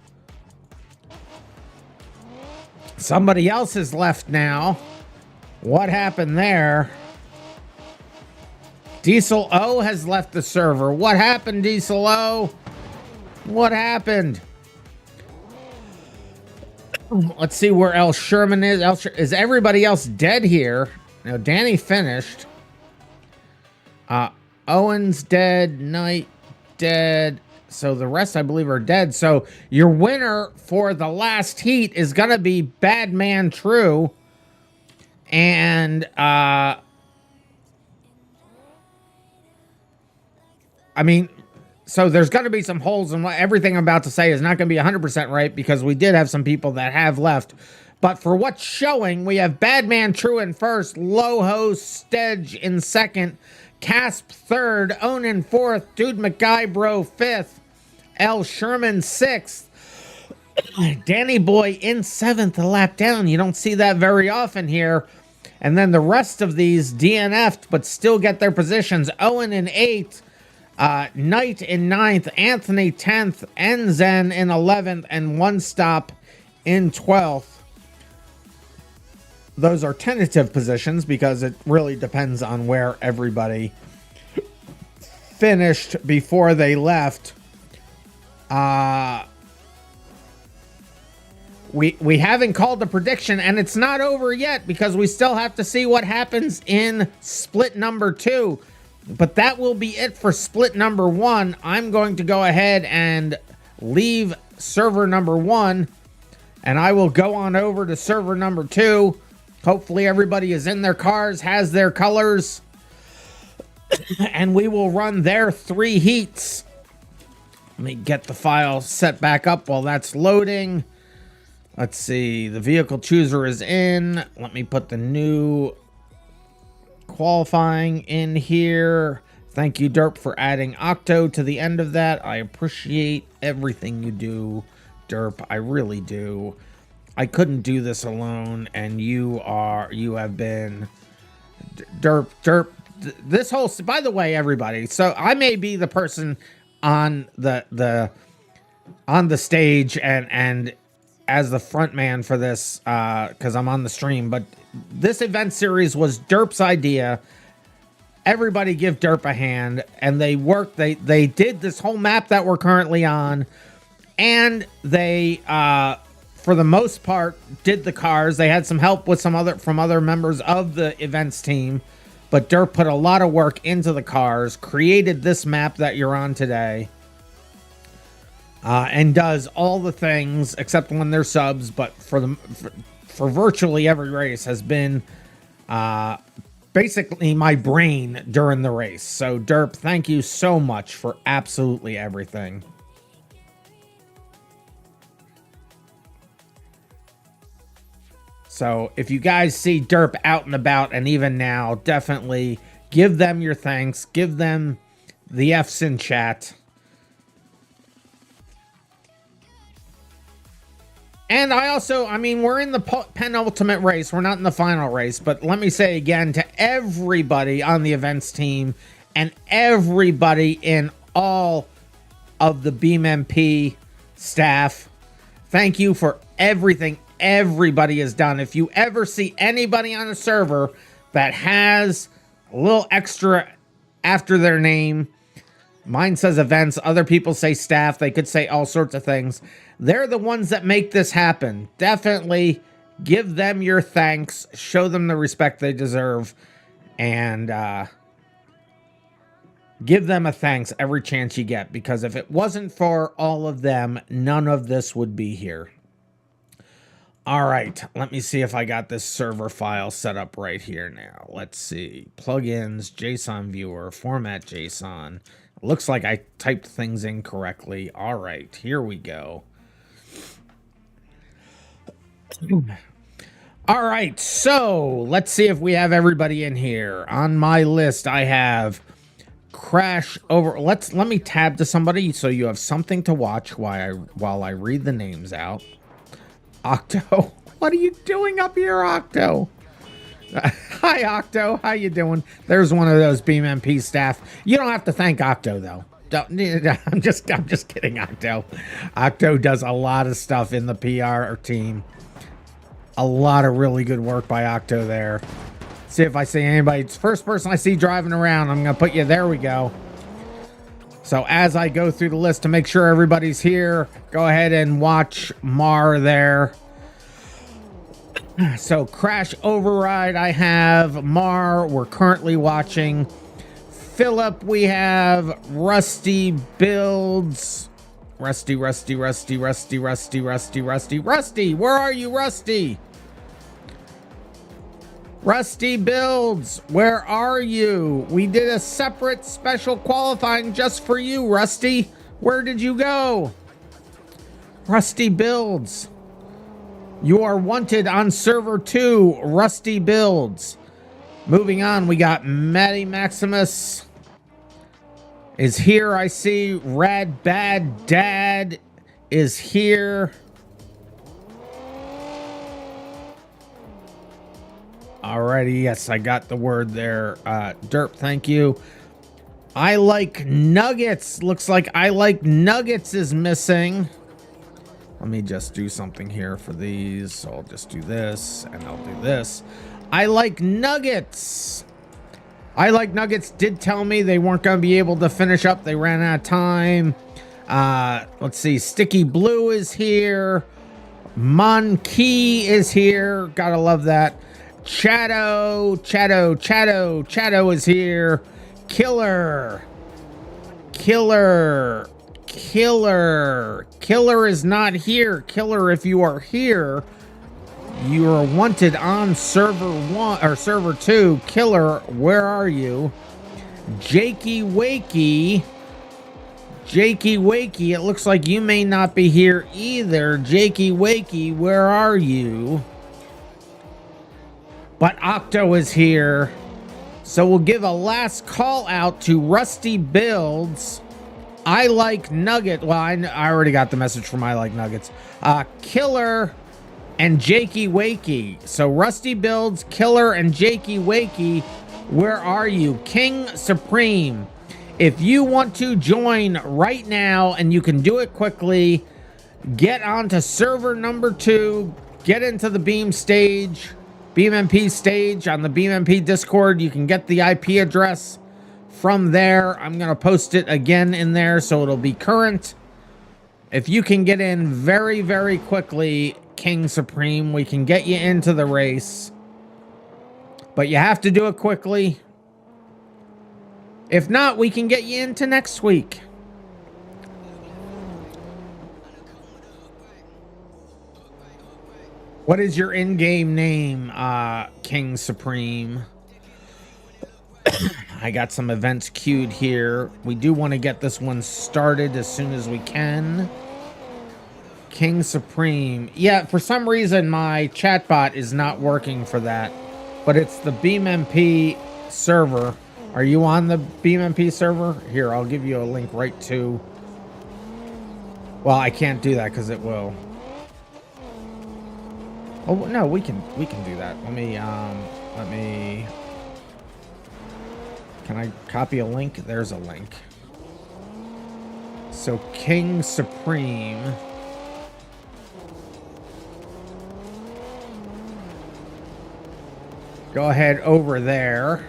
B: Somebody else is left now. What happened there? Diesel O has left the server. What happened, Diesel O? What happened? Let's see where L. Sherman is. Is everybody else dead here? No, Danny finished. Owen's dead. Knight dead. So the rest, I believe, are dead. So your winner for the last heat is going to be Badman True. And, I mean, so there's going to be some holes in what everything I'm about to say is not going to be 100% right because we did have some people that have left. But for what's showing, we have Badman True in first, Loho Stedge in second, Casp third, Onan fourth, Dude McGuybro fifth, L. Sherman sixth, Danny Boy in seventh, a lap down. You don't see that very often here. And then the rest of these DNF'd but still get their positions. Owen in eighth, Knight in ninth, Anthony 10th, Enzen in 11th, and One Stop in 12th. Those are tentative positions because it really depends on where everybody finished before they left. We haven't called the prediction, and it's not over yet because we still have to see what happens in split number 2. But that will be it for split number 1. I'm going to go ahead and leave server number 1, and I will go on over to server number 2. Hopefully everybody is in their cars, has their colors, and we will run their 3 heats. Let me get the file set back up while that's loading. Let's see, the vehicle chooser is in. Let me put the new qualifying in here. Thank you, Derp, for adding Octo to the end of that. I appreciate everything you do, Derp. I really do. I couldn't do this alone, and you have been Derp. This whole, by the way, everybody. So I may be the person on the stage and as the front man for this because I'm on the stream, but this event series was Derp's idea. Everybody give Derp a hand, and they worked. They did this whole map that we're currently on, and they for the most part did the cars. They had some help with from other members of the events team, but Derp put a lot of work into the cars, created this map that you're on today. And does all the things except when they're subs, but for virtually every race has been basically my brain during the race. So Derp, thank you so much for absolutely everything. So if you guys see Derp out and about, and even now, definitely give them your thanks. Give them the F's in chat. And I mean, we're in the penultimate race. We're not in the final race. But let me say again to everybody on the events team and everybody in all of the BeamMP staff, thank you for everything everybody has done. If you ever see anybody on a server that has a little extra after their name, mine says events, other people say staff, they could say all sorts of things. They're the ones that make this happen. Definitely give them your thanks, show them the respect they deserve, and give them a thanks every chance you get, because if it wasn't for all of them, none of this would be here. All right, let me see if I got this server file set up right here now. Let's see. Plugins, JSON viewer, format JSON. Looks like I typed things in correctly. All right, here we go. All right, so let's see if we have everybody in here. On my list, I have Crash over. Let me tab to somebody so you have something to watch while I read the names out. Octo, what are you doing up here, Octo? Hi, Octo. How you doing? There's one of those BeamMP staff. You don't have to thank Octo though. I'm just kidding, Octo. Octo does a lot of stuff in the PR team. A lot of really good work by Octo there. See if I see anybody. It's the first person I see driving around. I'm gonna put you. There we go. So as I go through the list to make sure everybody's here, go ahead and watch Mar there. So Crash Override, I have Mar. We're currently watching Philip. We have Rusty Builds. Rusty. Where are you, Rusty? Rusty Builds, where are you? We did a separate special qualifying just for you, Rusty. Where did you go? Rusty Builds. You are wanted on server 2, Rusty Builds. Moving on, we got Matty Maximus is here. I see Rad Bad Dad is here. Alrighty, yes, I got the word there. Derp, thank you. I like Nuggets. Looks like I like Nuggets is missing. Let me just do something here for these. So I'll just do this and I'll do this. I like Nuggets. I like Nuggets did tell me they weren't going to be able to finish up. They ran out of time. Let's see. Sticky Blue is here. Monkey is here. Gotta love that. Chato is here. Killer is not here. Killer, if you are here, you are wanted on server 1 or server 2. Killer, where are you? Jakey Wakey, it looks like you may not be here either. Jakey Wakey, where are you? But Octo is here. So we'll give a last call out to Rusty Builds. I like Nugget. Well, I already got the message from I like Nuggets. Killer and Jakey Wakey. So Rusty Builds, Killer, and Jakey Wakey, where are you? King Supreme. If you want to join right now, and you can do it quickly, get onto server number 2, get into the Beam stage, BeamMP stage on the BeamMP Discord. You can get the IP address from there. I'm going to post it again in there so it'll be current. If you can get in very, very quickly, King Supreme, we can get you into the race. But you have to do it quickly. If not, we can get you into next week. What is your in-game name, King Supreme? I got some events queued here. We do want to get this one started as soon as we can. King Supreme. Yeah, for some reason my chatbot is not working for that. But it's the BeamMP server. Are you on the BeamMP server? Here, I'll give you a link right to... Well, I can't do that because it will... Oh, no, we can do that. Let me... Can I copy a link? There's a link. So, King Supreme... Go ahead over there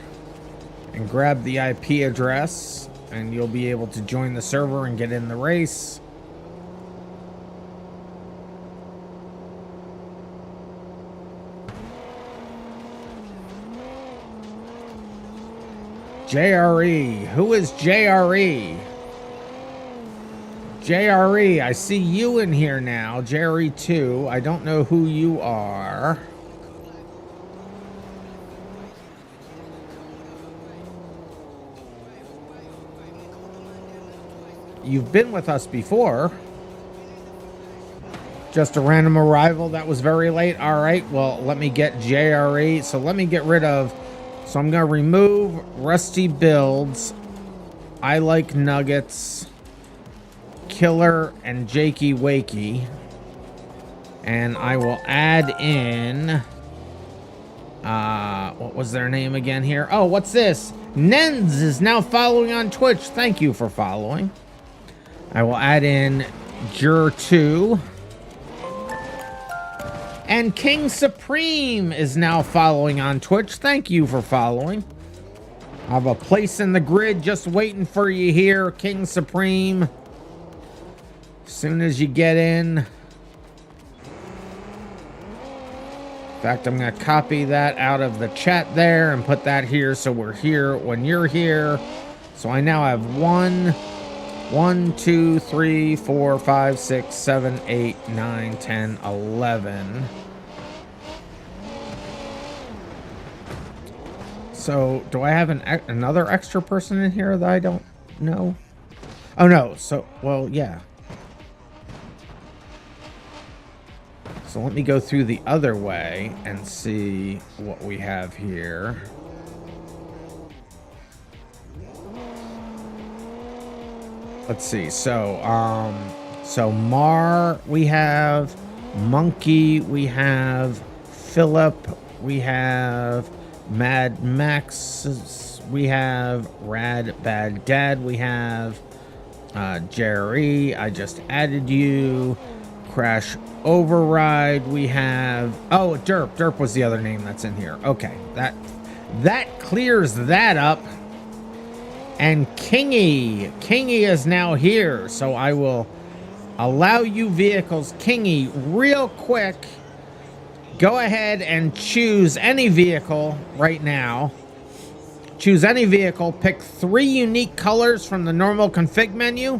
B: and grab the IP address, and you'll be able to join the server and get in the race. JRE. Who is JRE? JRE, I see you in here now. JRE 2. I don't know who you are. You've been with us before. Just a random arrival that was very late. All right, well, let me get JRE. So let me get rid of... So I'm going to remove Rusty Builds, I Like Nuggets, Killer, and Jakey Wakey. And I will add in... what was their name again here? Oh, what's this? Nens is now following on Twitch. Thank you for following. I will add in Jur2. And King Supreme is now following on Twitch. Thank you for following. I have a place in the grid just waiting for you here, King Supreme. As soon as you get in. In fact, I'm going to copy that out of the chat there and put that here so we're here when you're here. So I now have 1, 2, 3, 4, 5, 6, 7, 8, 9, 10, 11. So, do I have another extra person in here that I don't know? Oh, no. So, well, yeah. So, let me go through the other way and see what we have here. Let's see. So Mar, we have Monkey, we have Philip, we have Mad Max, we have Rad Bad Dad, we have Jerry, I just added you, Crash Override, we have, oh, Derp was the other name that's in here. Okay, that clears that up. And Kingy is now here, so I will allow you vehicles. Kingy, real quick, go ahead and choose any vehicle right now. Choose any vehicle, pick 3 unique colors from the normal config menu.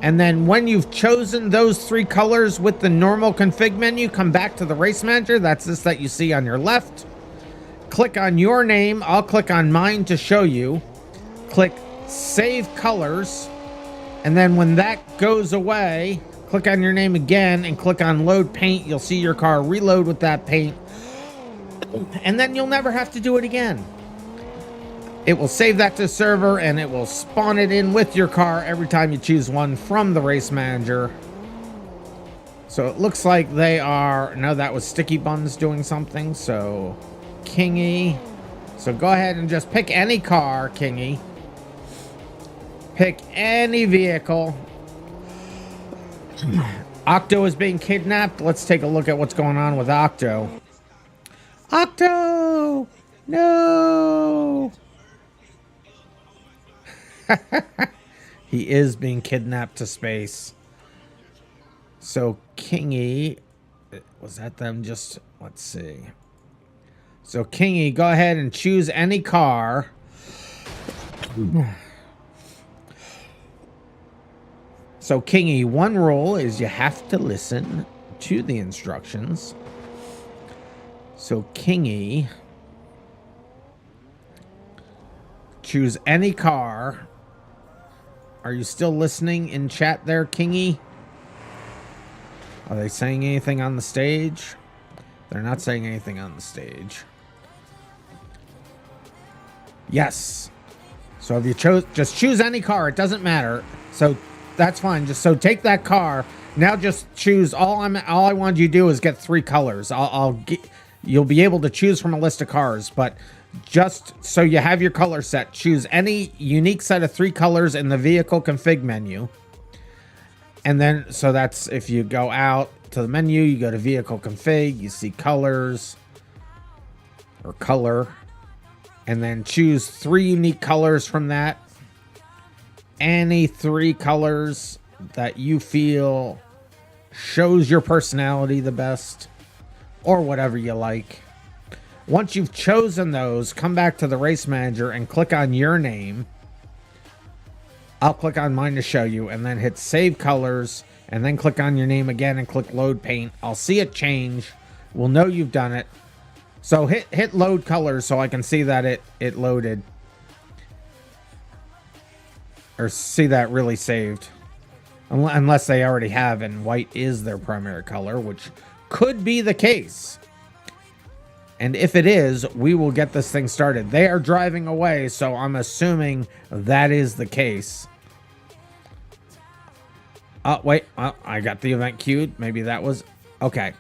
B: And then when you've chosen those 3 colors with the normal config menu, come back to the race manager. That's this that you see on your left. Click on your name. I'll click on mine to show you. Click Save Colors, and then when that goes away, click on your name again and click on Load Paint. You'll see your car reload with that paint, and then you'll never have to do it again. It will save that to the server, and it will spawn it in with your car every time you choose one from the race manager. So it looks like they are... No, that was Sticky Buns doing something, so... Kingy. So go ahead and just pick any car, Kingy. Pick any vehicle. Octo is being kidnapped. Let's take a look at what's going on with Octo. Octo! No! He is being kidnapped to space. So Kingy... Was that them just... Let's see. So Kingy, go ahead and choose any car. So, Kingy, one rule is you have to listen to the instructions. So, Kingy, choose any car. Are you still listening in chat there, Kingy? Are they saying anything on the stage? They're not saying anything on the stage. Yes. So, if you just choose any car. It doesn't matter. So, that's fine. Just so take that car. Now just choose all I want you to do is get 3 colors. You'll be able to choose from a list of cars, but just so you have your color set, choose any unique set of 3 colors in the vehicle config menu. And then so that's if you go out to the menu, you go to vehicle config, you see colors or color, and then choose 3 unique colors from that. Any 3 colors that you feel shows your personality the best, or whatever you like. Once you've chosen those, come back to the race manager and click on your name. I'll click on mine to show you, and then hit Save Colors, and then click on your name again and click Load Paint. I'll see it change. We'll know you've done it. So hit Load Colors so I can see that it loaded. Or see that really saved. Unless they already have and white is their primary color, which could be the case. And if it is, we will get this thing started. They are driving away, so I'm assuming that is the case. Oh, wait. Oh, I got the event queued. Maybe that was... Okay.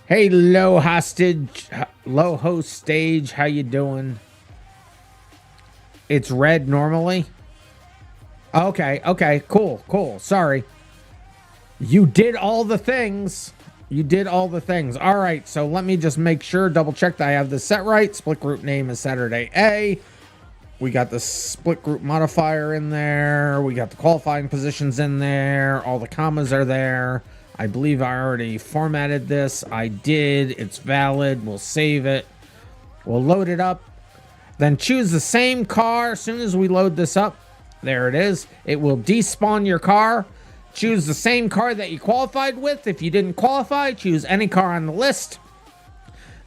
B: Hey, low host stage. How you doing? It's red normally. Okay, okay, cool. Sorry. You did all the things. You did all the things. All right, so let me just make sure, double check that I have this set right. Split group name is Saturday A. We got the split group modifier in there. We got the qualifying positions in there. All the commas are there. I believe I already formatted this. I did. It's valid. We'll save it. We'll load it up. Then choose the same car as soon as we load this up. There it is. It will despawn your car. Choose the same car that you qualified with. If you didn't qualify, choose any car on the list.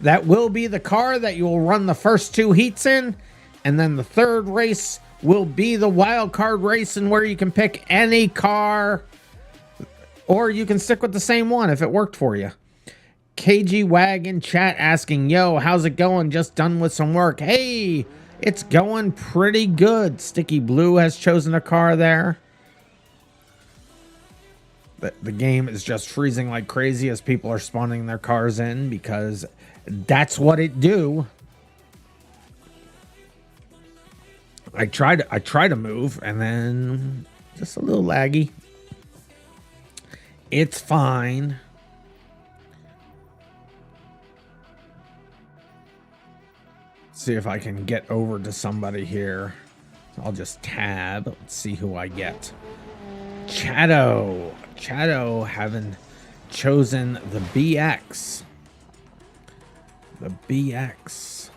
B: That will be the car that you will run the first 2 heats in. And then the third race will be the wild card race, and where you can pick any car, or you can stick with the same one if it worked for you. KG Wagon chat asking, yo, how's it going? Just done with some work. Hey, it's going pretty good. Sticky Blue has chosen a car there. The game is just freezing like crazy as people are spawning their cars in, because that's what it do. I try to move, and then just a little laggy. It's fine. See if I can get over to somebody here. I'll just tab. Let's see who I get. Chato having chosen the BX. The BX.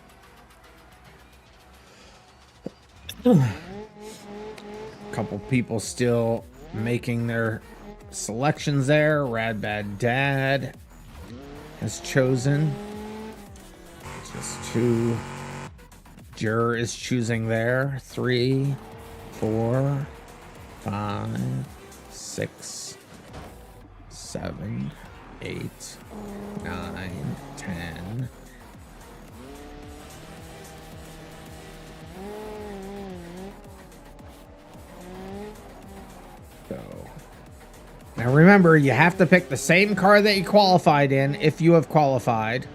B: Couple people still making their selections there. Radbad Dad has chosen. Just 2. Jur is choosing there. 3, 4, 5, 6, 7, 8, 9, 10. So now remember, you have to pick the same car that you qualified in if you have qualified.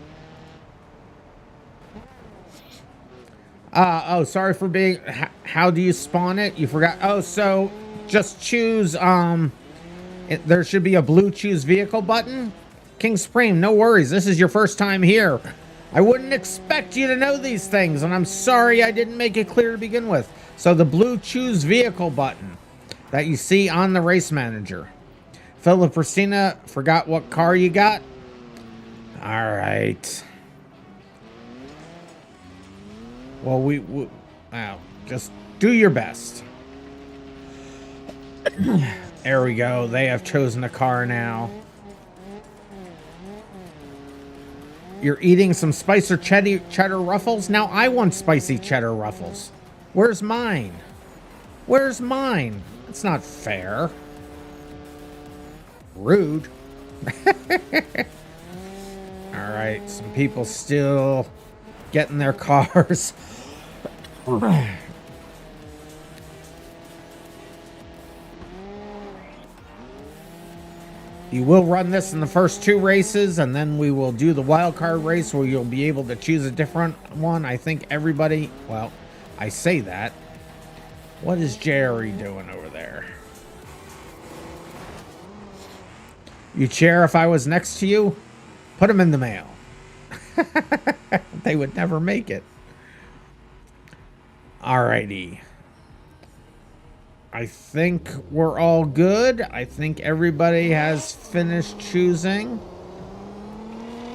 B: Oh, sorry for being... How do you spawn it? You forgot. Oh, so just choose... there should be a blue choose vehicle button. King Supreme, no worries. This is your first time here. I wouldn't expect you to know these things, and I'm sorry I didn't make it clear to begin with. So the blue choose vehicle button that you see on the race manager. Philip Christina, forgot what car you got? All right. Well, wow, just do your best. There we go. They have chosen a car now. You're eating some spicy cheddar ruffles? Now I want spicy cheddar ruffles. Where's mine? Where's mine? It's not fair. Rude. All right, some people still getting their cars. You will run this in the first 2 races, and then we will do the wild card race where you'll be able to choose a different one. I think everybody, well, I say that. What is Jerry doing over there? You chair if I was next to you? Put them in the mail. They would never make it. Alrighty. I think we're all good. I think everybody has finished choosing.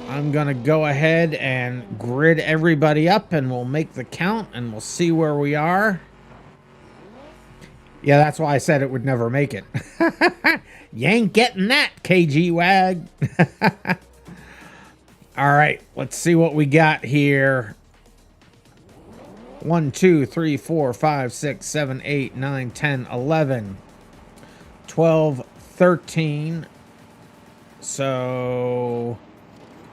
B: I'm gonna go ahead and grid everybody up, and we'll make the count, and we'll see where we are. Yeah, that's why I said it would never make it. You ain't getting that, KG Wag. All right, let's see what we got here. 1, 2, 3, 4, 5, 6, 7, 8, 9, 10, 11, 12, 13. So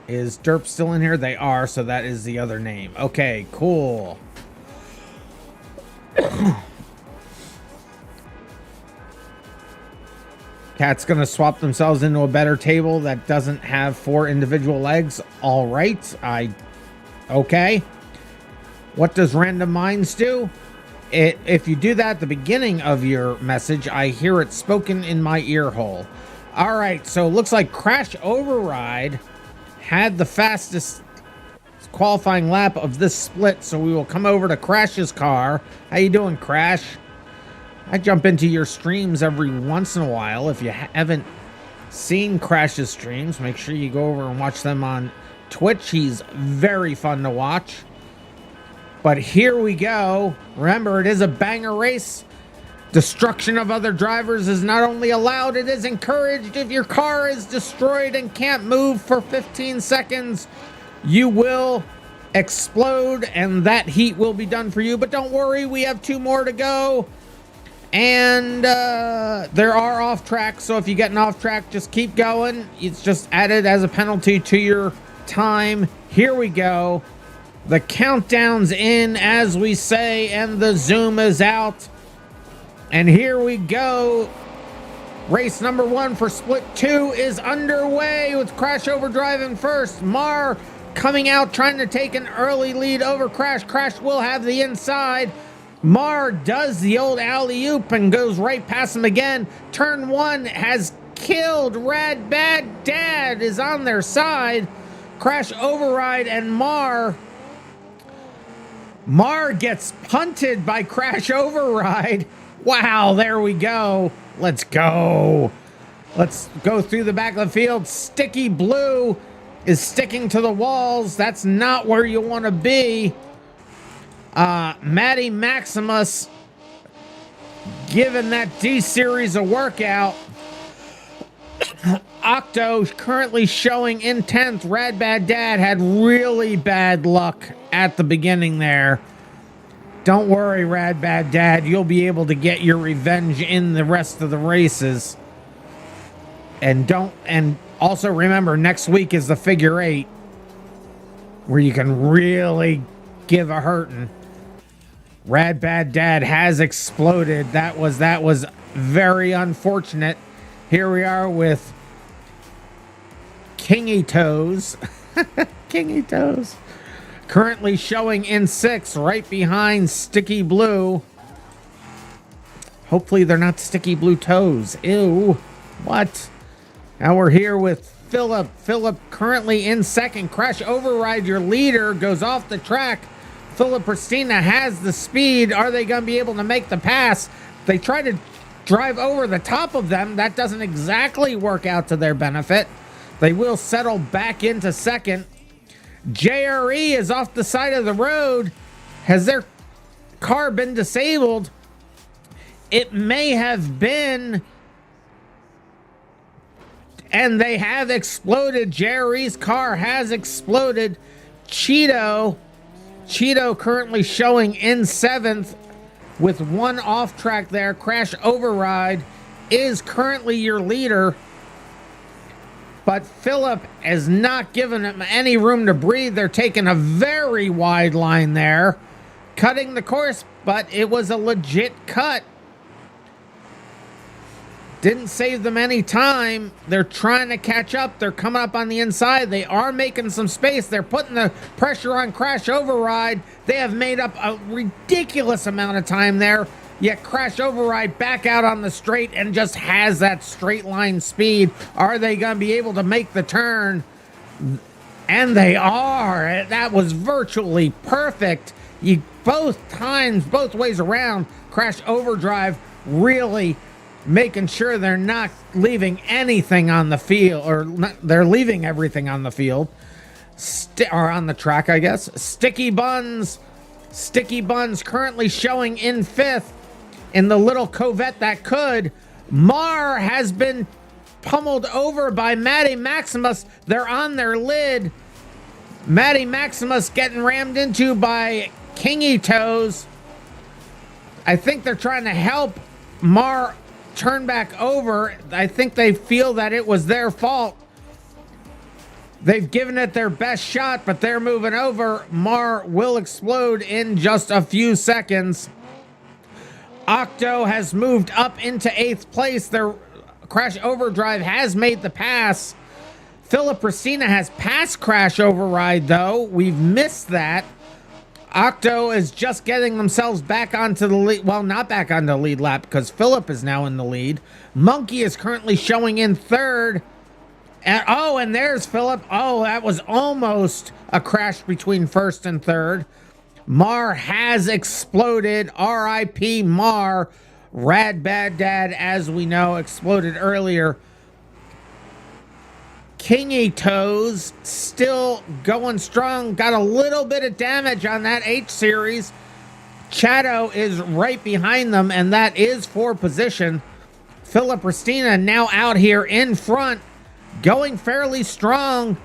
B: is Derp still in here? They are, so that is the other name. Okay, cool. Cat's gonna swap themselves into a better table that doesn't have 4 individual legs. All right, okay. What does RandomMinds do? If you do that at the beginning of your message, I hear it spoken in my ear hole. All right, so it looks like Crash Override had the fastest qualifying lap of this split, so we will come over to Crash's car. How you doing, Crash? I jump into your streams every once in a while. If you haven't seen Crash's streams, make sure you go over and watch them on Twitch. He's very fun to watch. But here we go. Remember, it is a banger race. Destruction of other drivers is not only allowed, it is encouraged. If your car is destroyed and can't move for 15 seconds, you will explode and that heat will be done for you. But don't worry, we have 2 more to go. And there are off tracks, so if you get an off track, just keep going. It's just added as a penalty to your time. Here we go. The countdown's in, as we say, and the zoom is out. And here we go. Race number 1 for split 2 is underway with Crash Overdrive in first. Mar coming out, trying to take an early lead over Crash. Crash will have the inside. Mar does the old alley-oop and goes right past him again. Turn 1 has killed Rad Bad Dad is on their side. Crash Override and Mar gets punted by Crash Override. Wow, there we go. Let's go. Let's go through the back of the field. Sticky Blue is sticking to the walls. That's not where you want to be. Matty Maximus giving that D-Series a workout. Octo currently showing in 10th. Rad Bad Dad had really bad luck at the beginning there. Don't worry, Rad Bad Dad. You'll be able to get your revenge in the rest of the races. And also remember, next week is the figure 8, where you can really give a hurting. Rad Bad Dad has exploded. That was very unfortunate. Here we are with Kingy Toes. Kingy Toes. Currently showing in 6th, right behind Sticky Blue. Hopefully they're not Sticky Blue Toes. Ew. What? Now we're here with Philip. Philip currently in 2nd. Crash Override, your leader, goes off the track. Philip Pristina has the speed. Are they going to be able to make the pass? They try to drive over the top of them. That doesn't exactly work out to their benefit. They will settle back into 2nd. JRE is off the side of the road. Has their car been disabled? It may have been. And they have exploded. JRE's car has exploded. Cheeto currently showing in 7th with 1 off track there. Crash Override is currently your leader. But Philip has not given him any room to breathe. They're taking a very wide line there, cutting the course, but it was a legit cut. Didn't save them any time. They're trying to catch up. They're coming up on the inside. They are making some space. They're putting the pressure on Crash Override. They have made up a ridiculous amount of time there. Yet Crash Override back out on the straight and just has that straight line speed. Are they going to be able to make the turn? And they are. That was virtually perfect. Both ways around, Crash Overdrive really making sure they're not leaving anything on the field, or they're leaving everything on the field, or on the track, I guess. Sticky Buns currently showing in 5th in the little Covette that could. Mar has been pummeled over by Matty Maximus. They're on their lid. Matty Maximus getting rammed into by Kingy Toes, I think they're trying to help Mar turn back over. I think they feel that it was their fault. They've given it their best shot, but they're moving over. Mar will explode in just a few seconds. Octo has moved up into 8th place. Their Crash Overdrive has made the pass. Philip Christina has passed Crash Override, though. We've missed that. Octo is just getting themselves back onto the lead. Well, not back on the lead lap because Philip is now in the lead. Monkey is currently showing in 3rd. And there's Philip. Oh, that was almost a crash between 1st and 3rd. Mar has exploded. R.I.P. Mar. Rad Bad Dad, as we know, exploded earlier. Kingy Toes still going strong. Got a little bit of damage on that H series. Chato is right behind them, and that is for position. Philip Ristina now out here in front, going fairly strong.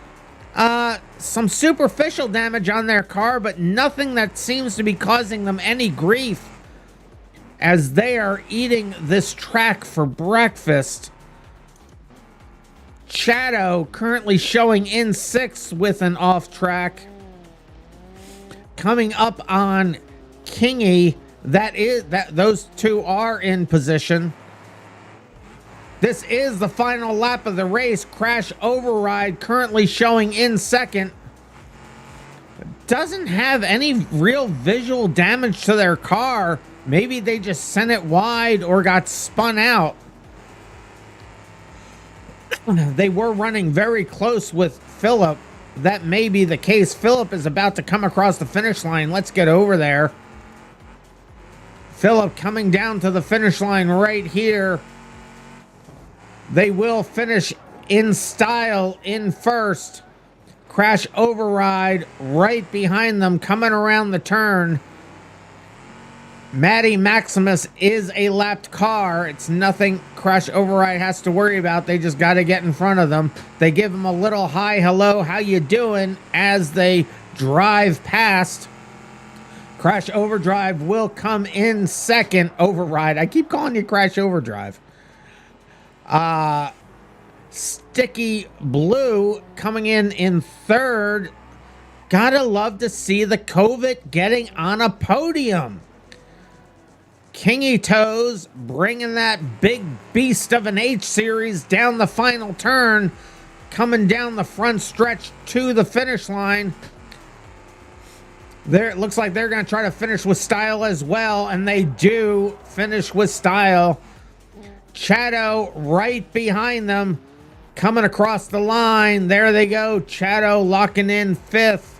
B: Some superficial damage on their car, but nothing that seems to be causing them any grief as they are eating this track for breakfast. Chato currently showing in 6th with an off track. Coming up on Kingy, those two are in position. This is the final lap of the race. Crash Override currently showing in 2nd. Doesn't have any real visual damage to their car. Maybe they just sent it wide or got spun out. They were running very close with Philip. That may be the case. Philip is about to come across the finish line. Let's get over there. Philip coming down to the finish line right here. They will finish in style in 1st. Crash Override right behind them, coming around the turn. Maddie Maximus is a lapped car. It's nothing Crash Override has to worry about. They just got to get in front of them. They give them a little hi, hello, how you doing as they drive past. Crash Overdrive will come in 2nd. Override. I keep calling you Crash Overdrive. Sticky Blue coming in 3rd. Gotta love to see the COVID getting on a podium. Kingy Toes bringing that big beast of an H series down the final turn, coming down the front stretch to the finish line. There, it looks like they're going to try to finish with style as well, and they do finish with style. Chato right behind them, coming across the line. There they go. Chato locking in 5th.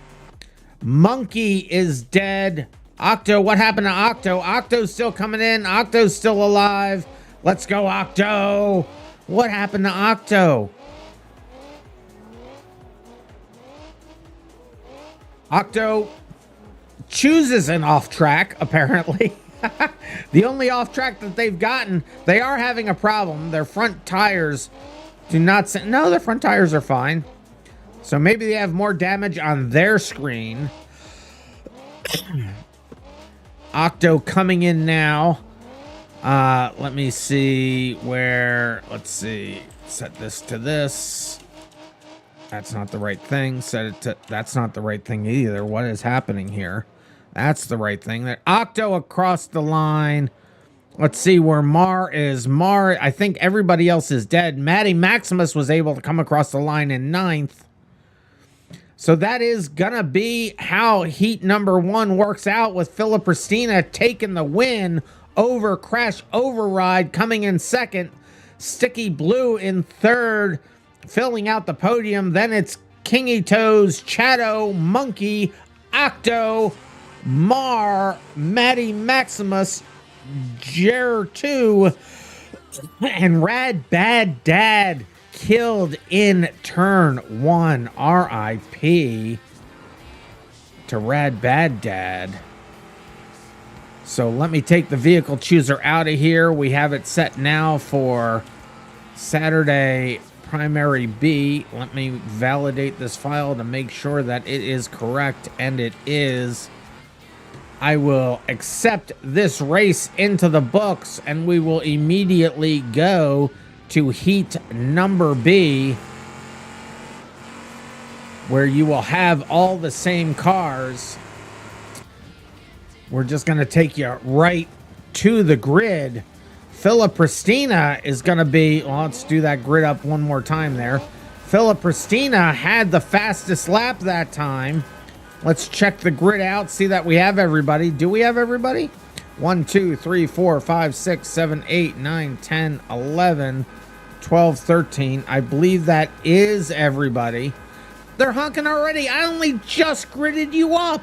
B: Monkey is dead. Octo, what happened to Octo? Octo's still coming in. Octo's still alive. Let's go, Octo. What happened to Octo? Octo chooses an off track, apparently. The only off track that they've gotten, they are having a problem. Their front tires do not... No, their front tires are fine. So maybe they have more damage on their screen. Octo coming in now. Let me see where... Let's see. Set this to this. That's not the right thing. Set it to... That's not the right thing either. What is happening here? That's the right thing. That Octo across the line. Let's see where Mar is. Mar, I think everybody else is dead. Maddie Maximus was able to come across the line in 9th. So that is going to be how heat number 1 works out, with Philip Ristina taking the win over Crash Override, coming in 2nd. Sticky Blue in 3rd, filling out the podium. Then it's Kingy Toes, Chato, Monkey, Octo, Mar, Maddie Maximus, Jer2, and Rad Bad Dad killed in turn 1. R.I.P. to Rad Bad Dad. So let me take the vehicle chooser out of here. We have it set now for Saturday primary B. Let me validate this file to make sure that it is correct, and it is. I will accept this race into the books, and we will immediately go to heat number B, where you will have all the same cars. We're just going to take you right to the grid. Filipristina is going to be, well, let's do that grid up one more time there. Filipristina had the fastest lap that time. Let's check the grid out, see that we have everybody. Do we have everybody? 1, 2, 3, 4, 5, 6, 7, 8, 9, 10, 11, 12, 13. I believe that is everybody. They're honking already. I only just gridded you up.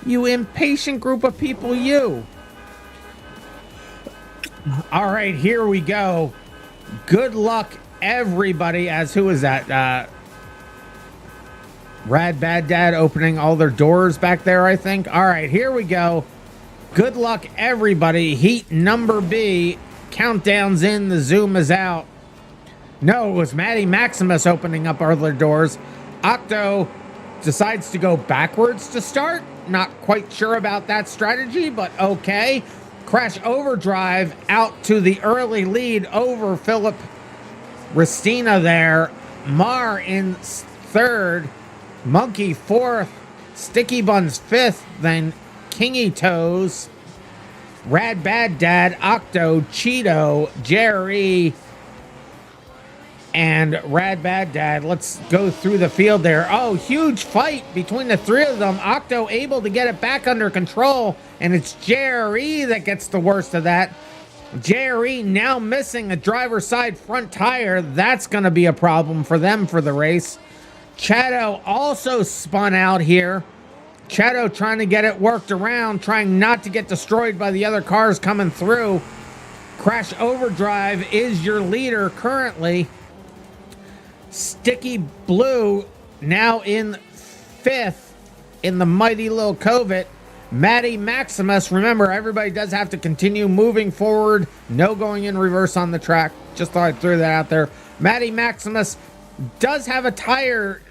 B: You impatient group of people, you. All right, here we go. Good luck, everybody. As who is that? Rad Bad Dad opening all their doors back there, I think. All right, here we go. Good luck, everybody. Heat number B. Countdown's in. The Zoom is out. No, it was Maddie Maximus opening up all their doors. Octo decides to go backwards to start. Not quite sure about that strategy, but okay. Crash Overdrive out to the early lead over Philip Ristina there. Mar in third. Monkey fourth. Sticky Buns fifth. Then Kingy Toes. Rad Bad Dad, Octo, Cheeto, Jerry, and Rad Bad Dad. Let's go through the field there. Oh, huge fight between the three of them. Octo able to get it back under control, and it's Jerry that gets the worst of that. Jerry now missing a driver's side front tire. That's going to be a problem for them for the race. Chato also spun out here. Chato trying to get it worked around, trying not to get destroyed by the other cars coming through. Crash Overdrive is your leader currently. Sticky Blue now in fifth in the mighty little Covet. Maddie Maximus, remember, everybody does have to continue moving forward. No going in reverse on the track. Just thought I'd throw that out there. Maddie Maximus does have a tire.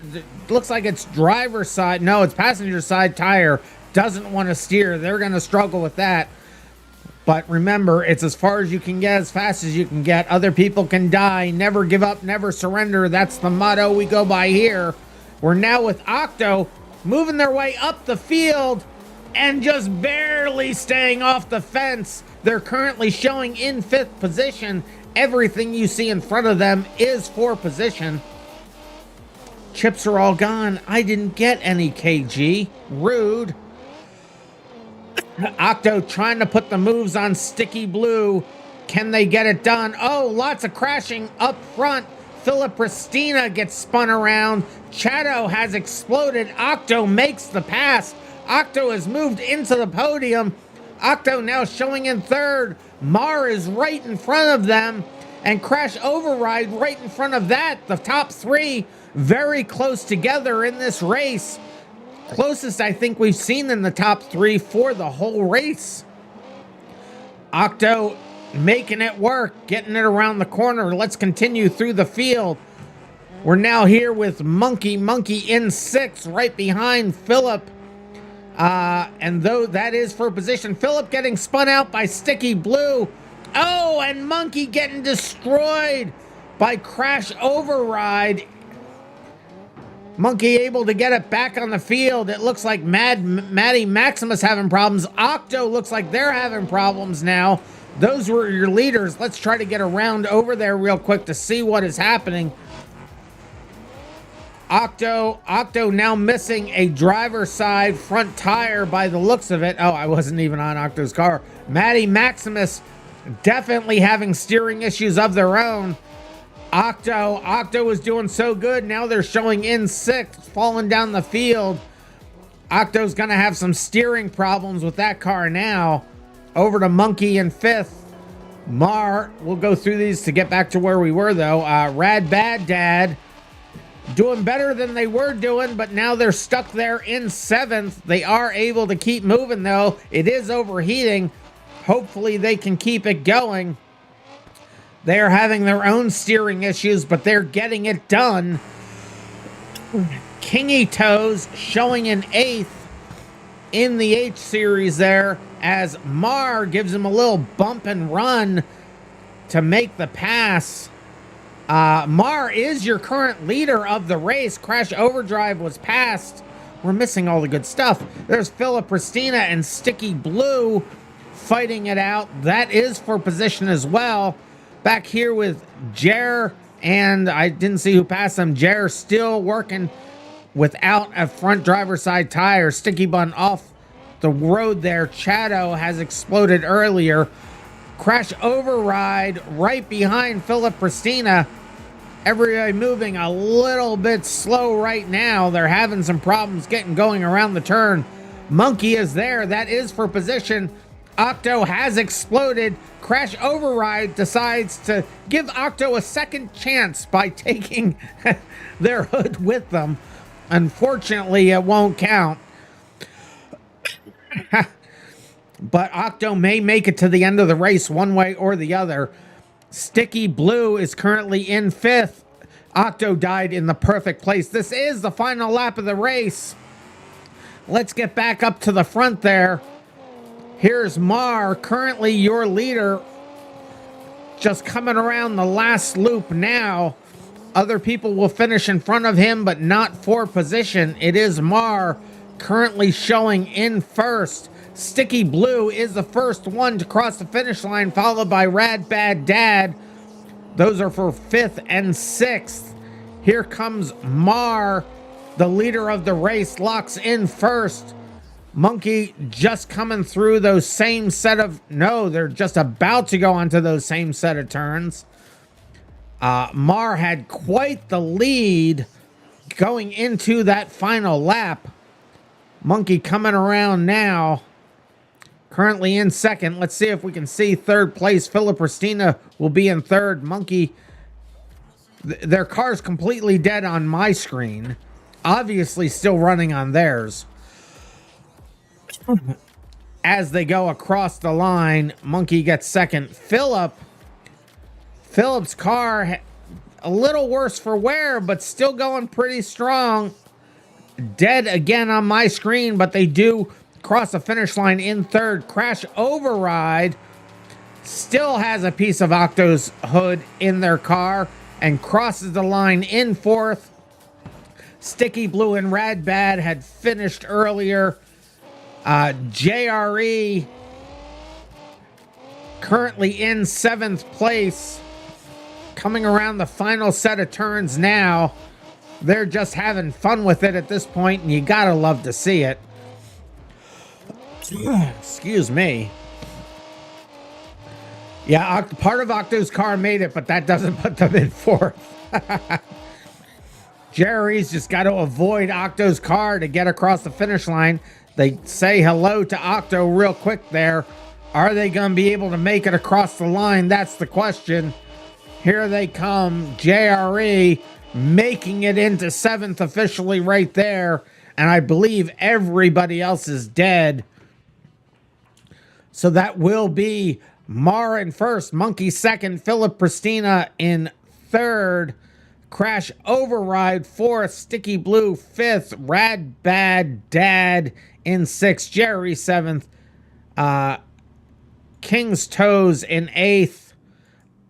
B: Looks like it's driver's side. No, it's passenger side tire. Doesn't want to steer. They're going to struggle with that. But remember, it's as far as you can get, as fast as you can get. Other people can die. Never give up, never surrender. That's the motto we go by here. We're now with Octo moving their way up the field and just barely staying off the fence. They're currently showing in fifth position. Everything you see in front of them is for position. Chips are all gone. I didn't get any KG. Rude. Octo trying to put the moves on Sticky Blue. Can they get it done? Oh, lots of crashing up front. Filipristina gets spun around. Chato has exploded. Octo makes the pass. Octo has moved into the podium. Octo now showing in third. Mar is right in front of them. And Crash Override right in front of that. The top three very close together in this race. Closest I think we've seen in the top three for the whole race. Octo making it work, getting it around the corner. Let's continue through the field. We're now here with Monkey in sixth, right behind Philip. And though that is for position, Philip getting spun out by Sticky Blue. Oh, and Monkey getting destroyed by Crash Override. Monkey able to get it back on the field. It looks like Maddie Maximus having problems. Octo looks like they're having problems now. Those were your leaders. Let's try to get around over there real quick to see what is happening. Octo now missing a driver's side front tire by the looks of it. Oh, I wasn't even on Octo's car. Maddie Maximus definitely having steering issues of their own. Octo was doing so good. Now they're showing in sixth, falling down the field. Octo's going to have some steering problems with that car now. Over to Monkey in fifth. Mar, we'll go through these to get back to where we were, though. Rad Bad Dad doing better than they were doing, but now they're stuck there in seventh. They are able to keep moving, though. It is overheating. Hopefully they can keep it going. They are having their own steering issues, but they're getting it done. Kingy Toes showing in eighth. in the H series there as Mar gives him a little bump and run to make the pass. Mar is your current leader of the race. Crash Overdrive was passed. We're missing all the good stuff. There's Philip Pristina and Sticky Blue fighting it out. That is for position as well. Back here with Jer, and I didn't see who passed them. Jer still working without a front driver's side tire. Sticky Bun off the road there. Chado has exploded earlier. Crash Override right behind Philip Pristina. Everybody moving a little bit slow right now. They're having some problems getting going around the turn. Monkey is there. That is for position. Octo has exploded. Crash Override decides to give Octo a second chance by taking their hood with them. Unfortunately, it won't count. But Octo may make it to the end of the race one way or the other. Sticky Blue is currently in 5th. Octo died in the perfect place. This is the final lap of the race. Let's get back up to the front there. Here's Mar, currently your leader, just coming around the last loop now. Other people will finish in front of him, but not for position. It is Mar currently showing in first. Sticky Blue is the first one to cross the finish line, followed by Rad Bad Dad. Those are for 5th and 6th. Here comes Mar, the leader of the race, locks in first. Monkey just coming through those same set of... No, they're just about to go onto those same set of turns. Mar had quite the lead going into that final lap. Monkey coming around now. Currently in second. Let's see if we can see third place. Philip Pristina will be in third. Monkey, their car's completely dead on my screen. Obviously still running on theirs. As they go across the line, Monkey gets second. Philip's car, a little worse for wear, but still going pretty strong. Dead again on my screen, but they do cross the finish line in third. Crash Override still has a piece of Octo's hood in their car and crosses the line in fourth. Sticky Blue and Rad Bad had finished earlier. JRE currently in 7th place. Coming around the final set of turns now. They're just having fun with it at this point, and you gotta love to see it. Excuse me. Yeah, part of Octo's car made it, but that doesn't put them in 4th. Jerry's just got to avoid Octo's car to get across the finish line. They say hello to Octo real quick there. Are they going to be able to make it across the line? That's the question. Here they come. JRE making it into 7th officially right there. And I believe everybody else is dead. So that will be Mar in first, Monkey second, Philip Pristina in third, Crash Override 4th, Sticky Blue 5th, Rad Bad Dad in 6th, Jerry 7th, King's Toes in 8th,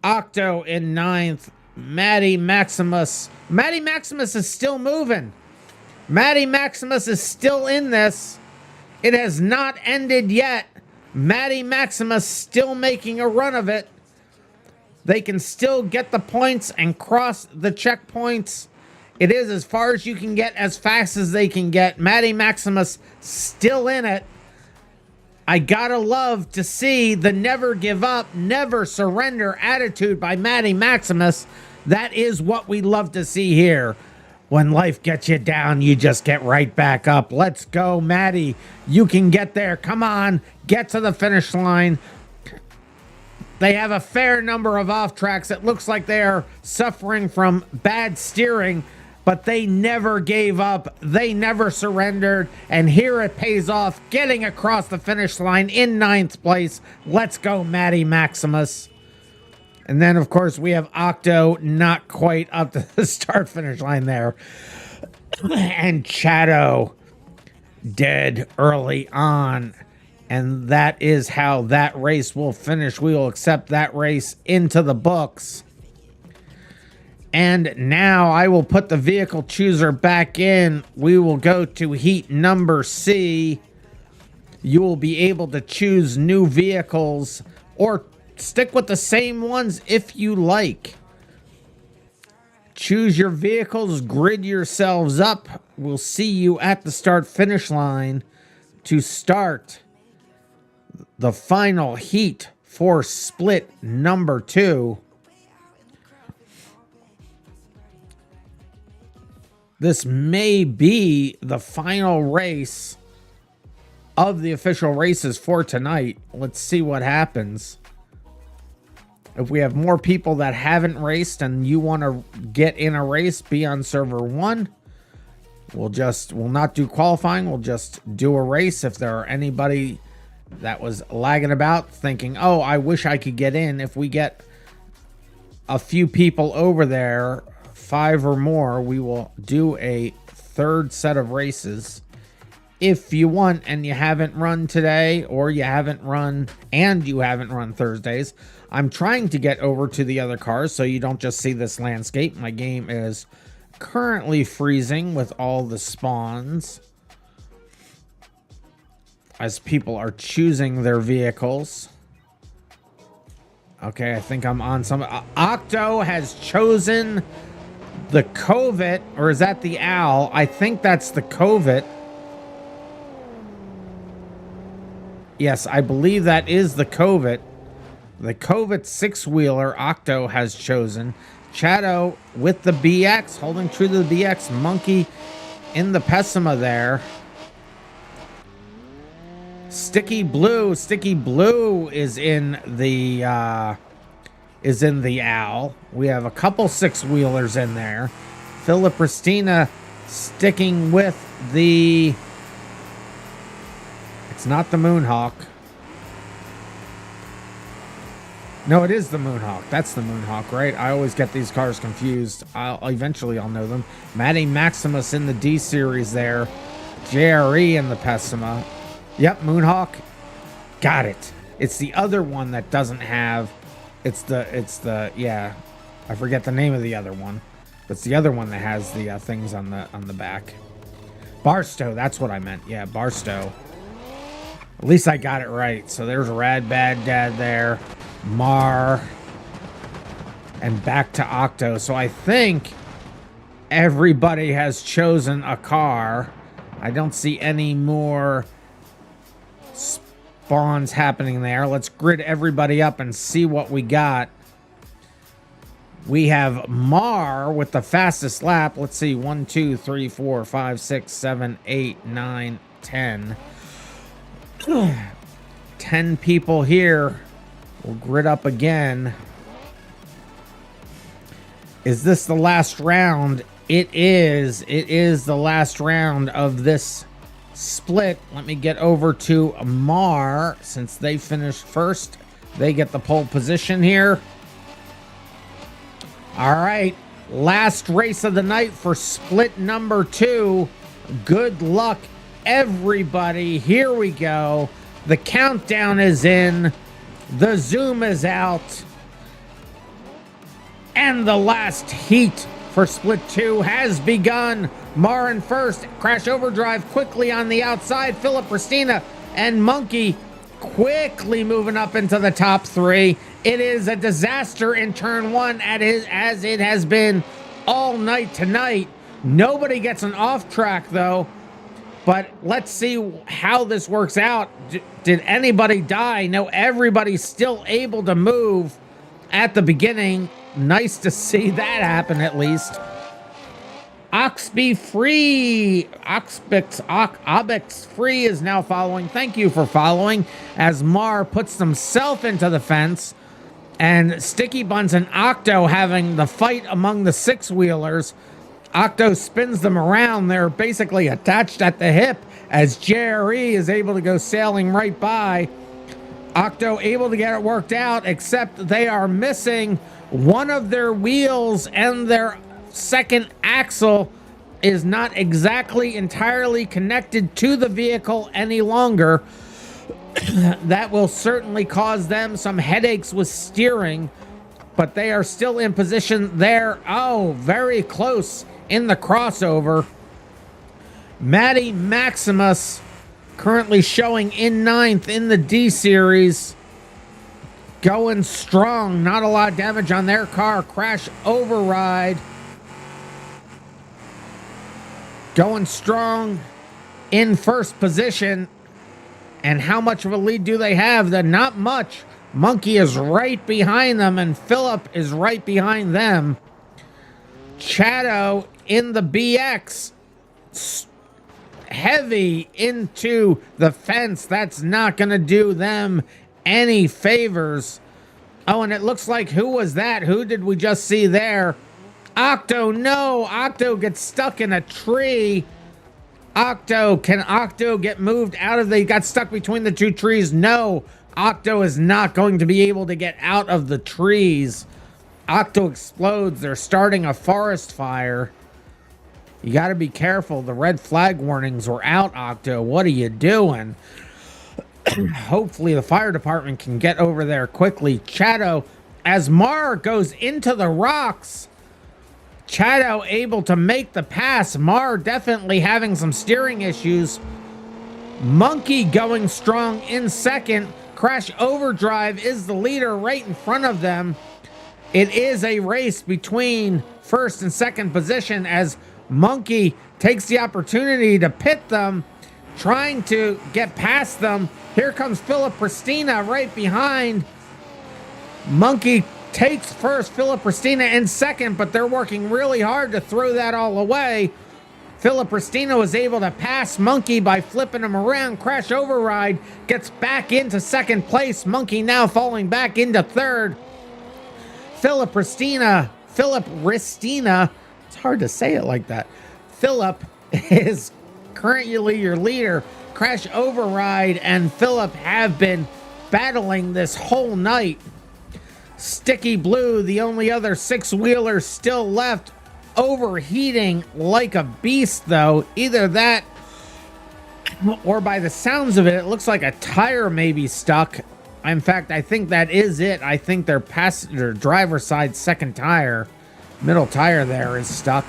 B: Octo in 9th, Matty Maximus. Matty Maximus is still moving. Matty Maximus is still in this. It has not ended yet. Matty Maximus still making a run of it. They can still get the points and cross the checkpoints. It is as far as you can get, as fast as they can get. Matty Maximus still in it. I gotta love to see the never give up, never surrender attitude by Matty Maximus. That is what we love to see here. When life gets you down, you just get right back up. Let's go, Matty. You can get there. Come on, get to the finish line. They have a fair number of off tracks. It looks like they are suffering from bad steering, but they never gave up. They never surrendered. And here it pays off, getting across the finish line in 9th place. Let's go, Matty Maximus. And then, of course, we have Octo not quite up to the start-finish line there. And Chado dead early on. And that is how that race will finish. We will accept that race into the books. And now I will put the vehicle chooser back in. We will go to heat number C. You will be able to choose new vehicles or stick with the same ones if you like. Choose your vehicles, grid yourselves up. We'll see you at the start-finish line to start the final heat for split number 2. This may be the final race of the official races for tonight. Let's see what happens. If we have more people that haven't raced and you want to get in a race, be on server 1. We'll not do qualifying. We'll just do a race. If there are anybody that was lagging about thinking, oh, I wish I could get in. If we get a few people over there, 5 or more, we will do a third set of races. If you want and you haven't run today, or you haven't run Thursdays, I'm trying to get over to the other cars so you don't just see this landscape. My game is currently freezing with all the spawns as people are choosing their vehicles. Okay, I think I'm on some. Octo has chosen the Covet, or is that the Owl? I think that's the Covet. Yes, I believe that is the Covet. The Covet 6-wheeler Octo has chosen. Shadow with the BX, holding true to the BX. Monkey in the Pessima there. Sticky Blue is in the Owl. We have a couple 6-wheelers in there. Philipristina sticking with the... It's not the Moonhawk. No, it is the Moonhawk. That's the Moonhawk, right? I always get these cars confused. Eventually I'll know them. Matty Maximus in the D series there. JRE in the Pessima. Yep, Moonhawk. Got it. It's the other one that doesn't have... It's the yeah. I forget the name of the other one. It's the other one that has the things on the back. Barstow, that's what I meant. Yeah, Barstow. At least I got it right. So there's Rad Bad Dad there. Mar. And back to Octo. So I think everybody has chosen a car. I don't see any more spawns happening there. Let's grid everybody up and see what we got. We have Mar with the fastest lap. Let's see. 1, 2, 3, 4, 5, 6, 7, 8, 9, 10. 10 people here. We'll grid up again. Is this the last round? It is. It is the last round of this split. Let me get over to Mar. Since they finished first, they get the pole position here. All right. Last race of the night for split number 2. Good luck, everybody. Here we go. The countdown is in. The zoom is out. And the last heat for split 2 has begun. Mar in first. Crash Overdrive quickly on the outside. Philipristina and Monkey quickly moving up into the top 3. It is a disaster in turn 1 as it has been all night tonight. Nobody gets an off track though. But let's see how this works out. Did anybody die? No, everybody's still able to move at the beginning. Nice to see that happen at least. Oxby Free, Obex Free is now following. Thank you for following as Mar puts himself into the fence. And Sticky Buns and Octo having the fight among the 6-wheelers. Octo spins them around. They're basically attached at the hip as JRE is able to go sailing right by. Octo able to get it worked out, except they are missing one of their wheels and their second axle is not exactly entirely connected to the vehicle any longer. That will certainly cause them some headaches with steering, but they are still in position there. Oh, very close in the crossover. Matty Maximus currently showing in 9th in the D series. Going strong. Not a lot of damage on their car. Crash override. Going strong in first position. And how much of a lead do they have? Then not much. Monkey is right behind them, and Philip is right behind them. Chato in the BX. Heavy into the fence. That's not going to do them any favors. Oh, and it looks like, who was that? Who did we just see there? Octo, no. Octo gets stuck in a tree. Octo, can Octo get moved out of the... He got stuck between the two trees. No, Octo is not going to be able to get out of the trees. Octo explodes. They're starting a forest fire. You got to be careful. The red flag warnings were out, Octo. What are you doing? Hopefully the fire department can get over there quickly. Chato, as Mar goes into the rocks... Chato able to make the pass. Mar definitely having some steering issues. Monkey going strong in second. Crash Overdrive is the leader right in front of them. It is a race between first and second position as Monkey takes the opportunity to pit them, trying to get past them. Here comes Philip Pristina right behind. Monkey takes first, Philip Pristina in second, but they're working really hard to throw that all away. Philip Pristina was able to pass Monkey by flipping him around. Crash Override gets back into second place. Monkey now falling back into third. Philip Ristina, it's hard to say it like that. Philip is currently your leader. Crash Override and Philip have been battling this whole night. Sticky Blue, the only other six-wheeler still left, overheating like a beast, though. Either that, or by the sounds of it, it looks like a tire may be stuck. In fact, I think that is it. I think their passenger driver's side second tire, middle tire there, is stuck.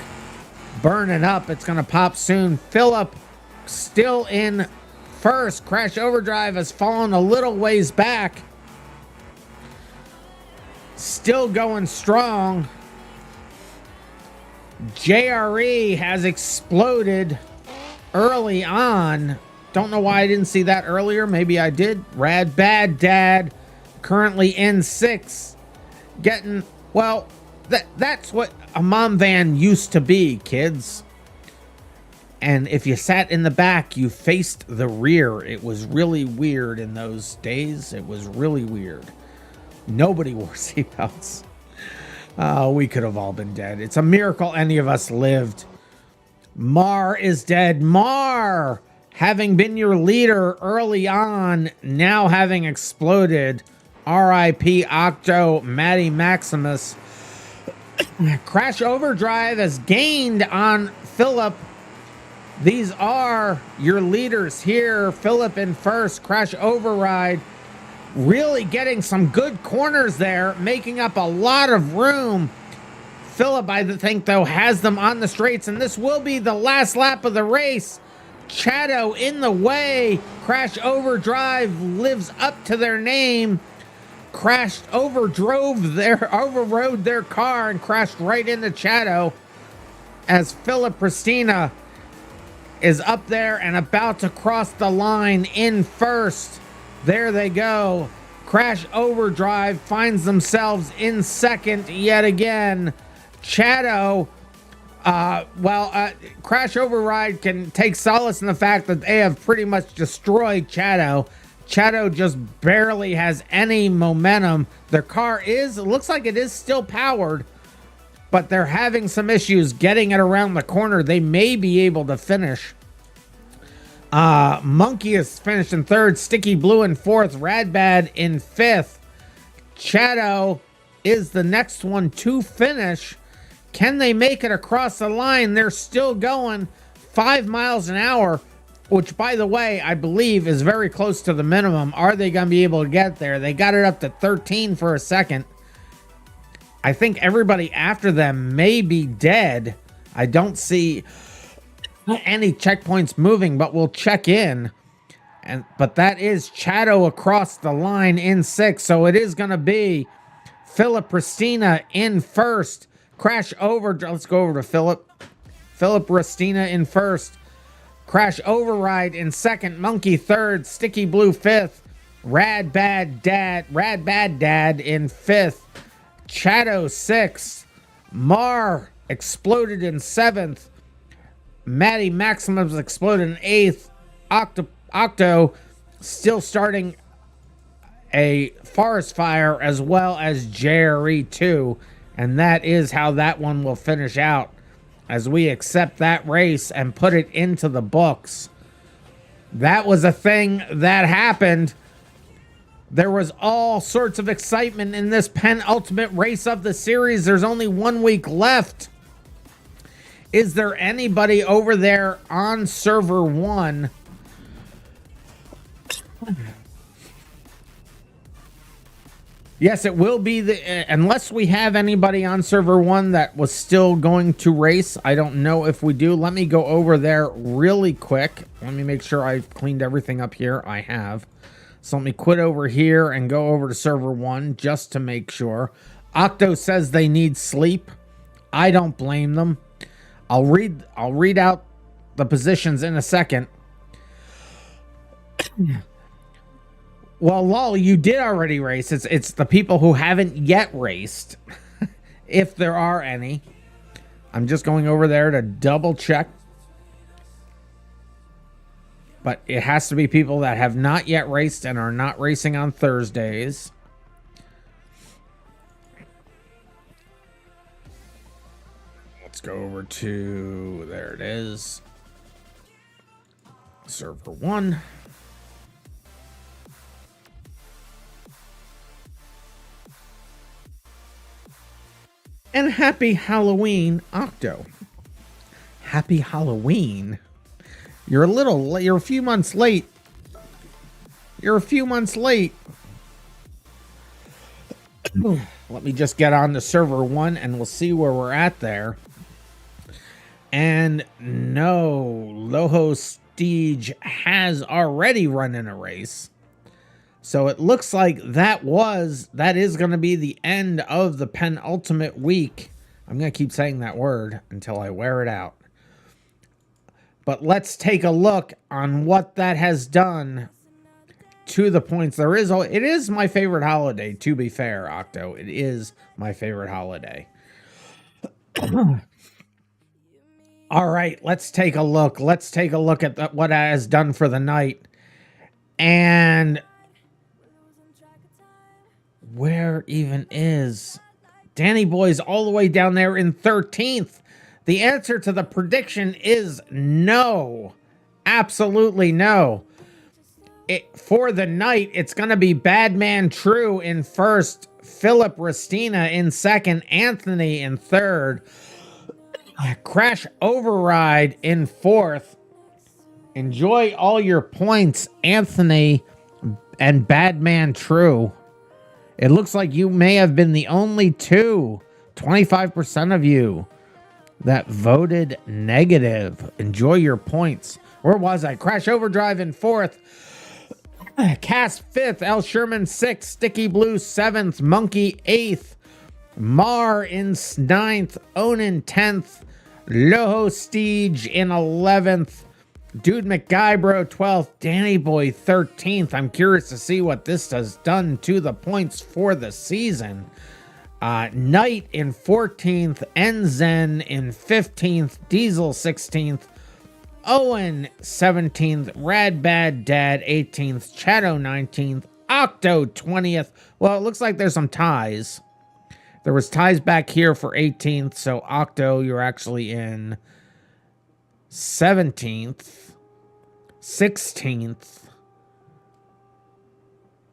B: Burning up. It's going to pop soon. Philip still in first. Crash Overdrive has fallen a little ways back. Still going strong. JRE has exploded early on. Don't know why I didn't see that earlier. Maybe I did. Rad Bad Dad currently in 6. Getting, well, that's what a mom van used to be, kids. And if you sat in the back, you faced the rear. It was really weird in those days. It was really weird. Nobody wore seatbelts. We could have all been dead. It's a miracle any of us lived. Mar is dead. Mar, having been your leader early on, now having exploded. R.I.P. Octo, Matty Maximus. Crash Overdrive has gained on Philip. These are your leaders here. Philip in first. Crash Override really getting some good corners there, making up a lot of room. Philip, I think, though, has them on the straights, and this will be the last lap of the race. Chato in the way. Crash Overdrive lives up to their name. Overrode their car and crashed right into Chato as Philip Pristina is up there and about to cross the line in first. There they go. Crash Overdrive finds themselves in second yet again. Chato, Crash Override can take solace in the fact that they have pretty much destroyed Chato. Chato just barely has any momentum. Their car looks like it is still powered, but they're having some issues getting it around the corner. They may be able to finish. Monkey is finished in third. Sticky Blue in fourth. Radbad in fifth. Chato is the next one to finish. Can they make it across the line? They're still going 5 miles an hour, which, by the way, I believe is very close to the minimum. Are they going to be able to get there? They got it up to 13 for a second. I think everybody after them may be dead. I don't see any checkpoints moving, but we'll check in. But that is Chato across the line in 6. So it is going to be Philip Ristina in first. Crash over. Let's go over to Philip. Philip Ristina in first. Crash Override in second. Monkey third. Sticky Blue fifth. Rad Bad Dad in fifth. Chato sixth. Mar exploded in seventh. Matty Maximums exploded in eighth. Octo still starting a forest fire, as well as JRE2. And that is how that one will finish out, as we accept that race and put it into the books. That was a thing that happened. There was all sorts of excitement in this penultimate race of the series. There's only 1 week left. Is there anybody over there on server 1? Yes, it will be unless we have anybody on server 1 that was still going to race. I don't know if we do. Let me go over there really quick. Let me make sure I've cleaned everything up here. I have. So let me quit over here and go over to server 1 just to make sure. Octo says they need sleep. I don't blame them. I'll read out the positions in a second. Well, lol, you did already race. It's the people who haven't yet raced, if there are any. I'm just going over there to double check. But it has to be people that have not yet raced and are not racing on Thursdays. Let's go over to, there it is, server 1. And happy Halloween, Octo. Happy Halloween. You're a few months late. You're a few months late. Let me just get on to server 1 and we'll see where we're at there. And no, Loho Steege has already run in a race. So it looks like that is going to be the end of the penultimate week. I'm going to keep saying that word until I wear it out. But let's take a look on what that has done to the points. It is my favorite holiday, to be fair, Octo. It is my favorite holiday. All right, let's take a look. Let's take a look at what it has done for the night. And where even is Danny Boy's all the way down there in 13th? The answer to the prediction is no. Absolutely no. For the night, it's going to be Badman True in first, Philip Ristina in second, Anthony in third, Crash Override in fourth. Enjoy all your points, Anthony and Badman True. It looks like you may have been the only 25% of you that voted negative. Enjoy your points. Where was I? Crash Overdrive in fourth. Cass fifth. L. Sherman sixth. Sticky Blue 7th. Monkey 8th. Mar in 9th. Onan 10th. Loho Steege in 11th. Dude McGuybro 12th. Danny Boy 13th. I'm curious to see what this has done to the points for the season. Knight in 14th, Enzen in 15th, Diesel 16th, Owen 17th, Rad Bad Dad 18th, Chato 19th, Octo 20th. Well, it looks like there's some ties. There was ties back here for 18th, so Octo, you're actually in 17th, 16th.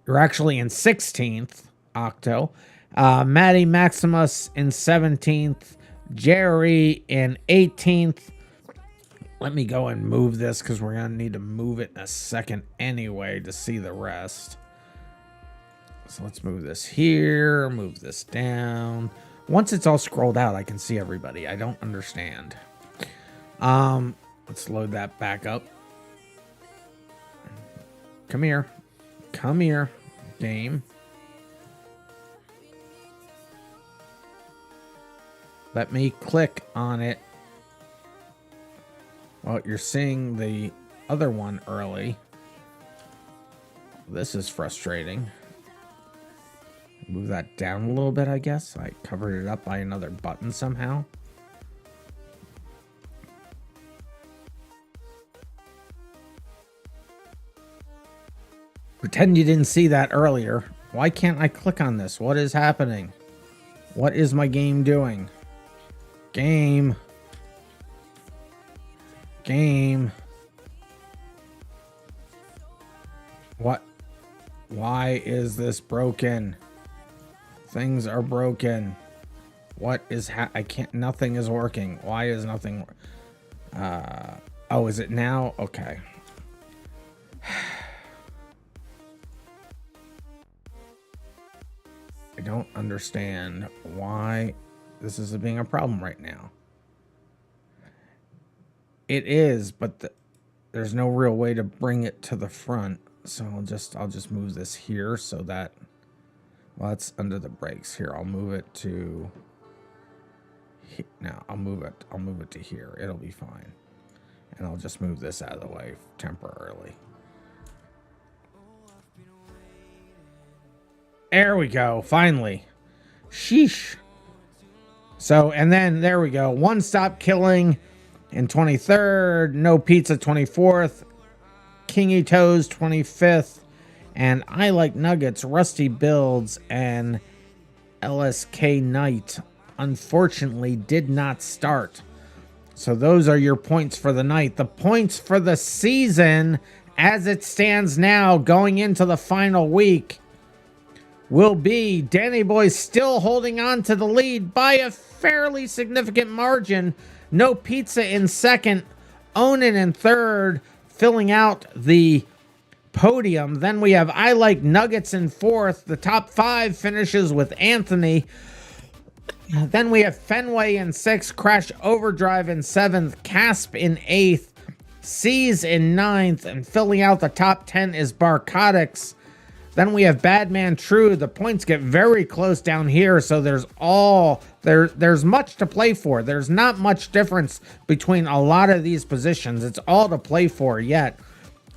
B: You're actually in 16th, Octo. Matty Maximus in 17th. Jerry in 18th. Let me go and move this because we're going to need to move it in a second anyway to see the rest. So let's move this here, move this down. Once it's all scrolled out, I can see everybody. I don't understand. Let's load that back up. Come here. Come here, game. Let me click on it. Well, you're seeing the other one early. This is frustrating. Move that down a little bit, I guess. I covered it up by another button somehow. Pretend you didn't see that earlier. Why can't I click on this? What is happening? What is my game doing? Game. Game. What? Why is this broken? Things are broken. What is I can't, nothing is working. Why is nothing? Oh, is it now? Okay. I don't understand why this is being a problem right now. It is, but there's no real way to bring it to the front. So I'll just move this here so that, well, that's under the brakes. Here, I'll move it to now. I'll move it to here. It'll be fine. And I'll just move this out of the way temporarily. There we go. Finally. Sheesh. So, and then there we go. One Stop Killing in 23rd. No Pizza 24th. Kingy Toes 25th. And I Like Nuggets, Rusty Builds, and LSK Knight unfortunately did not start. So those are your points for the night. The points for the season as it stands now going into the final week will be Danny Boy still holding on to the lead by a fairly significant margin. No Pizza in second, Onan in third, filling out the podium. Then we have I Like Nuggets in fourth. The top five finishes with Anthony. Then we have Fenway in sixth, Crash Overdrive in seventh, Casp in eighth, C's in ninth, and filling out the top 10 is Barcotics. Then we have Badman True. The points get very close down here, so there's much to play for. There's not much difference between a lot of these positions. It's all to play for yet.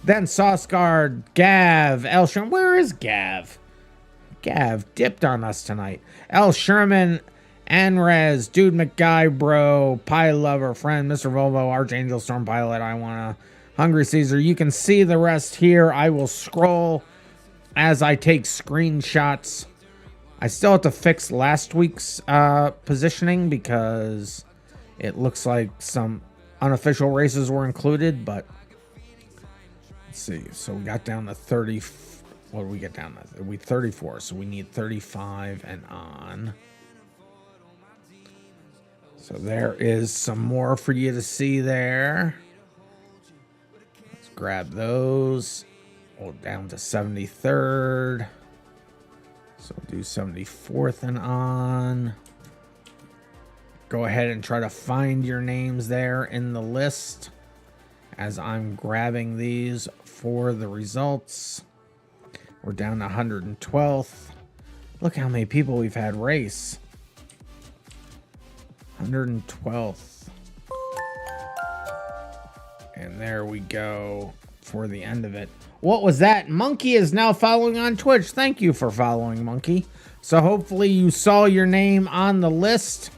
B: Then Sauceguard, Gav, El Sherman. Where is Gav? Gav dipped on us tonight. El Sherman, Anrez, Dude McGuy, Pie Lover, Friend, Mr. Volvo, Archangel, Storm Pilot, I Wanna, Hungry Caesar. You can see the rest here. I will scroll as I take screenshots. I still have to fix last week's positioning because it looks like some unofficial races were included, but let's see. So we got down to 30. What did we get down to? We 34, so we need 35 and on. So there is some more for you to see there. Let's grab those. We'll down to 73rd. So we'll do 74th and on. Go ahead and try to find your names there in the list as I'm grabbing these for the results. We're down to 112th. Look how many people we've had race. 112th. And there we go for the end of it. What was that? Monkey is now following on Twitch. Thank you for following, Monkey. So hopefully you saw your name on the list.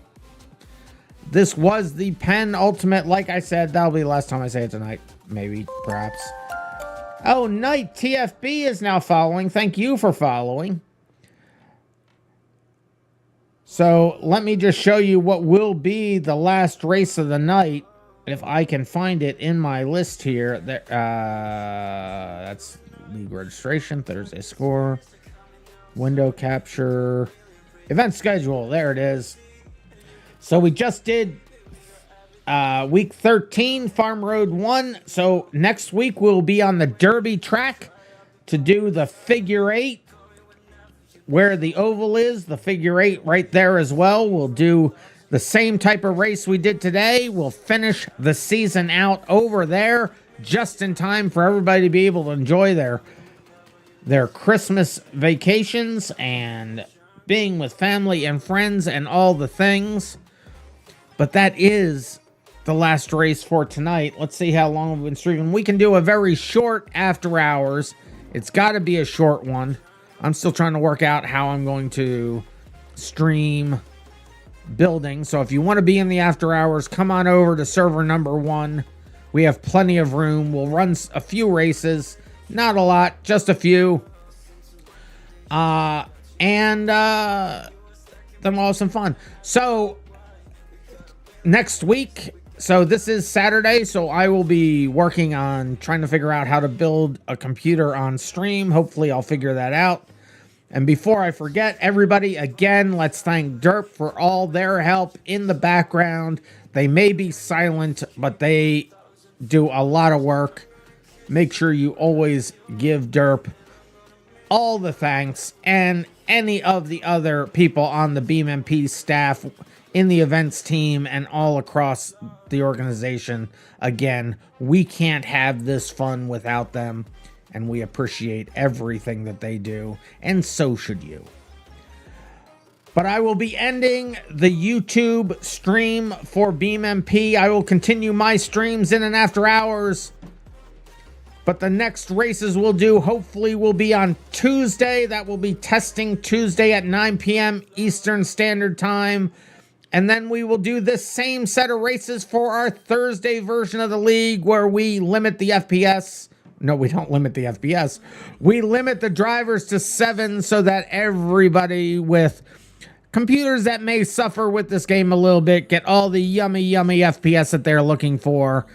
B: This was the penultimate. Like I said, that'll be the last time I say it tonight. Maybe, perhaps. Oh, Knight TFB is now following. Thank you for following. So let me just show you what will be the last race of the night. If I can find it in my list here. That's league registration, Thursday score, window capture, event schedule. There it is. So we just did week 13, Farm Road 1. So next week we'll be on the Derby track to do the figure eight, where the oval is, the figure eight right there as well. We'll do the same type of race we did today. We'll finish the season out over there just in time for everybody to be able to enjoy their Christmas vacations and being with family and friends and all the things. But that is the last race for tonight. Let's see how long we've been streaming. We can do a very short after hours. It's got to be a short one. I'm still trying to work out how I'm going to stream building. So if you want to be in the after hours, come on over to server number 1. We have plenty of room. We'll run a few races. Not a lot, just a few. And then we'll have some fun. So next week, so this is Saturday, so I will be working on trying to figure out how to build a computer on stream. Hopefully I'll figure that out. And before I forget, everybody, again, let's thank Derp for all their help in the background. They may be silent, but they do a lot of work. Make sure you always give Derp all the thanks, and any of the other people on the BeamMP staff, in the events team, and all across the organization. Again, we can't have this fun without them, and we appreciate everything that they do, and so should you. But I will be ending the YouTube stream for BeamMP. I will continue my streams in and after hours, but the next races we'll do hopefully will be on Tuesday. That will be testing Tuesday at 9 p.m. Eastern Standard Time. And then we will do this same set of races for our Thursday version of the league, where we limit the FPS. No, we don't limit the FPS. We limit the drivers to 7 so that everybody with computers that may suffer with this game a little bit get all the yummy FPS that they're looking for.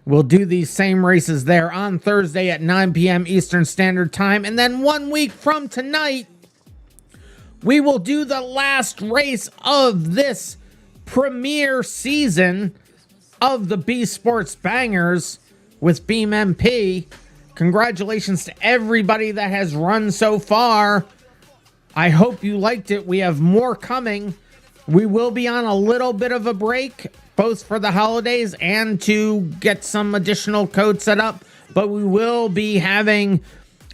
B: We'll do these same races there on Thursday at 9 p.m. Eastern Standard Time. And then 1 week from tonight, we will do the last race of this premiere season of the BeSports Bangers with BeamMP. Congratulations to everybody that has run so far. I hope you liked it. We have more coming. We will be on a little bit of a break, both for the holidays and to get some additional code set up. But we will be having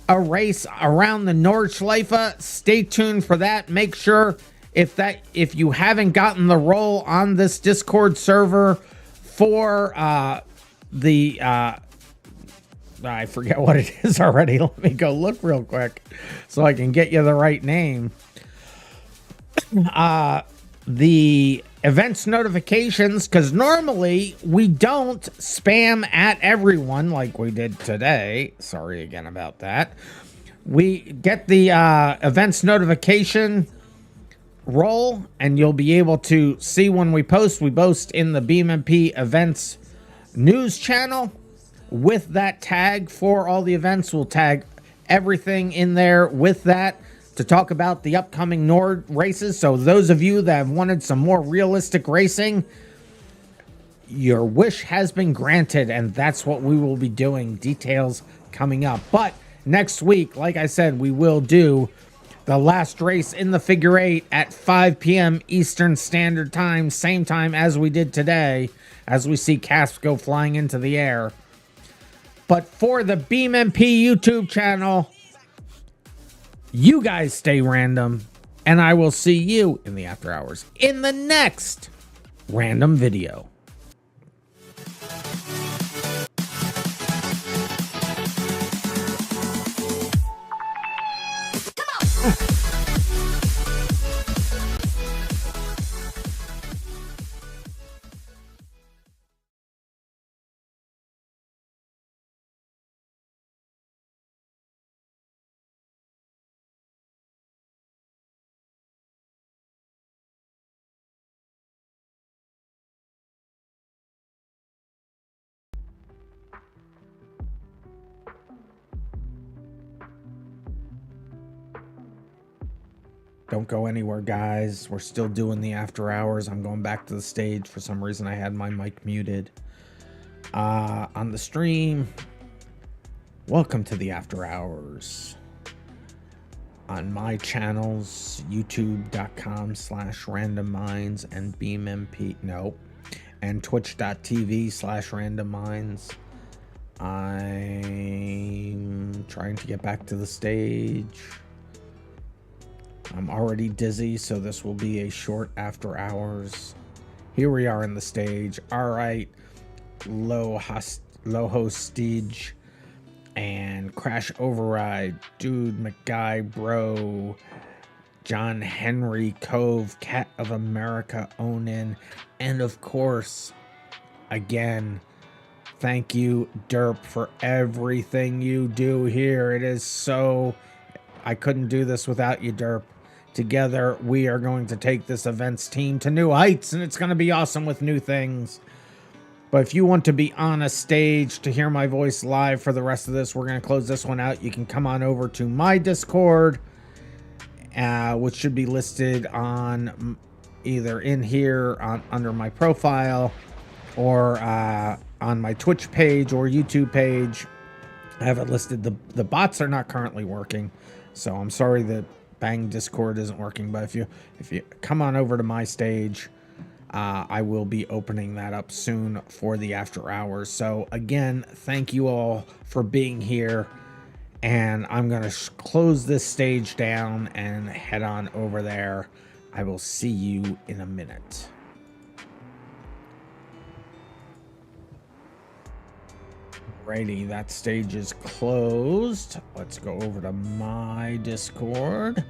B: a race around the Nordschleife. Stay tuned for that. Make sure if you haven't gotten the role on this Discord server for I forget what it is already. Let me go look real quick so I can get you the right name. The events notifications, because normally we don't spam at everyone like we did today. Sorry again about that. We get the events notification roll, and you'll be able to see when we post. We post in the BeamMP events news channel with that tag for all the events. We'll tag everything in there with that to talk about the upcoming Nord races. So those of you that have wanted some more realistic racing, your wish has been granted, and that's what we will be doing. Details coming up. But next week, like I said, we will do the last race in the figure eight at 5 p.m. Eastern Standard Time, same time as we did today, as we see Casps go flying into the air. But for the BeamMP YouTube channel, you guys stay random, and I will see you in the after hours in the next random video. Don't go anywhere, guys. We're still doing the after hours. I'm going back to the stage. For some reason, I had my mic muted. On the stream, welcome to the after hours. On my channels, youtube.com/randomminds and BeamMP. Nope. And twitch.tv/randomminds. I'm trying to get back to the stage. I'm already dizzy, so this will be a short after hours. Here we are in the stage. All right. Low hostage and Crash Override, Dude McGuy Bro, John Henry Cove, Cat of America Onin, and of course, again, thank you, Derp, for everything you do here. It is so... I couldn't do this without you, Derp. Together, we are going to take this events team to new heights, and it's going to be awesome with new things. But if you want to be on a stage to hear my voice live for the rest of this, we're going to close this one out. You can come on over to my Discord, which should be listed on either in here under my profile or on my Twitch page or YouTube page. I have it listed. The bots are not currently working, so I'm sorry that Bang Discord isn't working. But if you come on over to my stage, I will be opening that up soon for the after hours. So again, thank you all for being here, and I'm gonna close this stage down and head on over there. I will see you in a minute. Alrighty, that stage is closed. Let's go over to my Discord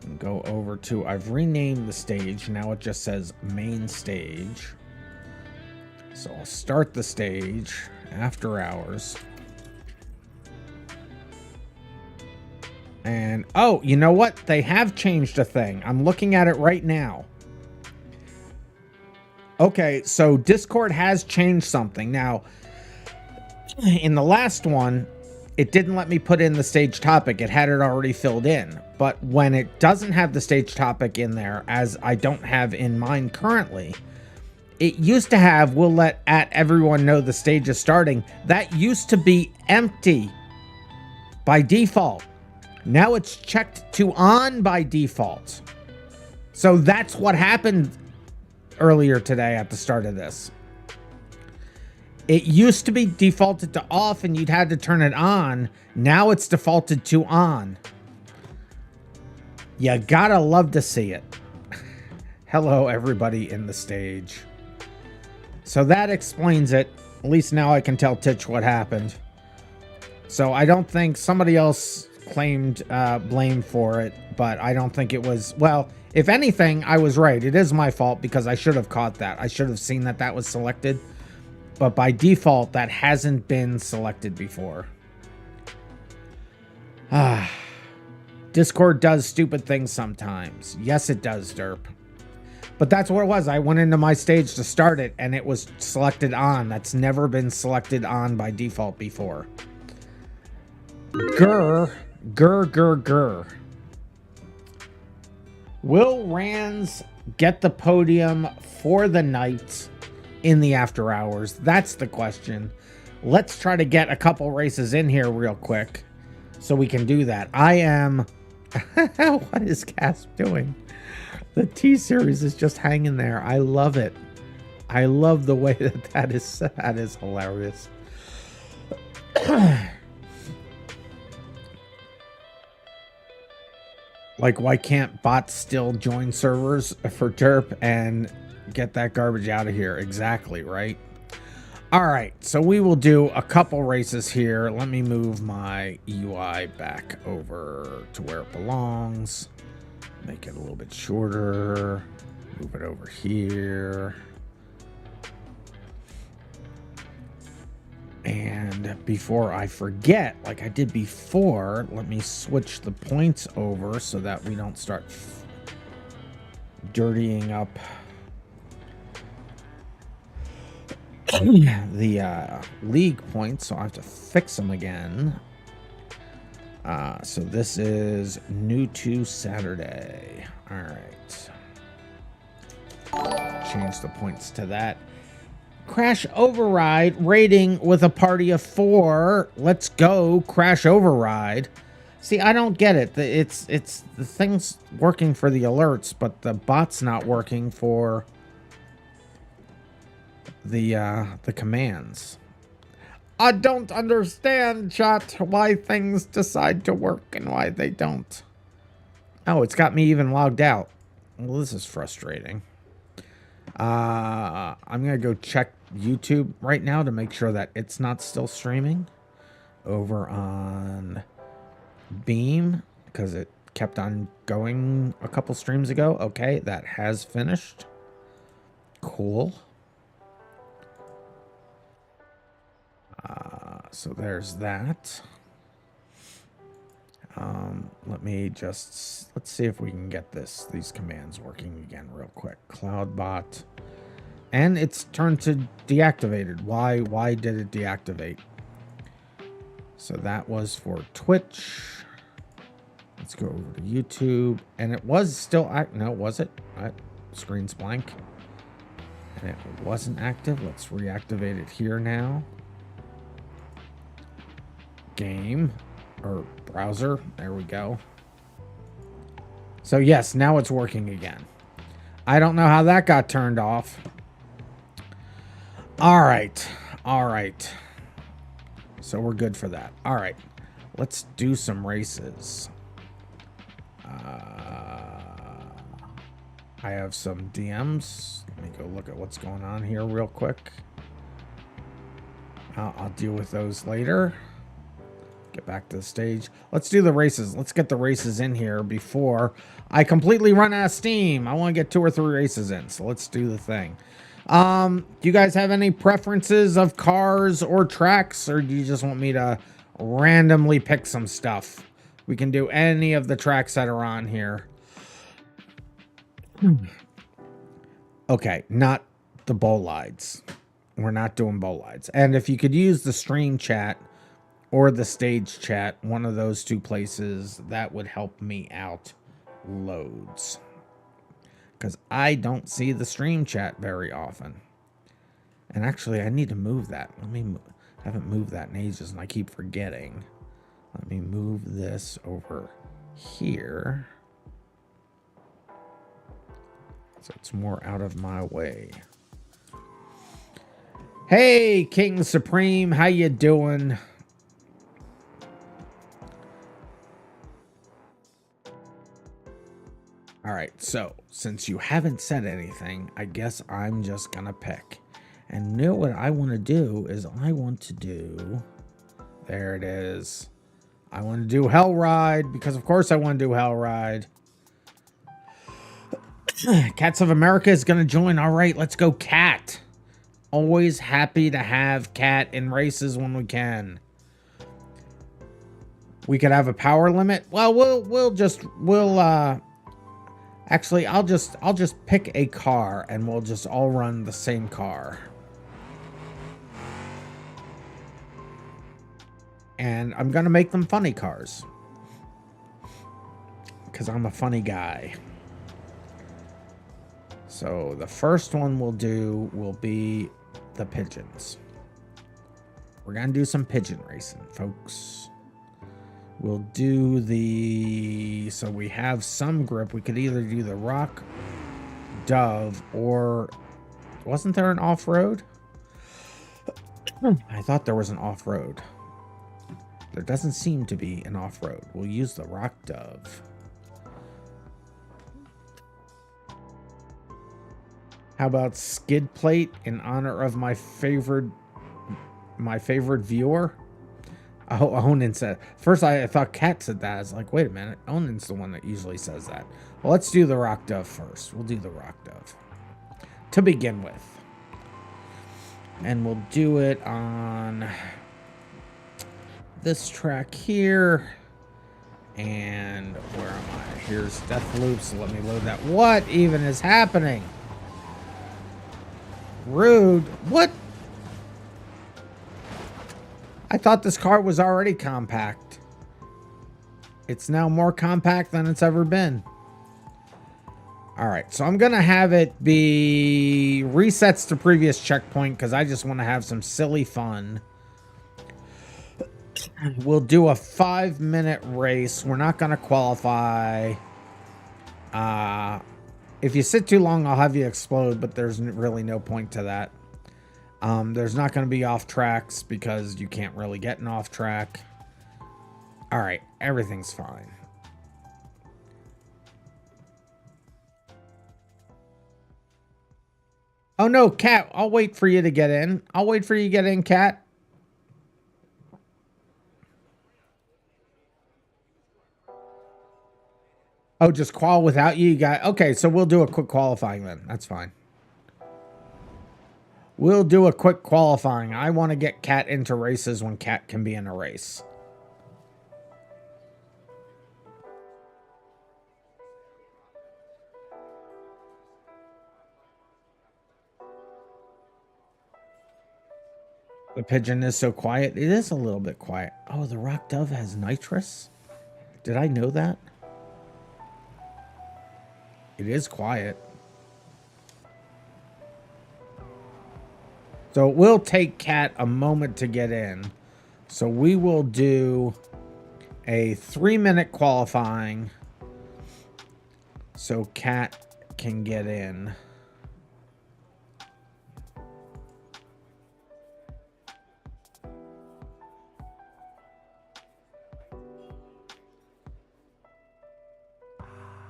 B: and go over to, I've renamed the stage. Now it just says main stage. So I'll start the stage after hours. And, oh, you know what? They have changed a thing. I'm looking at it right now. Okay, so Discord has changed something. Now, in the last one, it didn't let me put in the stage topic. It had it already filled in. But when it doesn't have the stage topic in there, as I don't have in mine currently, it used to have, we'll let everyone know the stage is starting. That used to be empty by default. Now it's checked to on by default. So that's what happened earlier today at the start of this. It used to be defaulted to off and you'd had to turn it on. Now it's defaulted to on. You gotta love to see it. Hello, everybody in the stage. So that explains it. At least now I can tell Titch what happened. So I don't think somebody else claimed blame for it, but I don't think it was, well, if anything, I was right. It is my fault because I should have caught that. I should have seen that that was selected. But by default, that hasn't been selected before. Discord does stupid things sometimes. Yes, it does, Derp. But that's what it was. I went into my stage to start it, and it was selected on. That's never been selected on by default before. Grr. Will Rands get the podium for the night in the after hours? That's the question. Let's try to get a couple races in here real quick so we can do that. I am... What is Casp doing? The T-Series is just hanging there. I love it. I love the way that is. That is hilarious. Like, why can't bots still join servers for Derp and get that garbage out of here? Exactly, right? All right, so we will do a couple races here. Let me move my UI back over to where it belongs. Make it a little bit shorter. Move it over here. And before I forget, like I did before, let me switch the points over so that we don't start dirtying up the league points. So I have to fix them again. So this is new to Saturday. All right. Change the points to that. Crash Override rating with a party of 4. Let's go, Crash Override. See, I don't get it. It's the thing's working for the alerts, but the bot's not working for the commands. I don't understand, chat, why things decide to work and why they don't. Oh, it's got me even logged out. Well, this is frustrating. I'm going to go check YouTube right now to make sure that it's not still streaming over on Beam, because it kept on going a couple streams ago. Okay, that has finished. Cool. So there's that. Let's see if we can get these commands working again real quick. CloudBot. And it's turned to deactivated. Why did it deactivate? So that was for Twitch. Let's go over to YouTube. And it was still no, was it? Screen's blank. And it wasn't active. Let's reactivate it here now. Game or browser. There we go. So yes, now it's working again. I don't know how that got turned off. All right. So we're good for that. All right. Let's do some races. I have some DMs. Let me go look at what's going on here real quick. I'll deal with those later. Get back to the stage. Let's do the races. Let's get the races in here before I completely run out of steam. I want to get 2 or 3 races in, so let's do the thing. Do you guys have any preferences of cars or tracks, or do you just want me to randomly pick some stuff? We can do any of the tracks that are on here. Okay, not the bolides. We're not doing bolides. And if you could use the stream chat or the stage chat, one of those 2 places, that would help me out loads. Because I don't see the stream chat very often. And actually, I need to move that. I haven't moved that in ages, and I keep forgetting. Let me move this over here, so it's more out of my way. Hey, King Supreme, how you doing? All right, so since you haven't said anything, I guess I'm just gonna pick. And you know what I want to do is there it is. I want to do Hell Ride, because of course I want to do Hell Ride. Cats of America is gonna join. All right, let's go, Cat. Always happy to have Cat in races when we can. We could have a power limit. Well, actually, I'll just pick a car and we'll just all run the same car. And I'm going to make them funny cars, because I'm a funny guy. So the first one we'll do will be the pigeons. We're going to do some pigeon racing, folks. We'll do so we have some grip. We could either do the Rock Dove, or wasn't there an off-road? I thought there was an off-road. There doesn't seem to be an off-road. We'll use the Rock Dove. How about Skid Plate in honor of my favorite viewer? Oh, Onan said. First, I thought Kat said that. I was like, wait a minute. Onan's the one that usually says that. Well, let's do the Rock Dove first. We'll do the Rock Dove to begin with. And we'll do it on this track here. And where am I? Here's Deathloop, so let me load that. What even is happening? Rude. What? I thought this car was already compact. It's now more compact than it's ever been. All right, so I'm going to have it be resets to previous checkpoint because I just want to have some silly fun. We'll do a 5-minute race. We're not going to qualify. If you sit too long, I'll have you explode, but there's really no point to that. There's not going to be off tracks because you can't really get an off track. All right, everything's fine. Oh no, Cat, I'll wait for you to get in. I'll wait for you to get in, Cat. Oh, just qual without you? You got, okay, so we'll do a quick qualifying then. That's fine. We'll do a quick qualifying. I want to get Cat into races when Cat can be in a race. The pigeon is so quiet. It is a little bit quiet. Oh, the rock dove has nitrous? Did I know that? It is quiet. So it will take Cat a moment to get in. So we will do a 3-minute qualifying so Cat can get in.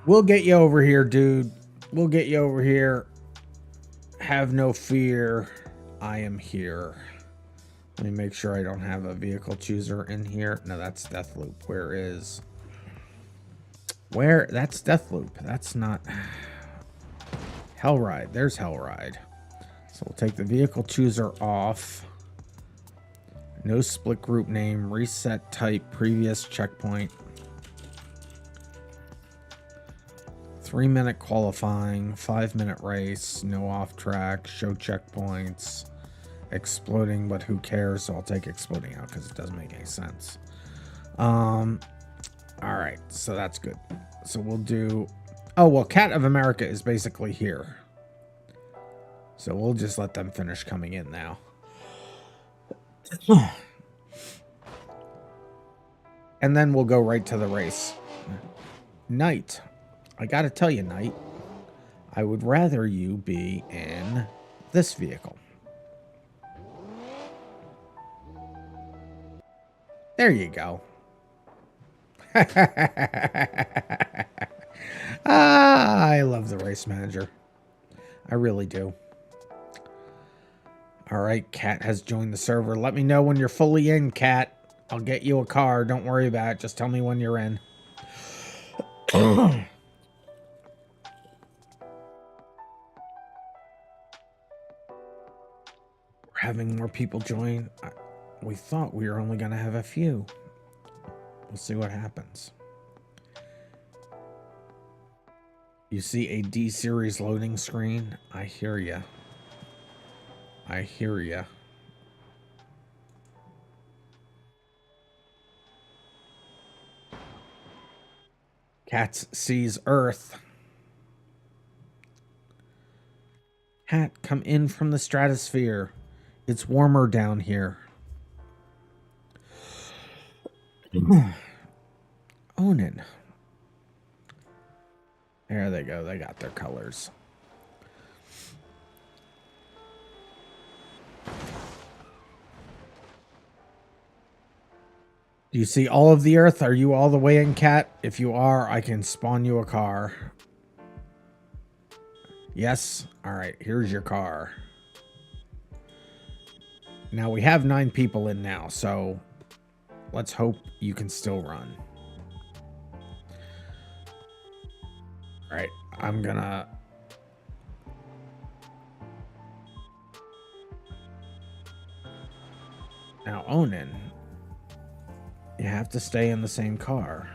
B: We'll get you over here, dude. We'll get you over here. Have no fear. I am here. Let me make sure I don't have a vehicle chooser in here. No, that's Deathloop. Where is... Where? That's Deathloop. That's not... Hellride. There's Hellride. So we'll take the vehicle chooser off. No split group name. Reset type. Previous checkpoint. 3-minute qualifying, 5-minute race, no off track, show checkpoints, exploding, but who cares? So I'll take exploding out because it doesn't make any sense. All right, so that's good. So we'll do, oh, well, Cat of America is basically here. So we'll just let them finish coming in now. And then we'll go right to the race. Knight. I gotta tell you, Knight, I would rather you be in this vehicle. There you go. I love the race manager. I really do. All right, Cat has joined the server. Let me know when you're fully in, Cat. I'll get you a car. Don't worry about it. Just tell me when you're in. Having more people join. We thought we were only going to have a few. We'll see what happens. You see a D series loading screen? I hear ya. I hear ya. Cat sees Earth. Cat, come in from the stratosphere. It's warmer down here. Onin. There they go. They got their colors. Do you see all of the Earth? Are you all the way in, Cat? If you are, I can spawn you a car. Yes? All right, here's your car. Now, we have 9 people in now, so let's hope you can still run. All right, I'm gonna... Now, Onin, you have to stay in the same car.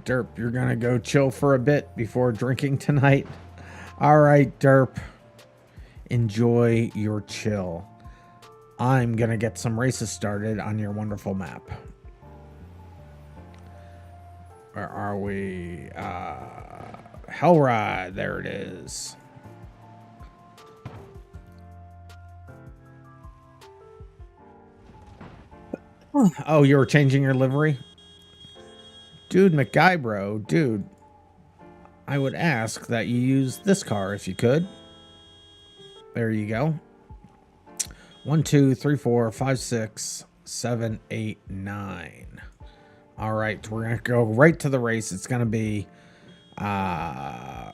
B: Derp, you're gonna go chill for a bit before drinking tonight. All right, Derp. Enjoy your chill. I'm gonna get some races started on your wonderful map. Where are we? Hellride, there it is. Oh, you were changing your livery? Dude, McGuybro, dude. I would ask that you use this car if you could. There you go. 1, 2, 3, 4, 5, 6, 7, 8, 9. All right, we're gonna go right to the race. It's gonna be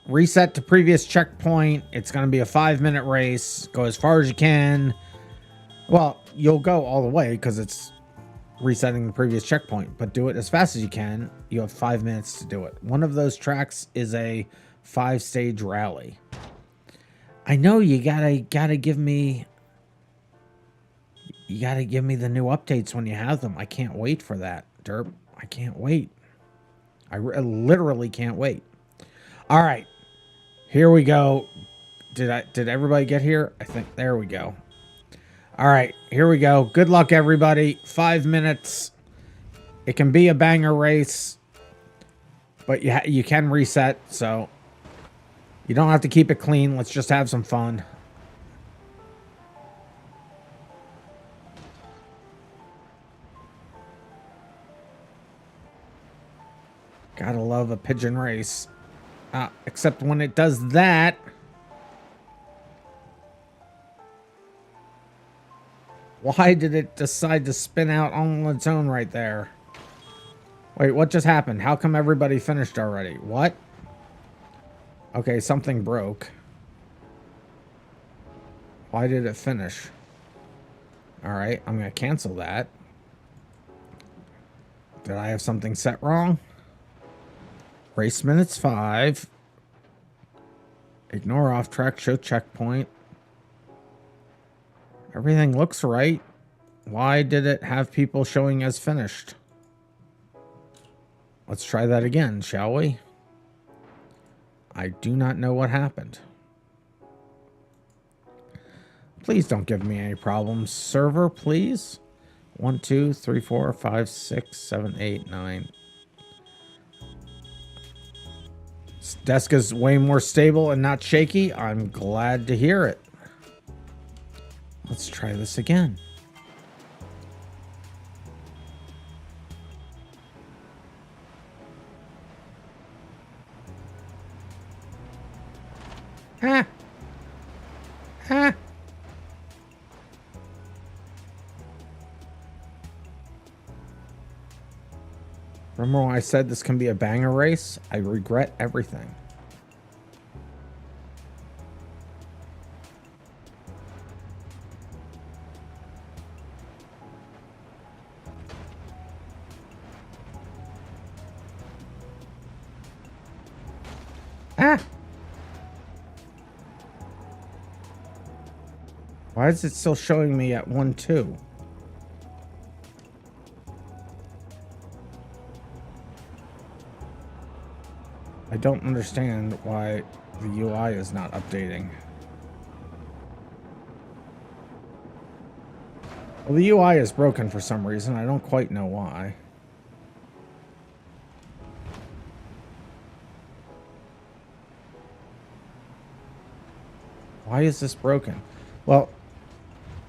B: reset to previous checkpoint. It's gonna be a 5-minute race. Go as far as you can. Well, you'll go all the way because it's resetting the previous checkpoint, but do it as fast as you can. You have 5 minutes to do it. One of those tracks is a 5-stage rally. I know you gotta give me the new updates when you have them. I can't wait for that, Derp. I can't wait. I literally can't wait. All right, here we go. Did everybody get here? I think there we go. All right, here we go. Good luck, everybody. 5 minutes. It can be a banger race, but you can reset, so you don't have to keep it clean. Let's just have some fun. Gotta love a pigeon race. Except when it does that. Why did it decide to spin out on its own right there? Wait, what just happened? How come everybody finished already? What? Okay, something broke. Why did it finish? All right, I'm going to cancel that. Did I have something set wrong? Race minutes 5. Ignore off track, show checkpoint. Everything looks right. Why did it have people showing as finished? Let's try that again, shall we? I do not know what happened. Please don't give me any problems. Server, please. 1, 2, 3, 4, 5, 6, 7, 8, 9. This desk is way more stable and not shaky. I'm glad to hear it. Let's try this again. Ah. Ah. Remember when I said this can be a banger race? I regret everything. Ah! Why is it still showing me at 1, 2? I don't understand why the UI is not updating. Well, the UI is broken for some reason. I don't quite know why. Why is this broken? Well,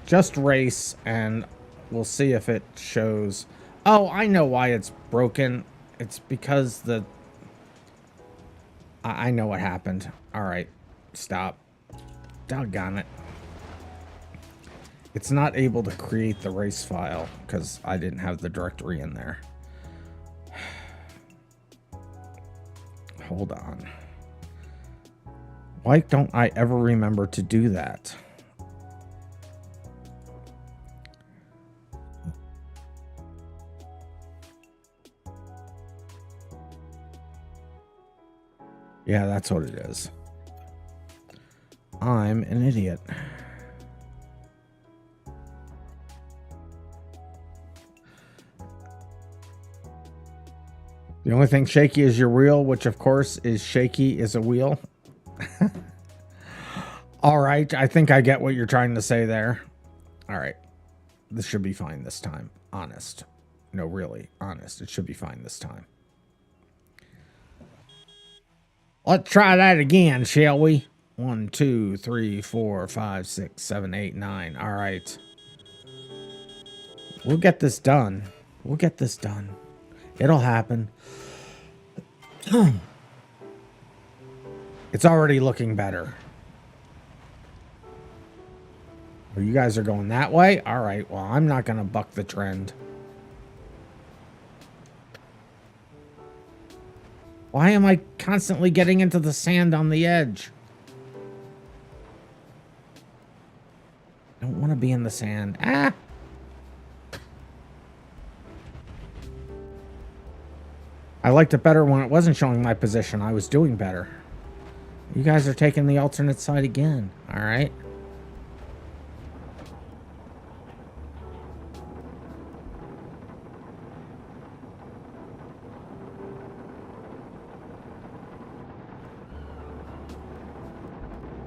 B: just race and we'll see if it shows. Oh, I know why it's broken. It's because the... I know what happened. All right, stop. Doggone it. It's not able to create the race file because I didn't have the directory in there. Hold on. Why don't I ever remember to do that? Yeah, that's what it is. I'm an idiot. The only thing shaky is your wheel, which of course is shaky as a wheel. All right, I think I get what you're trying to say there. All right. This should be fine this time. Honest. No, really. Honest. It should be fine this time. Let's try that again, shall we? 1, 2, 3, 4, 5, 6, 7, 8, 9. All right. We'll get this done. We'll get this done. It'll happen. It's already looking better. Oh, you guys are going that way? All right. Well, I'm not going to buck the trend. Why am I constantly getting into the sand on the edge? I don't want to be in the sand. Ah! I liked it better when it wasn't showing my position. I was doing better. You guys are taking the alternate side again. All right.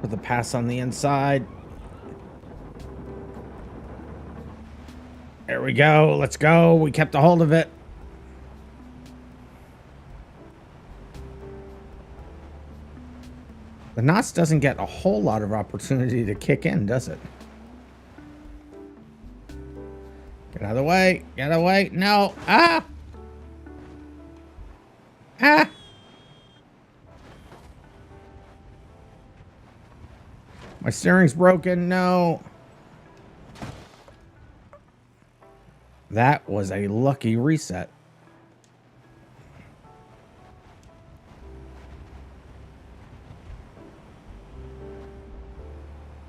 B: Put the pass on the inside. There we go. Let's go. We kept a hold of it. The knots doesn't get a whole lot of opportunity to kick in, does it? Get out of the way. Get out of the way. No. Ah! Ah! My steering's broken. No. That was a lucky reset.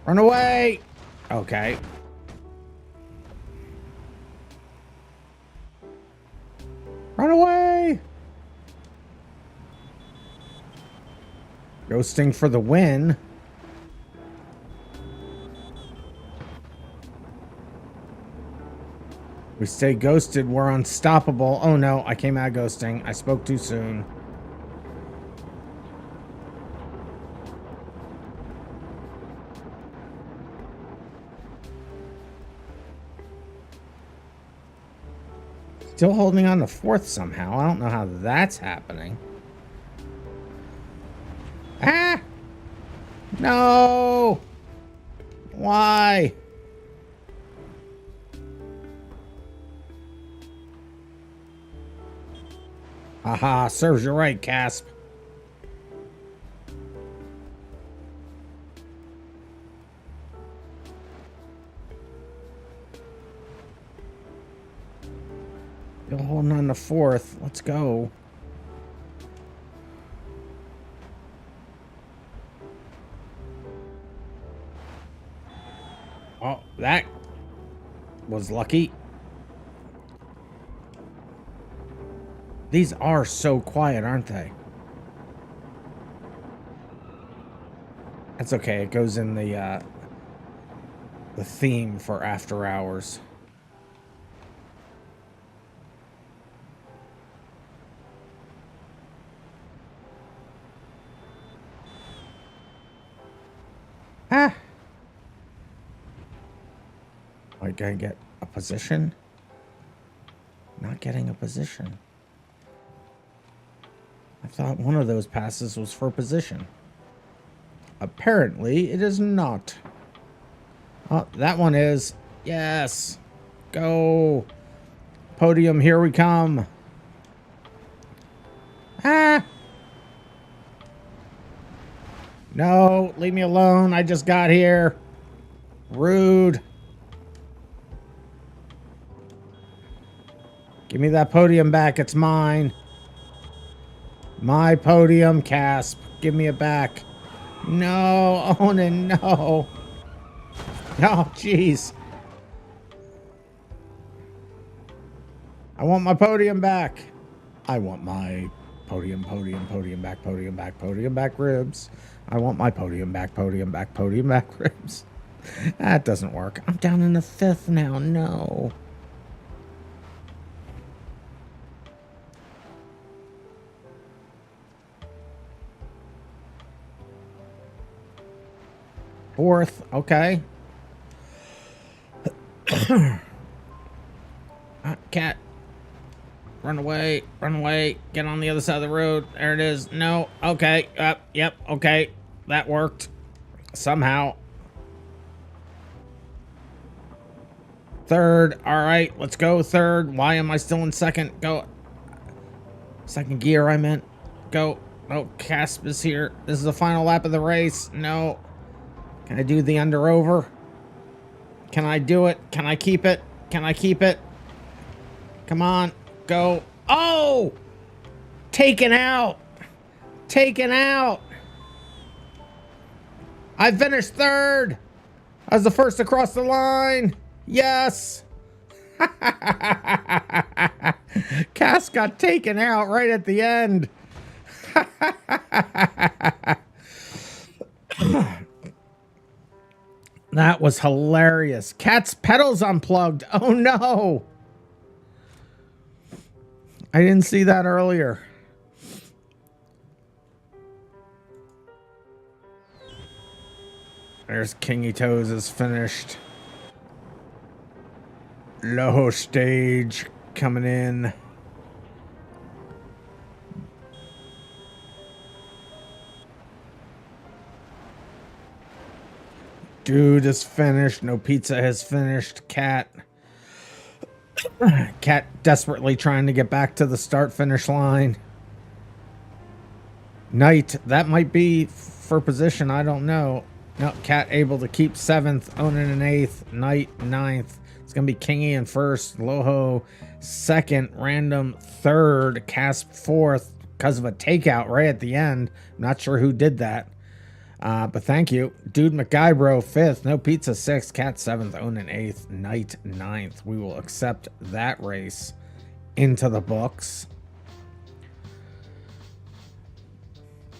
B: Run away! Okay. Run away! Ghosting for the win. We stay ghosted, we're unstoppable. Oh no, I came out ghosting. I spoke too soon. Still holding on to fourth somehow. I don't know how that's happening. Ah! No! Why? Aha, serves you right, Casp. Still holding on to fourth. Let's go. Oh, that was lucky. These are so quiet, aren't they? That's okay. It goes in the theme for after hours. Ah! I gotta get a position. Not getting a position. I thought one of those passes was for position. Apparently, it is not. Oh, that one is. Yes. Go. Podium, here we come. Ah! No, leave me alone. I just got here. Rude. Give me that podium back. It's mine. My podium, Casp. Give me it back. No, Onan, no. Oh, jeez. I want my podium back. I want my podium back, ribs. I want my podium back, ribs. That doesn't work. I'm down in the fifth now. No. Fourth, okay. Cat. Run away, get on the other side of the road. There it is. No, okay. Yep, okay. That worked. Somehow. Third, all right, let's go third. Why am I still in second? Go. Second gear, I meant. Go. Oh, Casp is here. This is the final lap of the race. No. Can I do the under over? Can I do it? Can I keep it? Can I keep it? Come on. Go. Oh! Taken out. Taken out. I finished third. I was the first across the line. Yes. Cass got taken out right at the end. That was hilarious. Cat's pedals unplugged. Oh no. I didn't see that earlier. There's Kingy Toes is finished. Low stage coming in. Dude is finished. No Pizza has finished. Cat desperately trying to get back to the start finish line. Knight, that might be for position. I don't know. No, Cat able to keep 7th, Onan in 8th, Knight 9th. It's going to be Kingy in 1st, Loho 2nd, Random 3rd, Casp 4th because of a takeout right at the end. I'm not sure who did that. But thank you. Dude McGuybro 5th, No Pizza 6th, Cat 7th, Onan 8th, Knight 9th. We will accept that race into the books.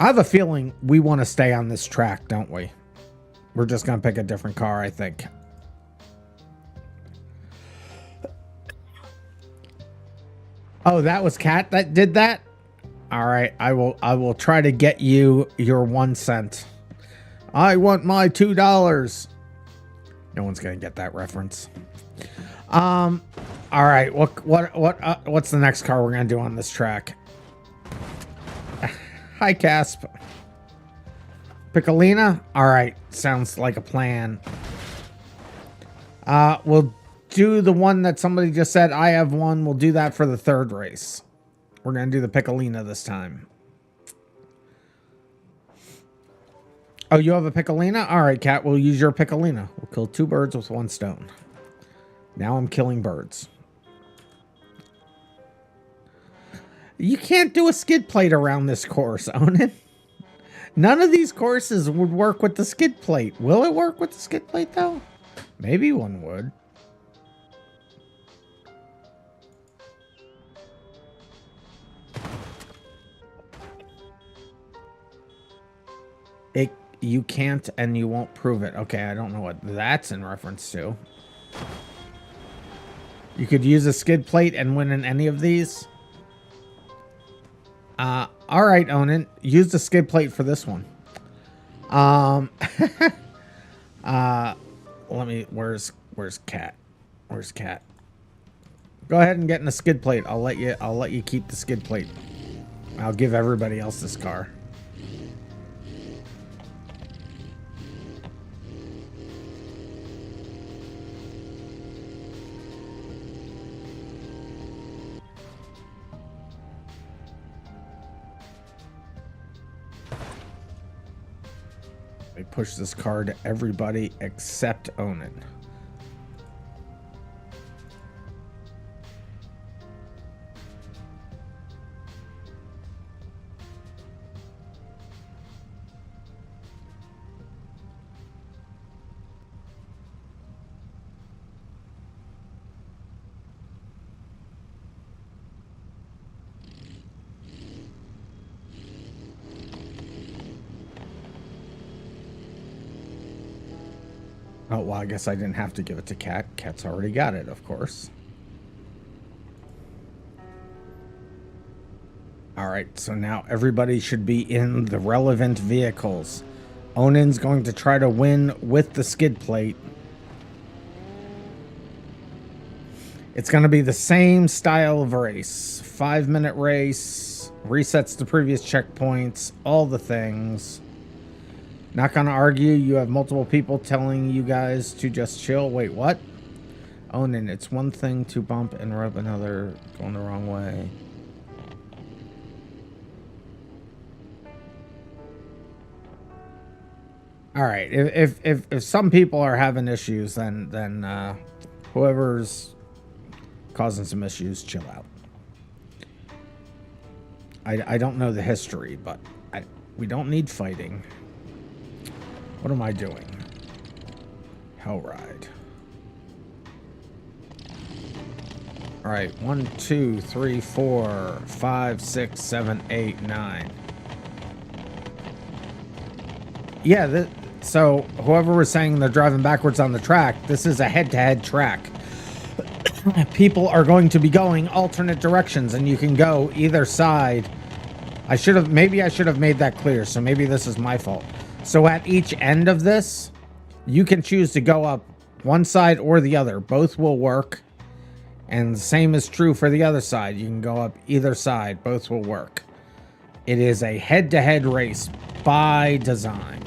B: I have a feeling we want to stay on this track, don't we? We're just going to pick a different car, I think. Oh, that was Cat that did that? All right, I will try to get you your 1 cent. I want my $2. No one's going to get that reference. All right, what's the next car we're going to do on this track? Hi, Casp. Piccolina? All right, sounds like a plan. We'll do the one that somebody just said, I have one. We'll do that for the 3rd race. We're going to do the Piccolina this time. Oh, you have a Piccolina? All right, Cat, we'll use your Piccolina. We'll kill 2 birds with 1 stone. Now I'm killing birds. You can't do a skid plate around this course, Onan. None of these courses would work with the skid plate. Will it work with the skid plate, though? Maybe one would. You can't and you won't prove it. Okay, I don't know what that's in reference to. You could use a skid plate and win in any of these. All right, Onan. Use the skid plate for this one. Let me, where's Cat? Where's Cat? Go ahead and get in the skid plate. I'll let you keep the skid plate. I'll give everybody else this car. I push this car to everybody except Onan. Oh, well, I guess I didn't have to give it to Cat. Cat's already got it, of course. All right, so now everybody should be in the relevant vehicles. Onin's going to try to win with the skid plate. It's going to be the same style of race. 5-minute race, resets the previous checkpoints, all the things. Not going to argue. You have multiple people telling you guys to just chill. Wait, what? Onin, it's one thing to bump and rub another going the wrong way. All right. If some people are having issues, then whoever's causing some issues, chill out. I don't know the history, but we don't need fighting. What am I doing? Hell ride. All right. 1, 2, 3, 4, 5, 6, 7, 8, 9. Yeah. So whoever was saying they're driving backwards on the track, this is a head-to-head track. People are going to be going alternate directions, and you can go either side. Maybe I should have made that clear. So maybe this is my fault. So at each end of this, you can choose to go up one side or the other. Both will work. And the same is true for the other side. You can go up either side. Both will work. It is a head-to-head race by design.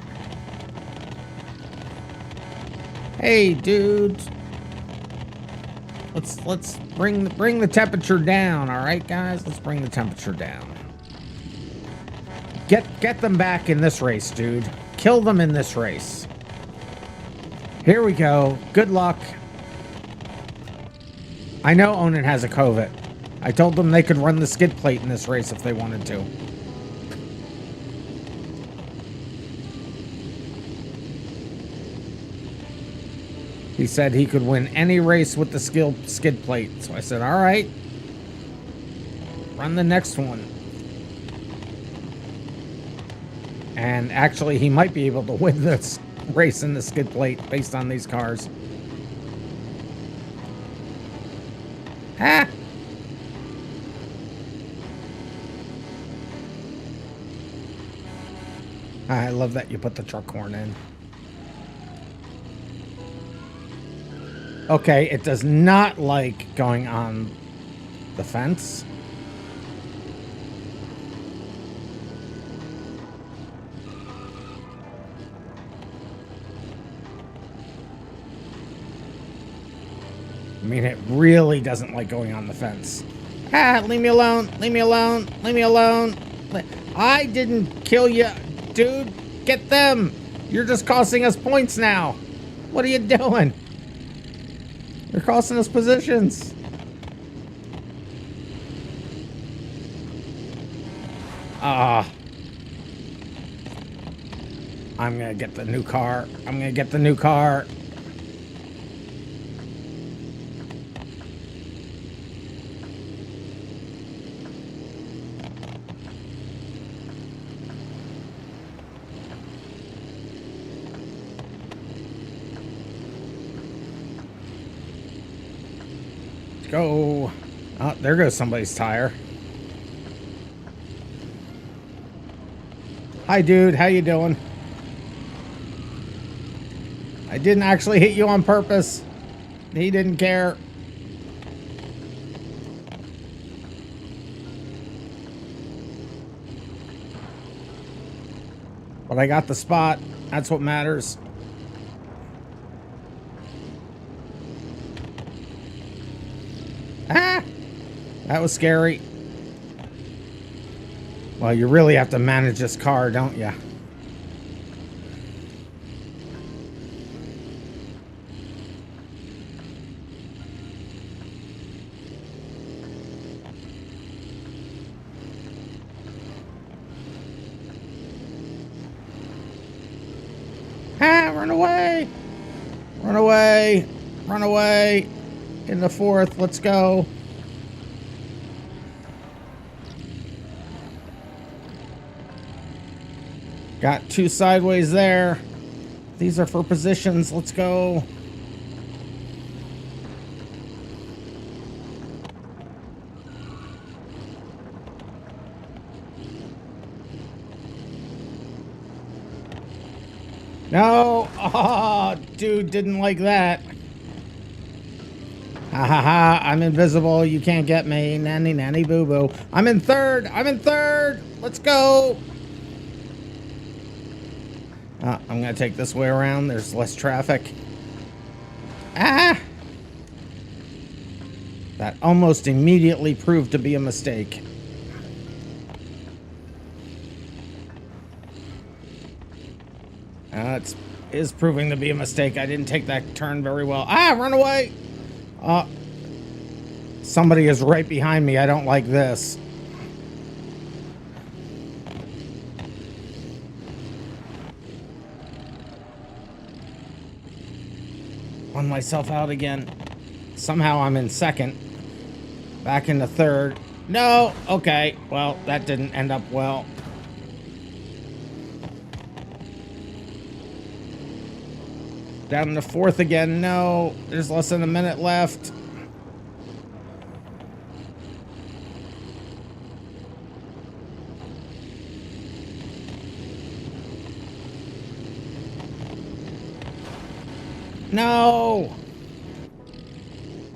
B: Hey, dude. Let's bring the temperature down, all right, guys? Let's bring the temperature down. Get them back in this race, dude. Kill them in this race. Here we go. Good luck. I know Onin has a COVID. I told them they could run the skid plate in this race if they wanted to. He said he could win any race with the skid plate. So I said, all right. Run the next one. And actually, he might be able to win this race in the skid plate based on these cars. Ah! I love that you put the truck horn in. Okay, it does not like going on the fence. I mean, it really doesn't like going on the fence. Ah, leave me alone. Leave me alone. Leave me alone. I didn't kill you, dude. Get them. You're just costing us points now. What are you doing? You're costing us positions. Ah. I'm gonna get the new car. I'm gonna get the new car. Go. Oh, there goes somebody's tire. Hi, dude. How you doing? I didn't actually hit you on purpose. He didn't care. But I got the spot. That's what matters. Ah! That was scary. Well, you really have to manage this car, don't you? Ah, run away! Run away! Run away! In the fourth, let's go. Got two sideways there. These are for positions. Let's go. No! Oh, dude didn't like that. Ha ha ha, I'm invisible. You can't get me. Nanny, nanny, boo boo. I'm in third. I'm in third. Let's go. I'm going to take this way around. There's less traffic. Ah! That almost immediately proved to be a mistake. It is proving to be a mistake. I didn't take that turn very well. Ah, run away! Somebody is right behind me. I don't like this. Run myself out again. Somehow I'm in second. Back into third. No! Okay. Well, that didn't end up well. Down into fourth again. No. There's less than a minute left. No!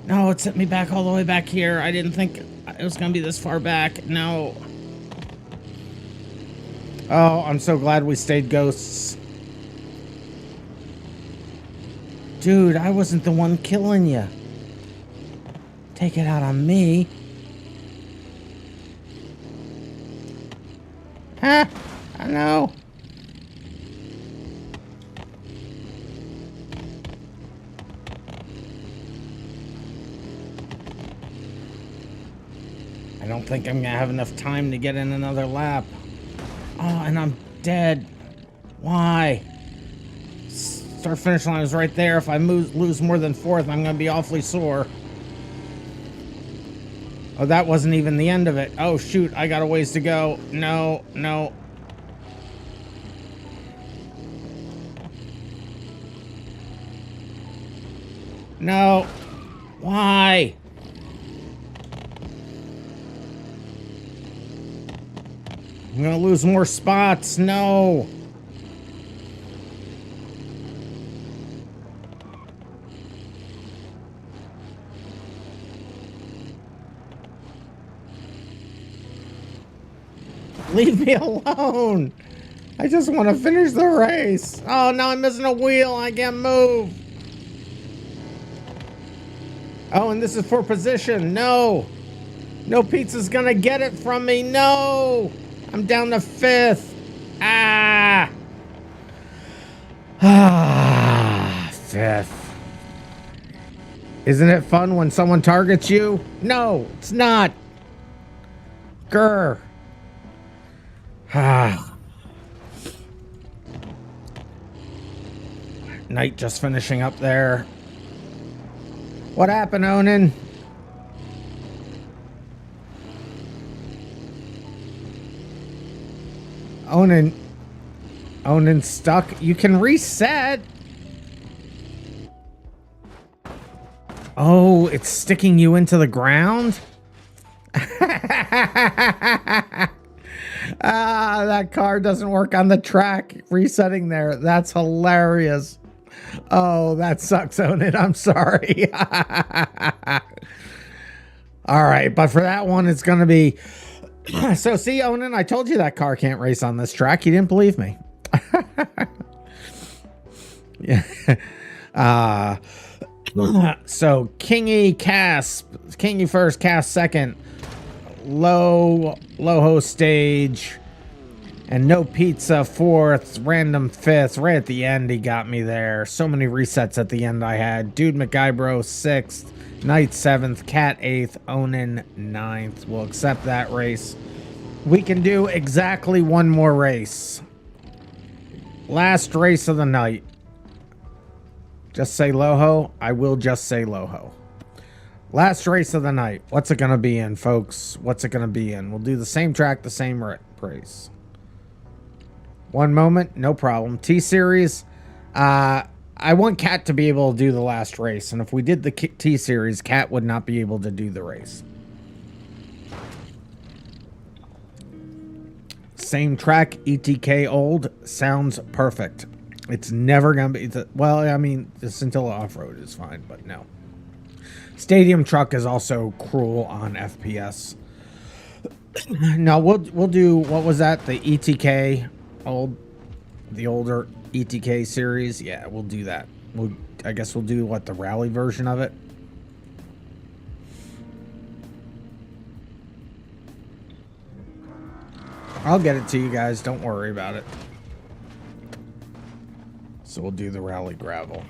B: No, it sent me back all the way back here. I didn't think it was going to be this far back. No. Oh, I'm so glad we stayed ghosts. Dude, I wasn't the one killing you. Take it out on me. Ah, I know. I don't think I'm gonna have enough time to get in another lap. Oh, and I'm dead. Why? Start finish line is right there. If I lose more than fourth, I'm gonna be awfully sore. Oh, that wasn't even the end of it. Oh shoot, I got a ways to go. No, no. No. Why? I'm gonna lose more spots. No. Leave me alone. I just want to finish the race. Oh, now I'm missing a wheel. I can't move. Oh, and this is for position. No. No pizza's gonna get it from me. No. I'm down to fifth. Ah. Ah, fifth. Isn't it fun when someone targets you? No, it's not. Grr. Ah. Night just finishing up there. What happened, Onan? Onan stuck. You can reset. Oh, it's sticking you into the ground? Ah, that car doesn't work on the track. Resetting there. That's hilarious. Oh, that sucks, Onan. I'm sorry. All right, but for that one, it's going to be... So, see, Onan, I told you that car can't race on this track. You didn't believe me. Yeah. So, Kingy first, Cass second. Loho stage. And no pizza fourth, random fifth. Right at the end, he got me there. So many resets at the end I had. Dude McIbro sixth. Knight seventh, Cat eighth, Onan ninth. We'll accept that race. We can do exactly one more race. Last race of the night. Just say Loho. I will just say Loho. Last race of the night. What's it going to be in, folks? What's it going to be in? We'll do the same track, the same race. One moment, no problem. T-Series. I want Cat to be able to do the last race. And if we did the T-Series, Cat would not be able to do the race. Same track, ETK old. Sounds perfect. It's never gonna be well, I mean, the Scintilla off-road is fine, but no. Stadium truck is also cruel on FPS. No, we'll do, what was that? The ETK, the older ETK series. Yeah, we'll do that. I guess we'll do what, the rally version of it. I'll get it to you guys. Don't worry about it. So we'll do the rally gravel.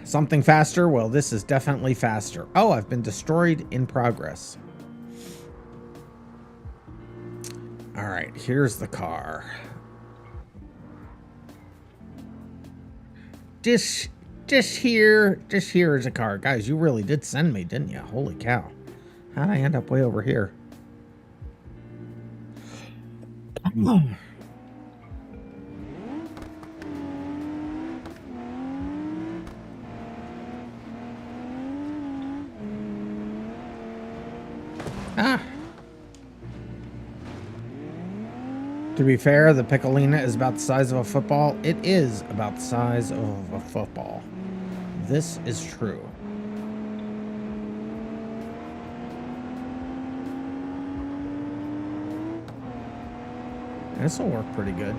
B: Something faster? Well, this is definitely faster. Oh, I've been destroyed in progress. All right, here's the car. Just here is a car. Guys, you really did send me, didn't you? Holy cow. How'd I end up way over here? Ah. To be fair, the Piccolina is about the size of a football. It is about the size of a football. This is true. This will work pretty good.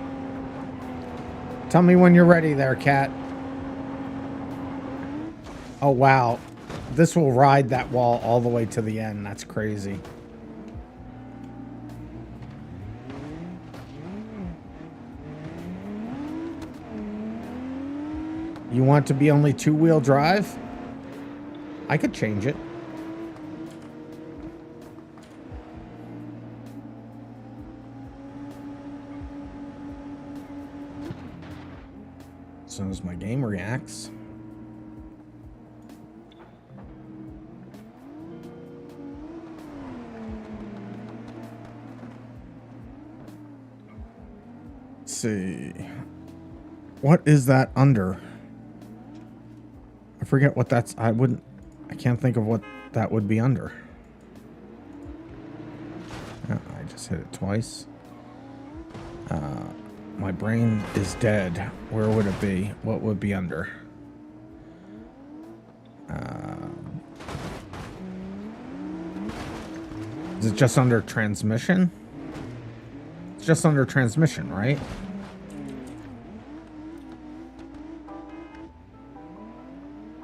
B: Tell me when you're ready there, Cat. Oh, wow. This will ride that wall all the way to the end. That's crazy. You want to be only two-wheel drive? I could change it. As soon as my game reacts. Let's see. What is that under? I forget what that's. I can't think of what that would be under. Oh, I just hit it twice. My brain is dead. Where would it be? What would be under? Is it just under transmission? It's just under transmission, right?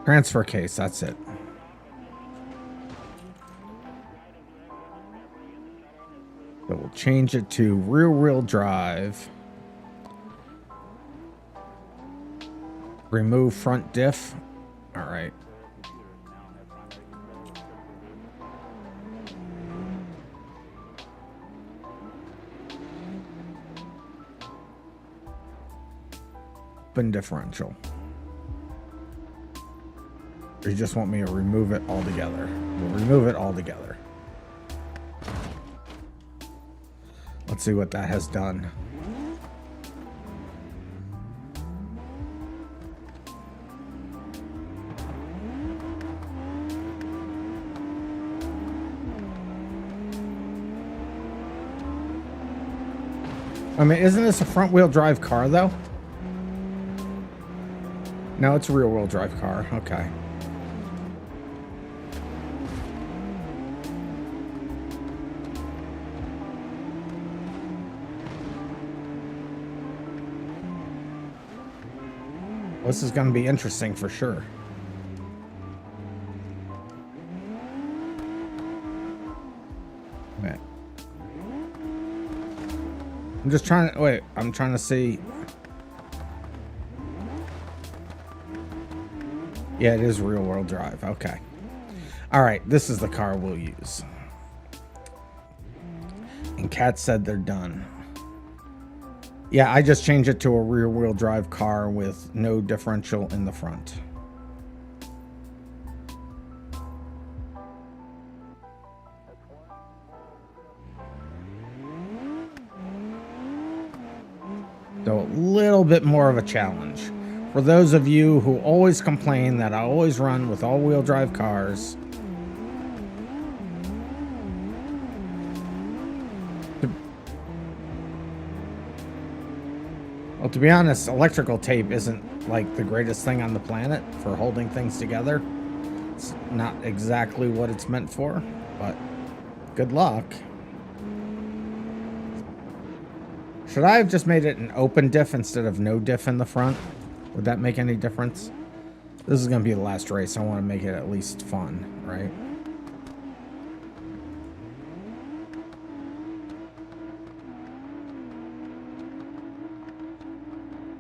B: Transfer case, that's it. So we'll change it to rear-wheel drive. Remove front diff. All right. Open differential. Or you just want me to remove it altogether? We'll remove it altogether. Let's see what that has done. I mean, isn't this a front-wheel drive car, though? No, it's a rear-wheel drive car. Okay. This is going to be interesting for sure. Wait. I'm just trying to... Wait, I'm trying to see... Yeah, it is real-world drive. Okay. All right, this is the car we'll use. And Kat said they're done. Yeah, I just changed it to a rear-wheel drive car with no differential in the front. So a little bit more of a challenge. For those of you who always complain that I always run with all-wheel drive cars, Well, to be honest, electrical tape isn't like the greatest thing on the planet for holding things together. It's not exactly what it's meant for, but good luck. Should I have just made it an open diff instead of no diff in the front? Would that make any difference? This is going to be the last race. I want to make it at least fun, right?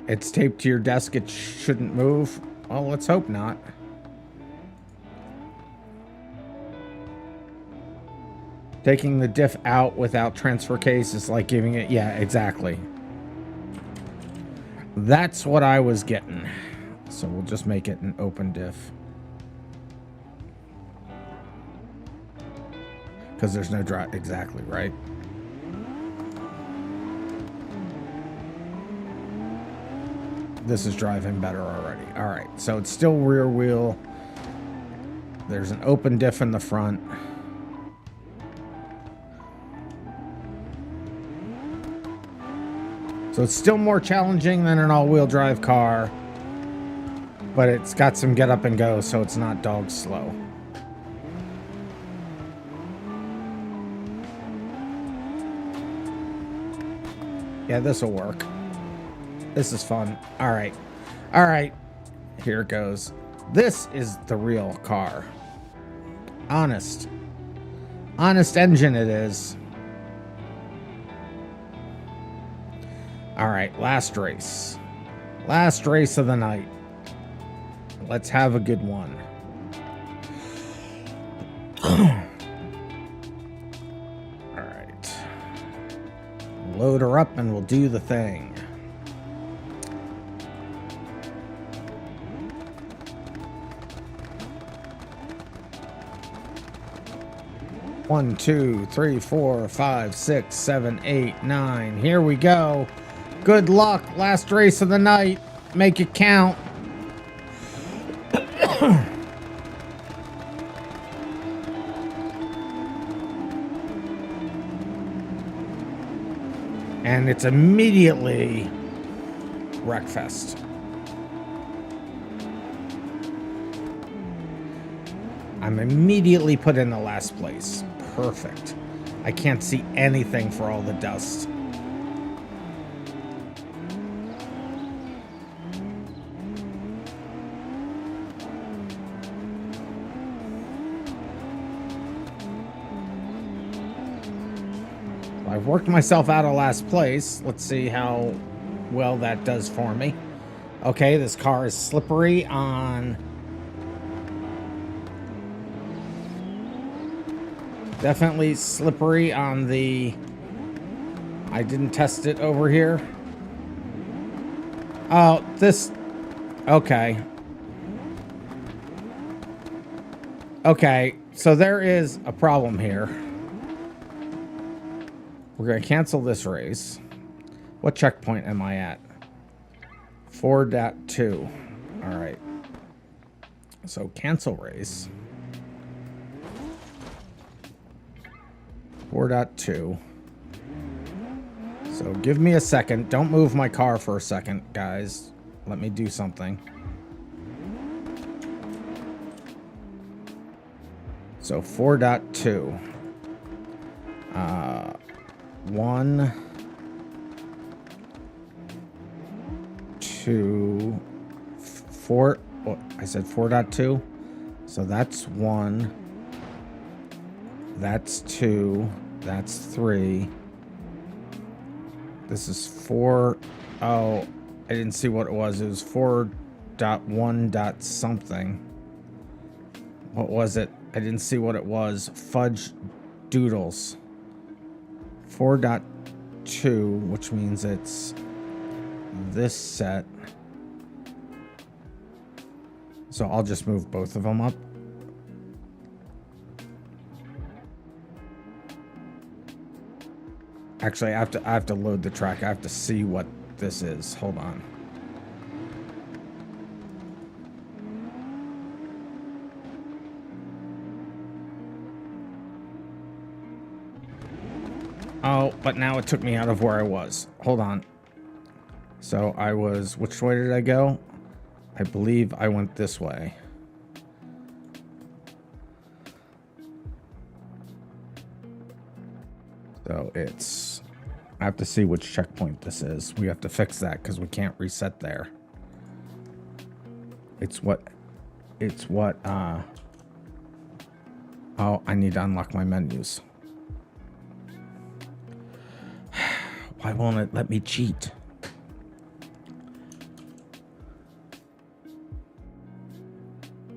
B: It's taped to your desk. It shouldn't move. Well, let's hope not. Taking the diff out without transfer case is like giving it... Yeah, exactly. That's what I was getting. So we'll just make it an open diff. Because there's no drive. Exactly, right? This is driving better already. All right, so it's still rear wheel. There's an open diff in the front. So it's still more challenging than an all-wheel drive car, but it's got some get up and go, so it's not dog slow. Yeah, this will work. This is fun. All right. All right. Here it goes. This is the real car. Honest. Honest engine it is. All right, last race. Last race of the night. Let's have a good one. All right. Load her up and we'll do the thing. One, two, three, 4, 5, 6, 7, 8, 9. Here we go. Good luck. Last race of the night. Make it count. And it's immediately Wreckfest. I'm immediately put in the last place. Perfect. I can't see anything for all the dust. I've worked myself out of last place. Let's see how well that does for me. Okay, this car is slippery on... Definitely slippery on the... I didn't test it over here. Oh, this... Okay. Okay, so there is a problem here. We're going to cancel this race. What checkpoint am I at? 4.2. All right. So cancel race. 4.2. So give me a second. Don't move my car for a second, guys. Let me do something. So 4.2. 1, 2, 4. Oh, I said 4.2. So that's 1. That's 2. That's 3. This is 4. Oh, I didn't see what it was. It was 4.1 dot something. What was it? I didn't see what it was. Fudge doodles. 4.2, which means it's this set. So I'll just move both of them up. Actually, I have to load the track. I have to see what this is. Hold on. Oh, but now it took me out of where I was. Hold on. So I was, which way did I go? I believe I went this way. So it's, I have to see which checkpoint this is. We have to fix that because we can't reset there. It's what, oh, I need to unlock my menus. Why won't it let me cheat?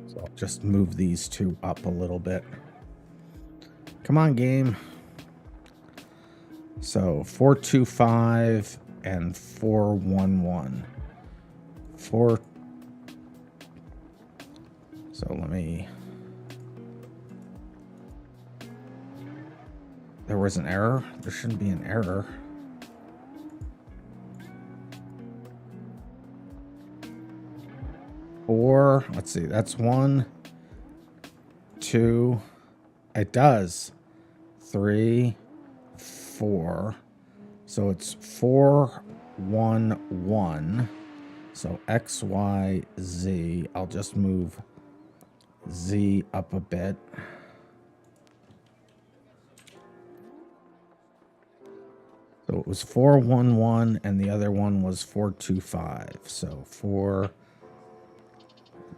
B: So I'll just move these two up a little bit. Come on, game. So 425 and 411. So let me. There was an error. There shouldn't be an error. Four. Let's see. That's 1, 2. It does. 3, 4. So it's 4, 1, 1. So X, Y, Z. I'll just move Z up a bit. So it was 4, 1, 1, and the other one was 4, 2, 5. So 4.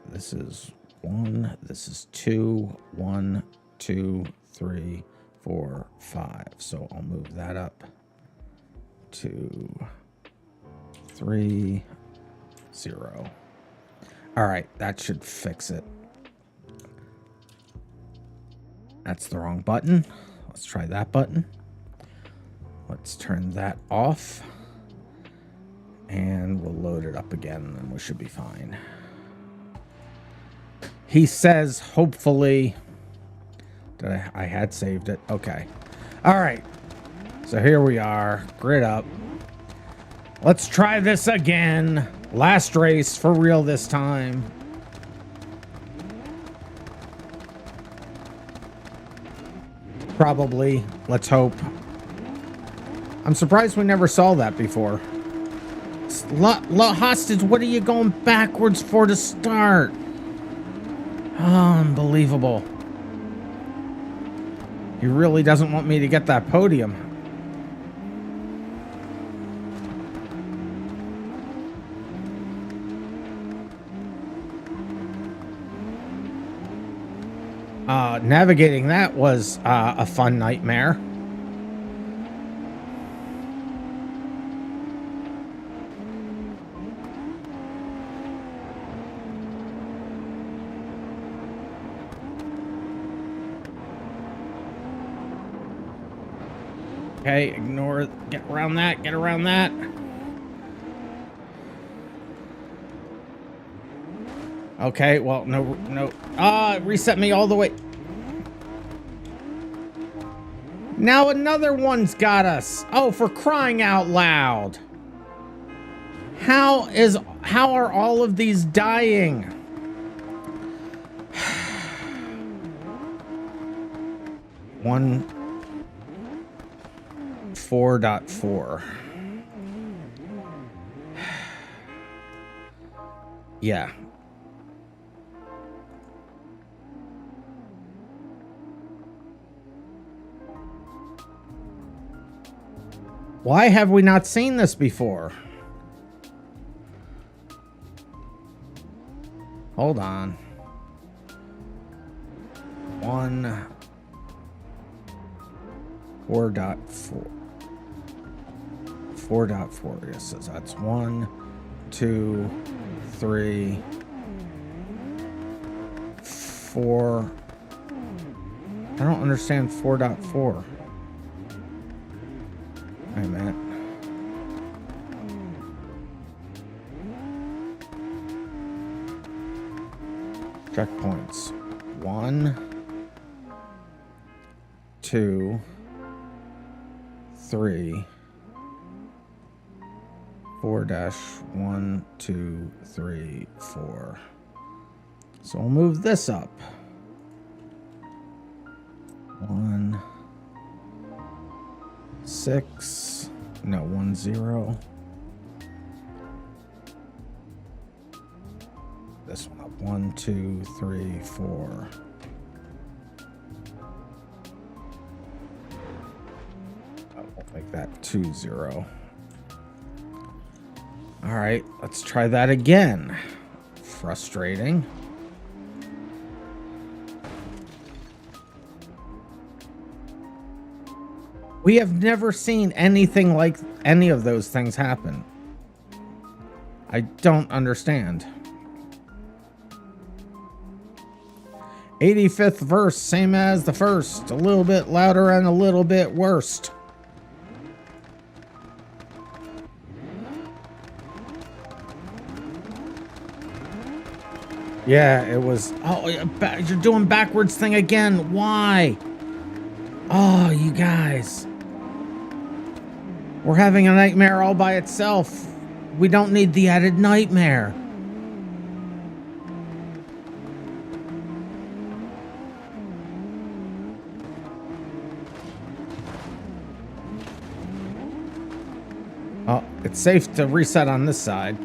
B: This is 1. This is 2. 1, 2, 3, 4, 5. So I'll move that up to 3, 0. All right, that should fix it. That's the wrong button. Let's try that button. Let's turn that off. And we'll load it up again, and we should be fine. He says, hopefully, that I had saved it. Okay. All right. So here we are. Grid up. Let's try this again. Last race for real this time. Probably. Let's hope. I'm surprised we never saw that before. Hostage, what are you going backwards for to start? Oh, unbelievable. He really doesn't want me to get that podium. Navigating that was a fun nightmare. Okay, ignore, get around that, get around that. Okay, well, no. It reset me all the way. Now another one's got us. Oh, for crying out loud. How are all of these dying? One 4.4. Yeah. Why have we not seen this before? Hold on. 4.4. 4.4. Yes, so that's 1, 2, 3, 4. I don't understand 4.4. Wait a minute. Checkpoints. 1, 2, 3, 4-1, 2, 3, 4. So we'll move this up. 1, 6, no, 1, 0. this one up. 1, 2, 3, 4. We'll make that 2, 0. All right, let's try that again. Frustrating. We have never seen anything like any of those things happen. I don't understand. 85th verse, same as the first. A little bit louder and a little bit worse. Yeah, it was. Oh, you're doing backwards thing again. Why? Oh, you guys. We're having a nightmare all by itself. We don't need the added nightmare. Oh, it's safe to reset on this side.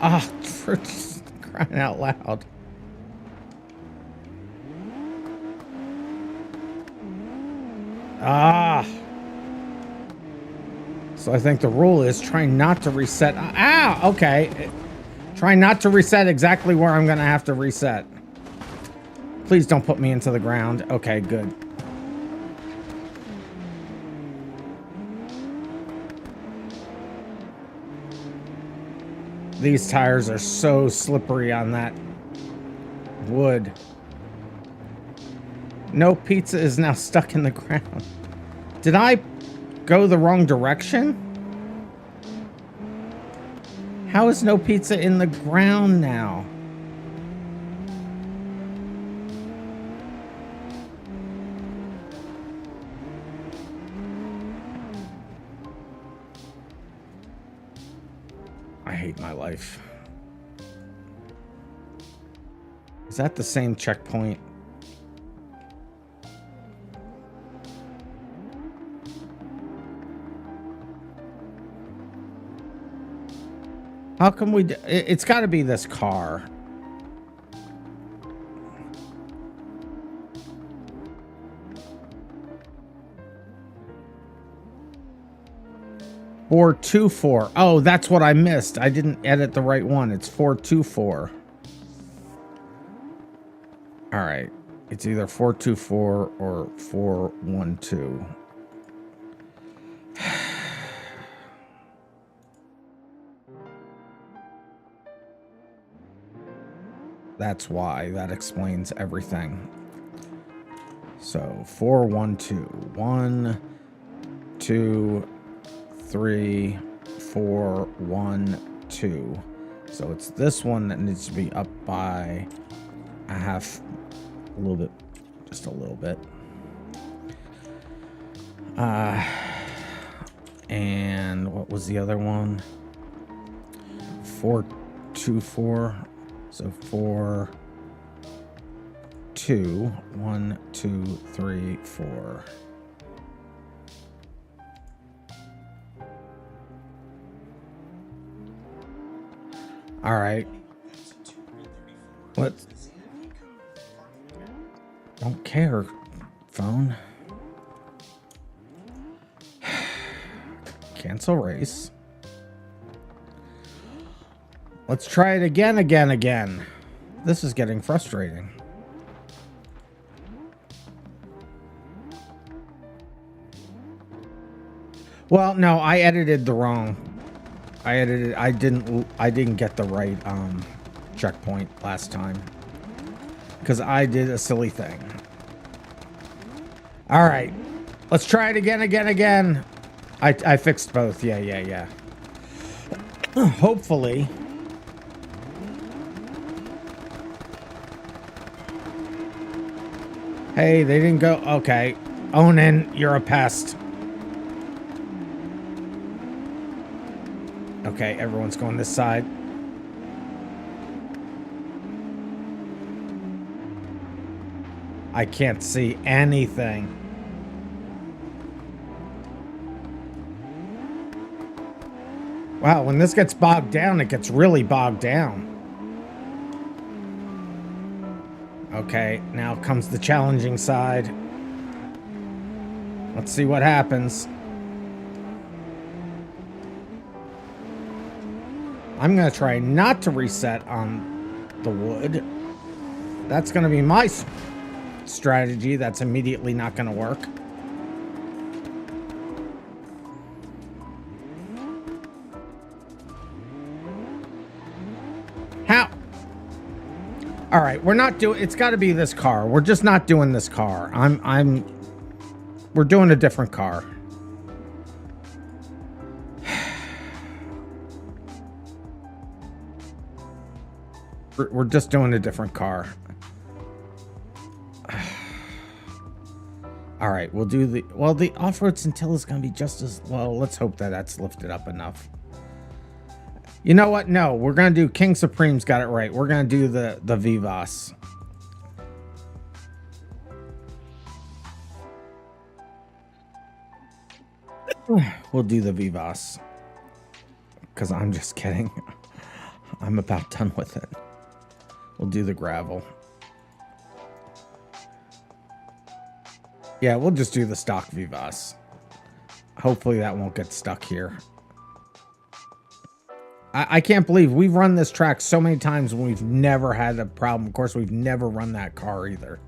B: Ah, for crying out loud. Ah. So I think the rule is try not to reset. Ah, okay. Try not to reset exactly where I'm going to have to reset. Please don't put me into the ground. Okay, good. These tires are so slippery on that wood. No pizza is now stuck in the ground. Did I go the wrong direction? How is no pizza in the ground now? I hate my life. Is that the same checkpoint? How come we... It's got to be this car. Or 424. Oh, that's what I missed. I didn't edit the right one. It's 424. All right. It's either 424 or 412. That's why. That explains everything. So 412. 1, 2, 3, 4, 1, 2. So it's this one that needs to be up by a half, a little bit, just a little bit. And what was the other one? 424. So 4, 2, 1, 2, 3, 4. All right. What? Don't care, phone. Cancel race. Let's try it again. This is getting frustrating. Well, no, I edited the wrong. I didn't get the right checkpoint last time because I did a silly thing. All right, let's try it again. I fixed both. Yeah. Hopefully. Hey, they didn't go. Okay. Onan, you're a pest. Okay, everyone's going this side. I can't see anything. Wow, when this gets bogged down, it gets really bogged down. Okay, now comes the challenging side. Let's see what happens. I'm going to try not to reset on the wood. That's going to be my strategy. That's immediately not going to work. How? All right, we're not doing, it's got to be this car. We're just not doing this car. We're doing a different car. We're just doing a different car. All right, we'll do the, well, the off-road Scintilla is going to be just as, well, let's hope that that's lifted up enough. You know what? No, we're going to do King Supreme's got it right. We're going to do the Vivas. We'll do the Vivas. Because I'm just kidding. I'm about done with it. We'll do the gravel. Yeah, we'll just do the stock Vivas. Hopefully that won't get stuck here. I can't believe we've run this track so many times when we've never had a problem. Of course, we've never run that car either.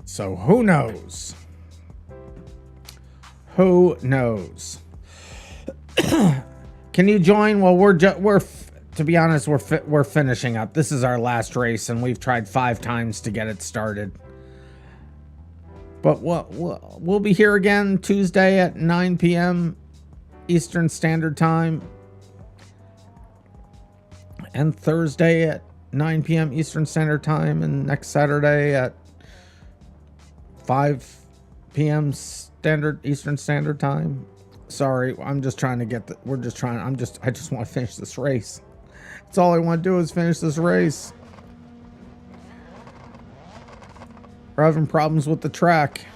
B: So who knows? Who knows? Can you join? Well, we're to be honest, we're finishing up. This is our last race, and we've tried 5 times to get it started. But we'll be here again Tuesday at 9 p.m. Eastern Standard Time. And Thursday at 9 p.m. Eastern Standard Time. And next Saturday at 5 p.m. Eastern Standard Time. Sorry, I'm just trying to get I just want to finish this race. That's all I want to do is finish this race. We're having problems with the track.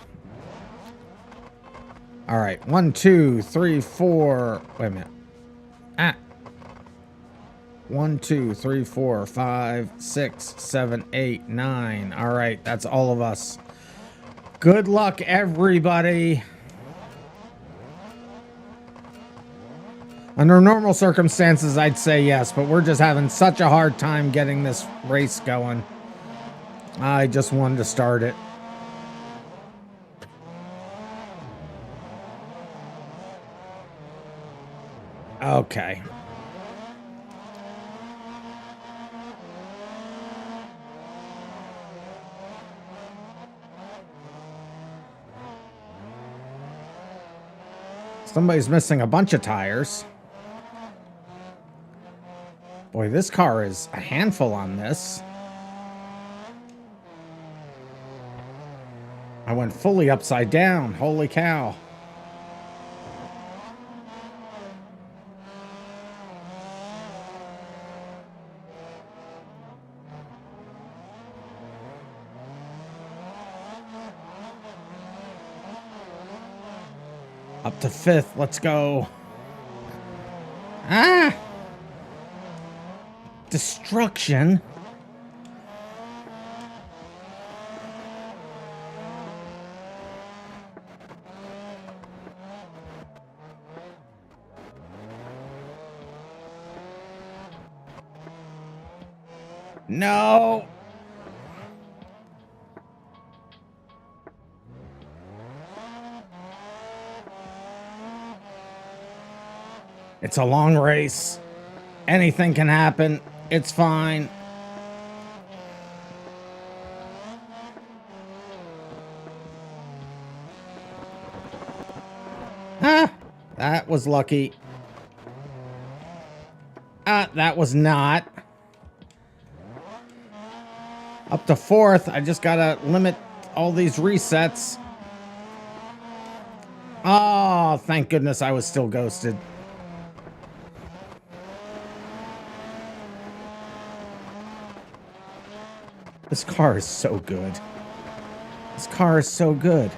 B: All right, 1, 2, 3, 4. Wait a minute. 1, 2, 3, 4, 5, 6, 7, 8, 9. All right, that's all of us. Good luck, everybody. Under normal circumstances, I'd say yes, but we're just having such a hard time getting this race going. I just wanted to start it. Okay. Somebody's missing a bunch of tires. Boy, this car is a handful on this. I went fully upside down. Holy cow. Up to 5th. Let's go. Ah! Destruction. No. It's a long race. Anything can happen. It's fine. Ah, that was lucky. That was not. Up to 4th. I just gotta limit all these resets. Oh, thank goodness I was still ghosted. This car is so good. This car is so good.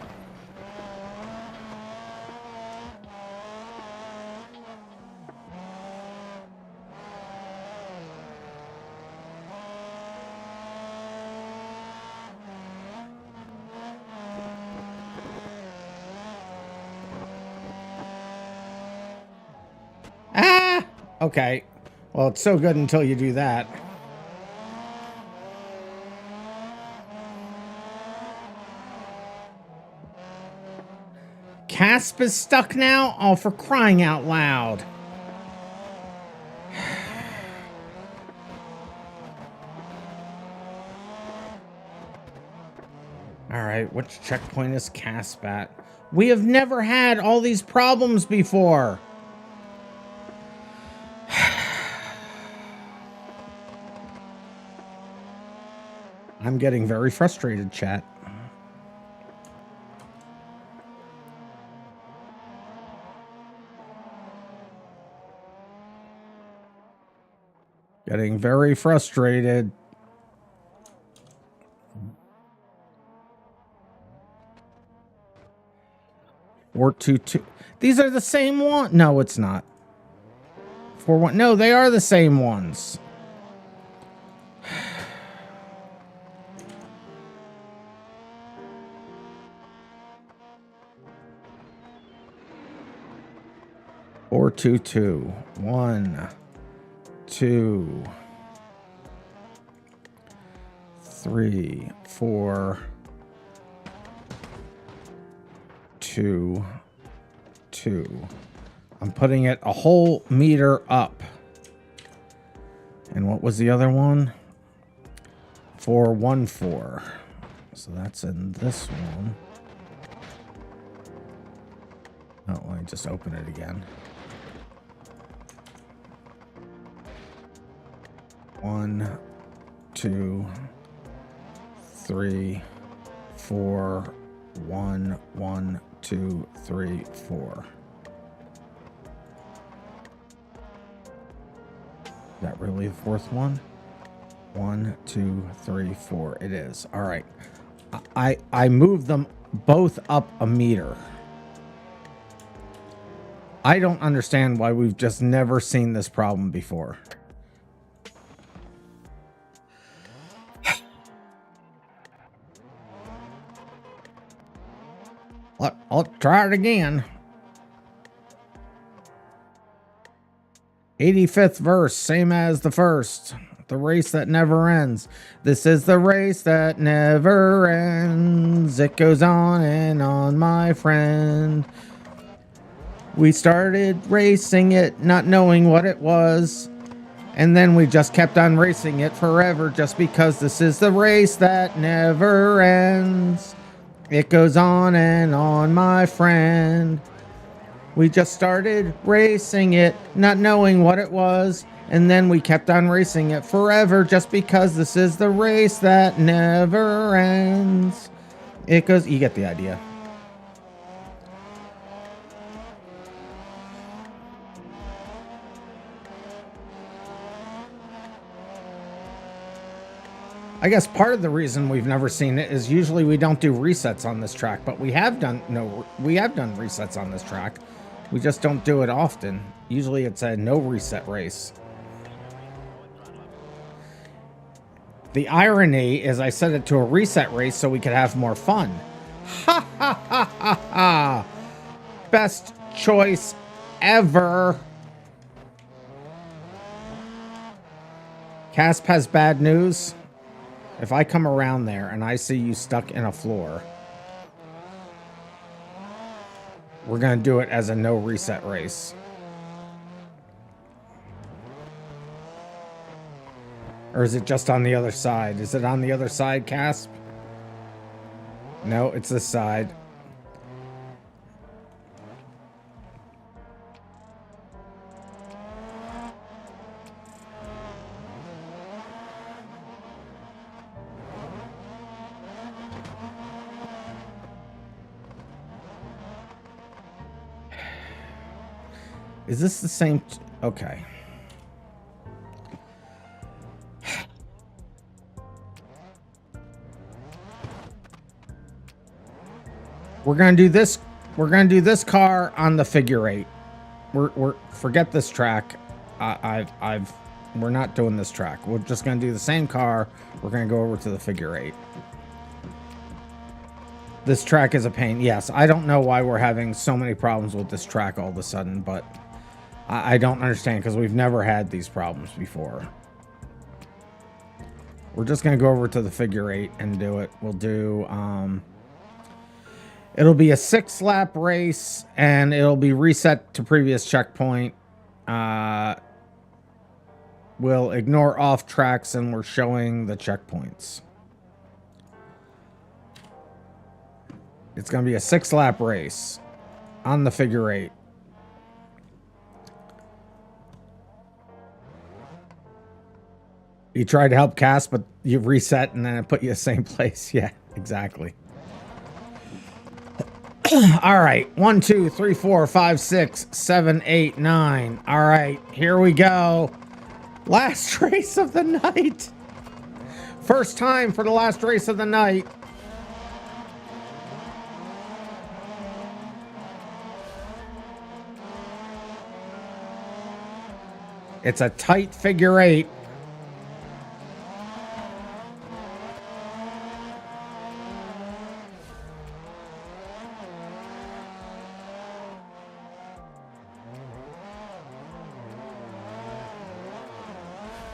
B: Okay. Well, it's so good until you do that. Casp is stuck now? Oh, for crying out loud. Alright, which checkpoint is Casp at? We have never had all these problems before. I'm getting very frustrated, chat. Getting very frustrated. Or 2-2. These are the same one. No, it's not. 4-1. No, they are the same ones. Or 2-2. 1, 2, 3, 4, 2, 2. I'm putting it a whole meter up. And what was the other one? 4, 1, 4. So that's in this one. Oh, let me just open it again. 1, 2, 3, 4, 1, 1, 2, 3, 4. Is that really the fourth one? 1, 2, 3, 4. It is. All right. I moved them both up a meter. I don't understand why we've just never seen this problem before. I'll try it again. 85th verse, same as the first. The race that never ends. This is the race that never ends. It goes on and on, my friend. We started racing it, not knowing what it was. And then we just kept on racing it forever, just because this is the race that never ends. It goes on and on, my friend. We just started racing it, not knowing what it was. And then we kept on racing it forever, just because this is the race that never ends. It goes, you get the idea. I guess part of the reason we've never seen it is usually we don't do resets on this track, but we have done resets on this track. We just don't do it often. Usually it's a no reset race. The irony is I set it to a reset race so we could have more fun. Ha ha ha ha ha. Best choice ever. Casp has bad news. If I come around there and I see you stuck in a floor, we're going to do it as a no reset race. Or is it just on the other side? Is it on the other side, Casp? No, it's this side. Is this the same? Okay. We're gonna do this. We're gonna do this car on the figure eight. We're forget this track. We're not doing this track. We're just gonna do the same car. We're gonna go over to the figure eight. This track is a pain. Yes, I don't know why we're having so many problems with this track all of a sudden, but I don't understand because we've never had these problems before. We're just going to go over to the figure 8 and do it. We'll do, it'll be a 6-lap race and it'll be reset to previous checkpoint. We'll ignore off tracks and we're showing the checkpoints. It's going to be a 6-lap race on the figure 8. You tried to help Cass, but you reset and then it put you the same place. Yeah, exactly. All right. 1, 2, 3, 4, 5, 6, 7, 8, 9. All right. Here we go. Last race of the night. First time for the last race of the night. It's a tight figure 8.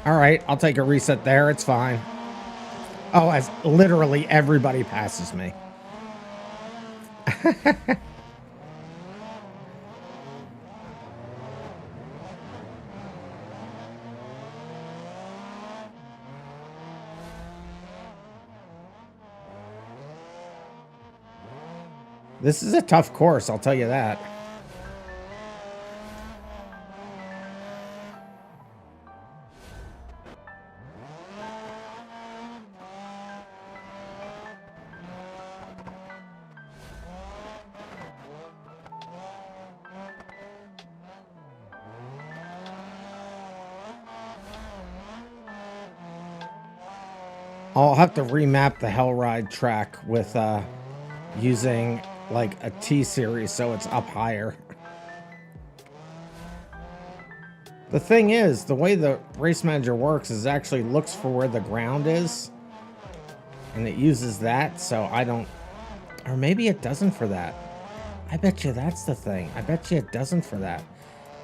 B: All right, I'll take a reset there. It's fine. Oh, as literally everybody passes me. This is a tough course, I'll tell you that. I'll have to remap the Hellride track with using like a T-series so it's up higher. The thing is, the way the race manager works is it actually looks for where the ground is and it uses that, so I don't, or maybe it doesn't for that. I bet you that's the thing. I bet you it doesn't for that.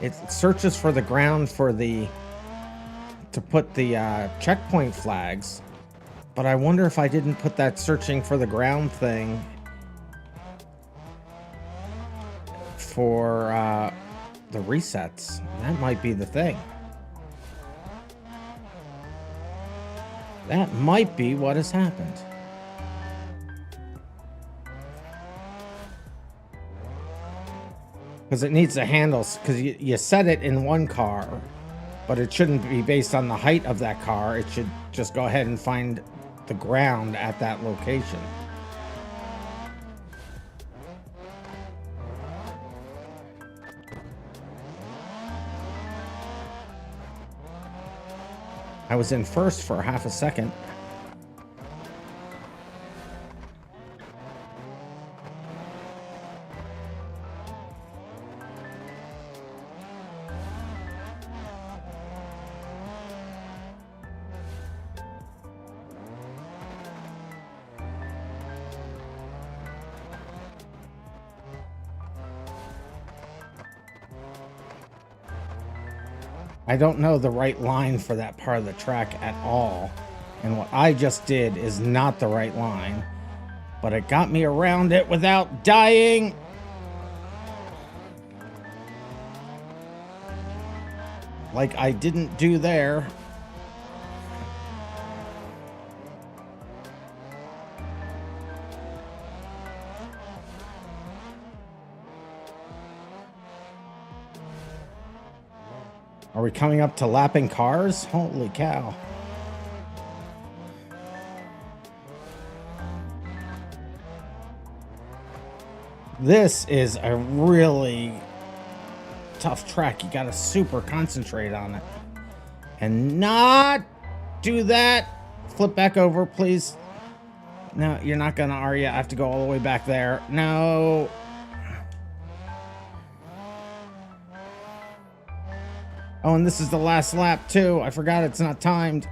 B: It searches for the ground for the, to put the checkpoint flags. But I wonder if I didn't put that searching for the ground thing for the resets. That might be the thing. That might be what has happened. Because it needs to handle, because you set it in one car, but it shouldn't be based on the height of that car. It should just go ahead and find the ground at that location. I was in first for half a second. I don't know the right line for that part of the track at all. And what I just did is not the right line. But it got me around it without dying. Like I didn't do there. Are we coming up to lapping cars? Holy cow. This is a really tough track. You gotta super concentrate on it. And not do that. Flip back over, please. No, you're not gonna, are you? I have to go all the way back there. No. Oh, and this is the last lap, too. I forgot it's not timed.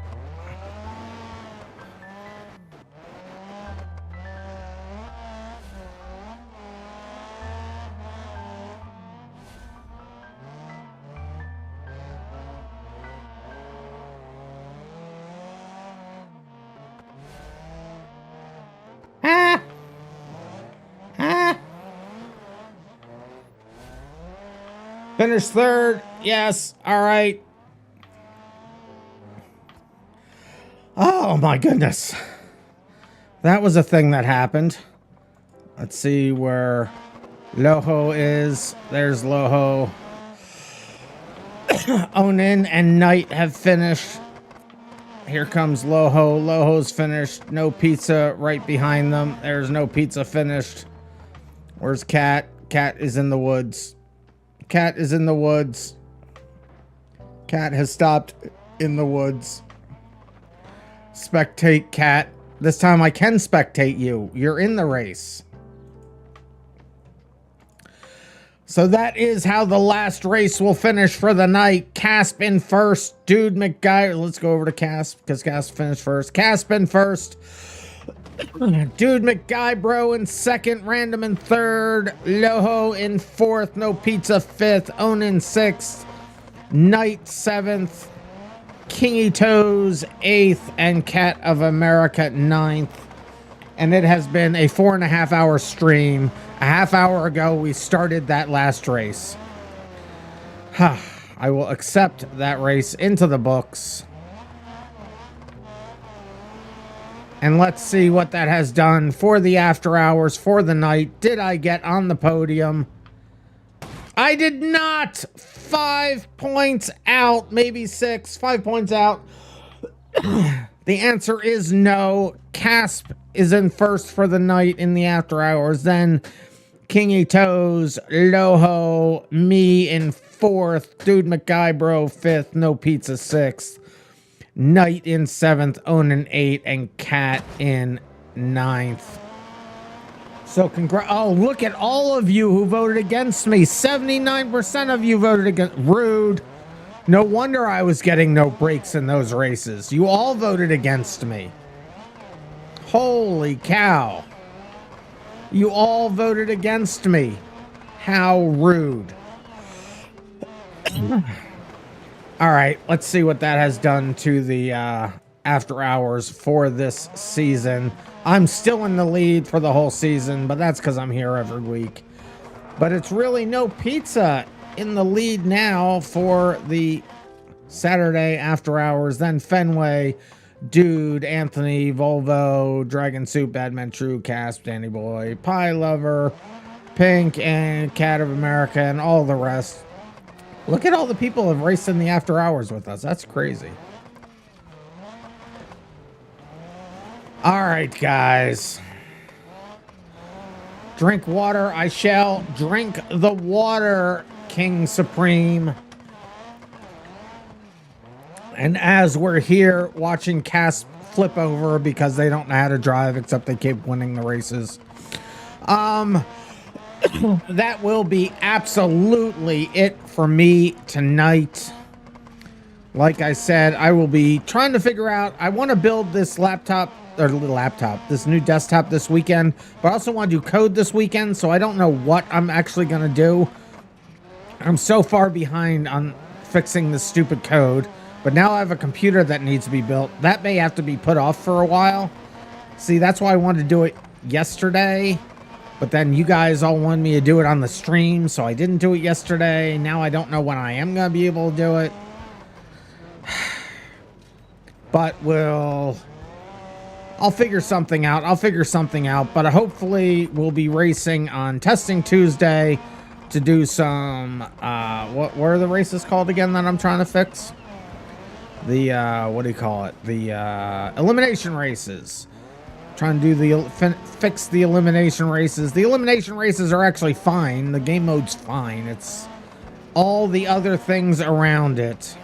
B: Finish third. Yes. All right. Oh my goodness. That was a thing that happened. Let's see where Loho is. There's Loho. Onin and Knight have finished. Here comes Loho. Loho's finished. No pizza right behind them. There's no pizza finished. Where's Cat? Cat is in the woods. Cat is in the woods. Cat has stopped in the woods. Spectate, Cat. This time I can spectate you. You're in the race. So that is how the last race will finish for the night. Casp in first. Dude McGuire. Let's go over to Casp because Casp finished first. Casp in first. Dude McGuybro in second. Random in third. Loho in fourth. No Pizza fifth. Onin sixth. Knight seventh. Kingy Toes eighth. And Cat of America ninth. And it has been a 4.5 hour stream. A half hour ago, we started that last race. I will accept that race into the books. And let's see what that has done for the after hours, for the night. Did I get on the podium? I did not. 5 points out, maybe 6. 5 points out. The answer is no. Casp is in first for the night in the after hours. Then Kingy Toes, Loho, me in fourth, Dude McGuybro fifth, No Pizza sixth, Knight in seventh, Onin eighth, and Cat in ninth. So oh, look at all of you who voted against me. 79% of you voted against. Rude. No wonder I was getting no breaks in those races. You all voted against me. Holy cow. You all voted against me. How rude. All right, let's see what that has done to the after hours for this season. I'm still in the lead for the whole season, but that's because I'm here every week. But it's really No Pizza in the lead now for the Saturday after hours. Then Fenway, Dude, Anthony, Volvo, Dragon Soup, Badman True, Casp, Danny Boy, Pie Lover, Pink, and Cat of America, and all the rest. Look at all the people who have raced in the after hours with us. That's crazy. All right, guys. Drink water. I shall drink the water, King Supreme. And as we're here watching Casp flip over because they don't know how to drive, except they keep winning the races. That will be absolutely it for me tonight. Like I said, I will be trying to figure out, I want to build this this new desktop this weekend, but I also want to do code this weekend, so I don't know what I'm actually going to do. I'm so far behind on fixing this stupid code. But now I have a computer that needs to be built. That may have to be put off for a while. See, that's why I wanted to do it yesterday. But then you guys all wanted me to do it on the stream, so I didn't do it yesterday. Now I don't know when I am going to be able to do it. But I'll figure something out. But hopefully we'll be racing on Testing Tuesday to do some, what are the races called again that I'm trying to fix? The what do you call it? The elimination races. Trying to do fix the elimination races. The elimination races are actually fine. The game mode's fine. It's all the other things around it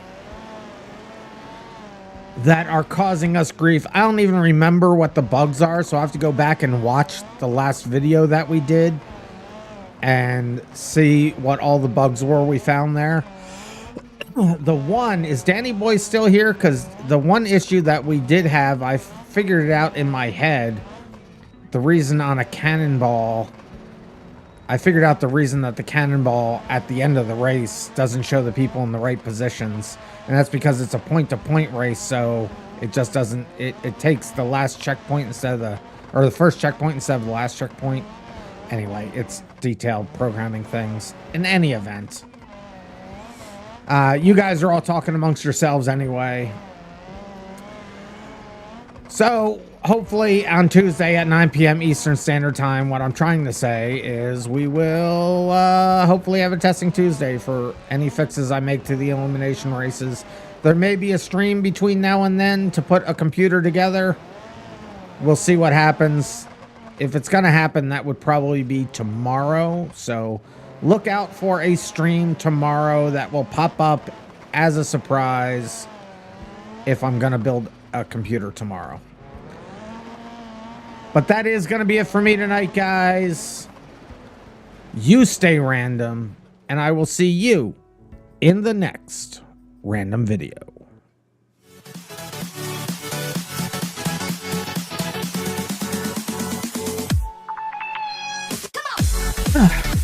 B: that are causing us grief. I don't even remember what the bugs are, so I have to go back and watch the last video that we did and see what all the bugs were we found there. The one, is Danny Boy still here? Because the one issue that we did have, I figured it out in my head. The reason on a cannonball, I figured out the reason that the cannonball at the end of the race doesn't show the people in the right positions. And that's because it's a point-to-point race, so it just doesn't, it takes the last checkpoint instead of the first checkpoint instead of the last checkpoint. Anyway, it's detailed programming things. In any event, You guys are all talking amongst yourselves anyway. So hopefully on Tuesday at 9 p.m. Eastern Standard Time, what I'm trying to say is we will hopefully have a testing Tuesday for any fixes I make to the elimination races. There may be a stream between now and then to put a computer together. We'll see what happens. If it's going to happen, that would probably be tomorrow. So look out for a stream tomorrow that will pop up as a surprise if I'm going to build a computer tomorrow. But that is going to be it for me tonight, guys. You stay random, and I will see you in the next random video.
C: Come on.